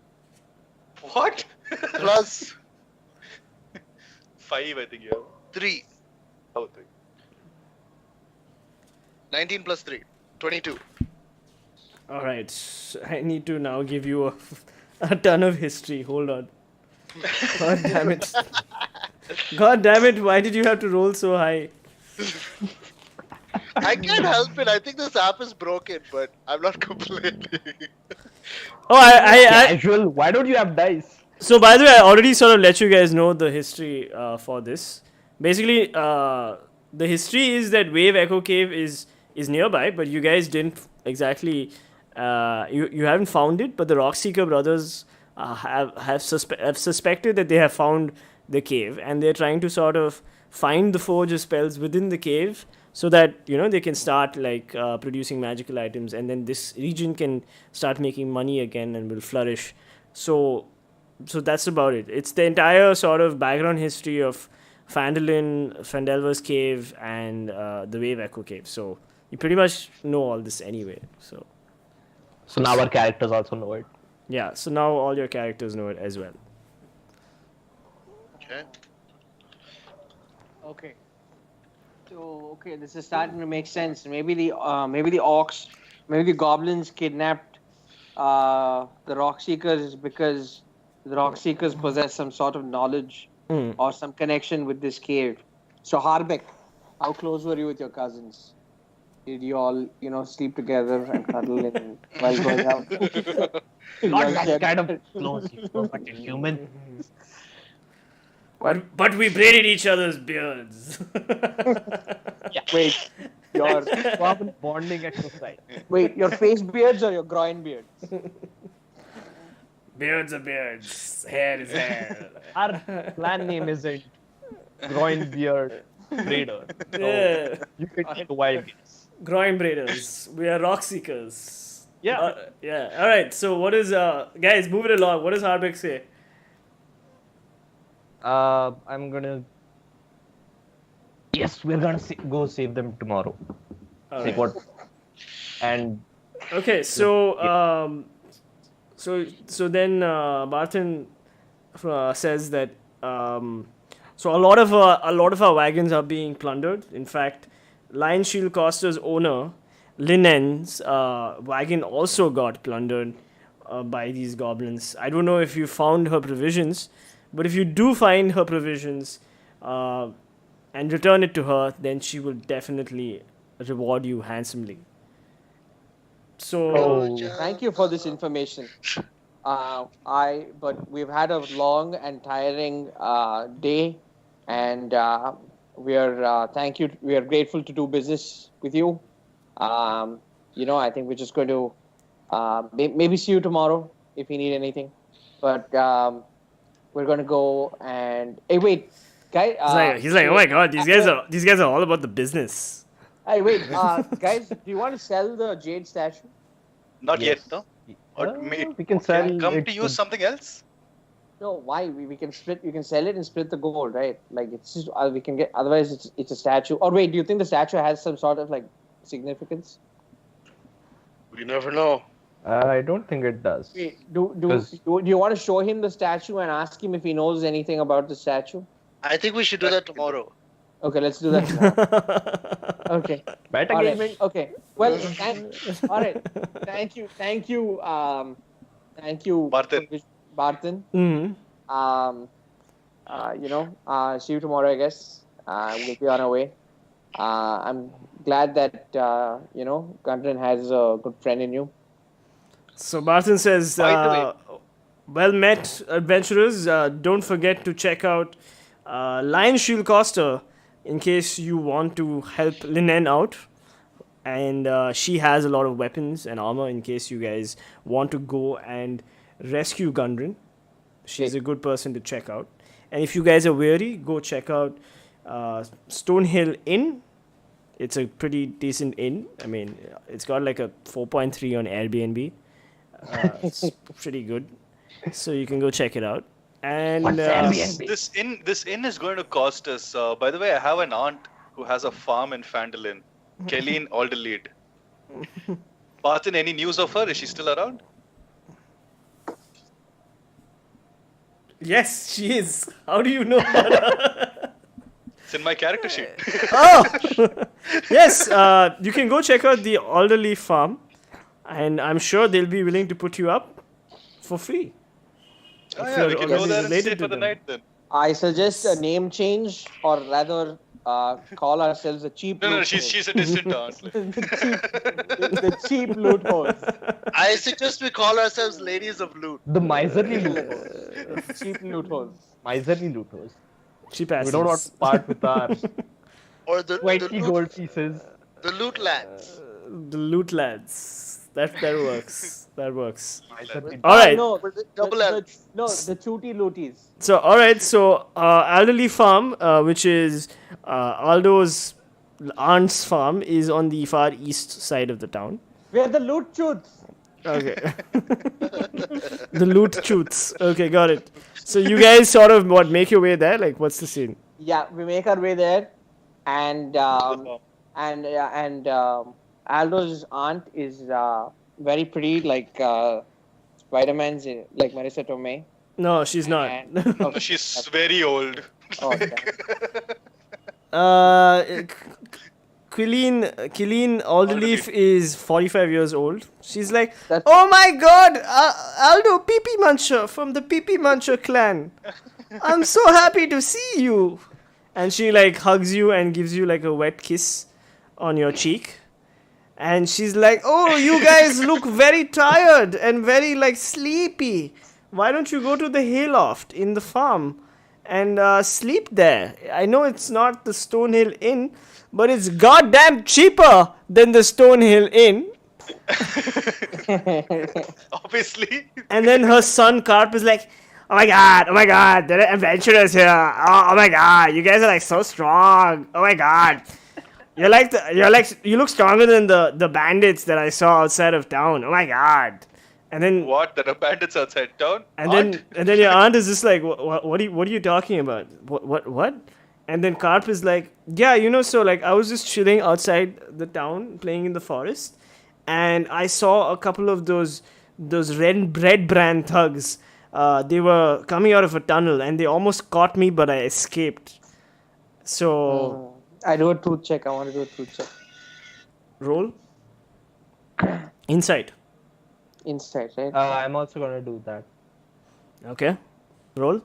What? plus 5, I think you have. 3. Oh, 3. 19 plus 3. 22. All right, I need to now give you a ton of history. Hold on. God damn it. God damn it, why did you have to roll so high? I can't help it. I think this app is broken, but I'm not complaining. Oh, I Casual. Why don't you have dice? so by the way, I already sort of let you guys know the history for this. Basically, the history is that Wave Echo Cave is nearby, but you guys didn't exactly you haven't found it, but the Rockseeker brothers have suspected that they have found the cave, and they're trying to sort of find the forge of spells within the cave, so that they can start like producing magical items, and then this region can start making money again and will flourish. So that's about it. It's the entire sort of background history of Phandalin, Phandelver's cave, and the Wave Echo Cave. So you pretty much know all this anyway. So So now our characters also know it. yeah, so now all your characters know it as well. Okay. Okay. So this is starting to make sense. Maybe the orcs, maybe the goblins kidnapped the rock seekers because the rock seekers possess some sort of knowledge or some connection with this cave. So Harbek, how close were you with your cousins? Did you all sleep together and cuddle while going out? Not that kind of close, but a human. But we braided each other's beards. Wait, your Common bonding exercise. your face beards or your groin beards? Beards are beards. Hair is hair. Our clan name isn't Groin Beard Raider. So Yeah. you can take a wild guess. Groin braiders. We are rock seekers. Yeah. Yeah. All right. So what is guys? Move it along. What does Harbek say? I'm gonna. Yes, we're gonna go save them tomorrow. All See right. what? And Okay. So so then Barton says that so a lot of our wagons are being plundered. In fact, Lion Shield Costa's owner Linen's wagon also got plundered by these goblins. I don't know if you found her provisions, but if you do find her provisions and return it to her, then she will definitely reward you handsomely. So Thank you for this information. But we've had a long and tiring day, and we are grateful to do business with you. I think we're just going to maybe see you tomorrow if you need anything. But we're going to go and hey, wait, guy. he's like, oh my god, these guys are all about the business. Hey, wait, guys, do you want to sell the jade statue? Not Yes. yet, no? Or We can can sell I come it to use something else? No, why? We can split. You can sell it and split the gold, right? Like it's just we can get. Otherwise, it's a statue. Or wait, do you think the statue has some sort of like significance? We never know. I don't think it does. Wait, do Because- you want to show him the statue and ask him if he knows anything about the statue? I think we should do that tomorrow. Okay, let's do that tomorrow. Okay. Meta All right. gaming. Okay. Well, all right. Thank you, thank you, Barton. Barton. Mhm. See you tomorrow, I guess. We'll be on our way. I'm glad that Gundren has a good friend in you. So Barton says, By the way- well met, adventurers. Don't forget to check out Lion Shield Coster in case you want to help Linen out. And she has a lot of weapons and armor in case you guys want to go and rescue Gundren. She's a good person to check out. And if you guys are weary, go check out Stonehill Inn. It's a pretty decent inn. I mean, it's got like a 4.3 on Airbnb. It's pretty good. So you can go check it out. And This inn is going to cost us. By the way, I have an aunt who has a farm in Phandalin, Kelleen Alderlead. Barton, any news of her? Is she still around? yes, she is. How do you know about her? It's in my character sheet. Oh, yes. You can go check out the Alderleaf farm, and I'm sure they'll be willing to put you up for free. Oh, If yeah, we you're can go already there and related stay to for the them. night then. I suggest a name change, or rather, call ourselves the cheap. No, loot she's a distant aunt. holes. the cheap loot holes. I suggest we call ourselves Ladies of Loot. The miserly looters. Cheap loot holes. Miserly looters. Cheap We asses. don't want to part with our Or the 20 loot, gold pieces. the loot lads. The loot lads. That works. That works. Miserly All right. No, Double L. the chooty looties. So, all right. So, Alderley Farm, which is Aldo's aunt's farm, is on the far east side of the town. We're the loot choots. Okay. The loot choots. Okay, got it. So you guys sort of make your way there? Like, what's the scene? Yeah, we make our way there, and Aldo's aunt is very pretty, like Spider-Man's, like Marissa Tomei. No, she's not. And- No, she's very old. Oh, damn. Quilleen Alderleaf is 45 years old. She's like, That's- oh my god, Aldo Pee-Pee Muncher from the Pee-Pee Muncher clan. I'm so happy to see you. And she like hugs you and gives you like a wet kiss on your cheek. And she's like, oh, you guys look very tired and very like sleepy. Why don't you go to the hayloft in the farm and sleep there? I know it's not the Stonehill Inn, but it's goddamn cheaper than the Stonehill Inn. Obviously. And then her son Carp is like, oh my god, there are adventurers here. Oh my god, you guys are like so strong. Oh my god. You look stronger than the bandits that I saw outside of town. Oh my god. And then What? There are bandits outside town? And Aunt? then your aunt is just like, what are you talking about? What? And then Carp is like, yeah, so like I was just chilling outside the town, playing in the forest, and I saw a couple of those red brand thugs. They were coming out of a tunnel, and they almost caught me, but I escaped. So I do a truth check. I want to do a truth check. roll insight. Insight, right? I'm also gonna do that. Okay, roll.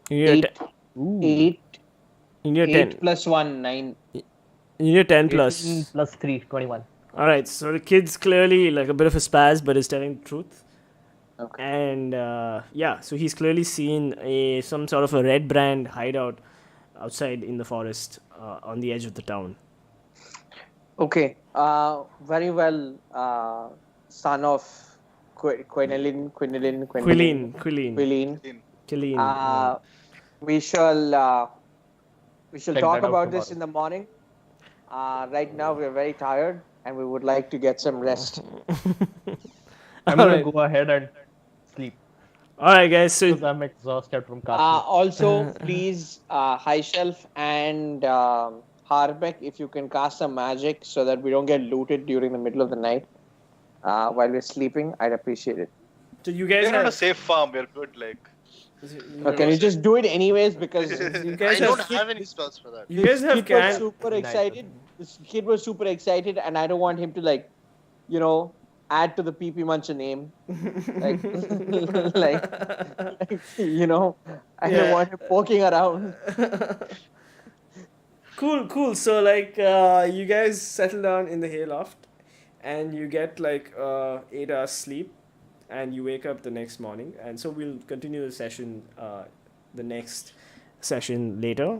You need a Eight. Ooh. 8. you need a 10. 8 plus 1, 9. You need a 10 18 plus. plus 3, 21. All right, so the kid's clearly like a bit of a spaz, but is telling the truth. Okay. And so he's clearly seen some sort of a red brand hideout outside in the forest on the edge of the town. Okay. Very well, son of Quinilin. We shall Check talk that out about this tomorrow. in the morning. Right now, we're very tired and we would like to get some rest. I'm gonna Alright. go ahead and sleep Alright, guys. So because I'm exhausted from casting. Also, please, High Shelf and Harbeck, if you can cast some magic so that we don't get looted during the middle of the night while we're sleeping, I'd appreciate it. so you guys We're on a have. safe farm. We're good. Like, Can you just do it anyways? Because You I guys don't have. have any spells for that. You guys have kid was can. super Nice. excited. This kid was super excited, and I don't want him to like, you know, add to the PP Muncher name. Like, like, you know, I don't Yeah. want him poking around. Cool. So like, you guys settle down in the hayloft, and you get like 8 hours sleep, and you wake up the next morning. And so we'll continue the session, the next session later.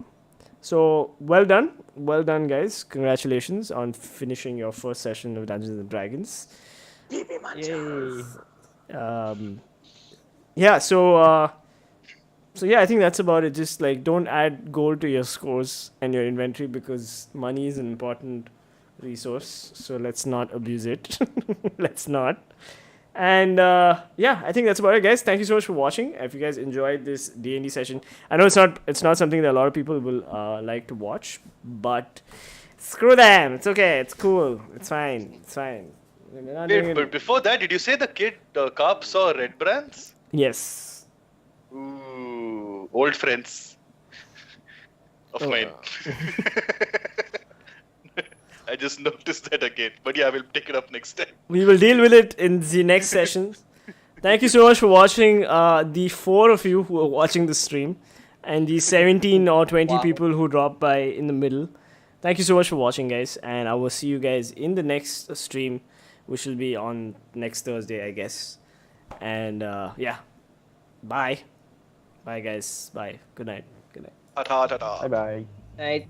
So well done, guys. Congratulations on finishing your first session of Dungeons and Dragons. Yay! Yeah. So yeah, I think that's about it. Just like don't add gold to your scores and your inventory because money is an important resource. So let's not abuse it. Let's not. And yeah, I think that's about it, guys. Thank you so much for watching. If you guys enjoyed this D&D session, I know it's not something that a lot of people will like to watch, but screw them. It's okay. It's cool. It's fine. We're not doing wait, it- but before that, did you say the kid, the cop saw red brands? Yes. Ooh, old friends of Oh, mine. I just noticed that again. But yeah, we'll take it up next time. We will deal with it in the next session. Thank you so much for watching. The 4 of you who are watching the stream, and the 17 or 20 people who dropped by in the middle. Thank you so much for watching, guys, and I will see you guys in the next stream, which will be on next Thursday, I guess. And yeah, bye, guys. Bye. Good night. Ta ta ta ta. Bye bye. Right.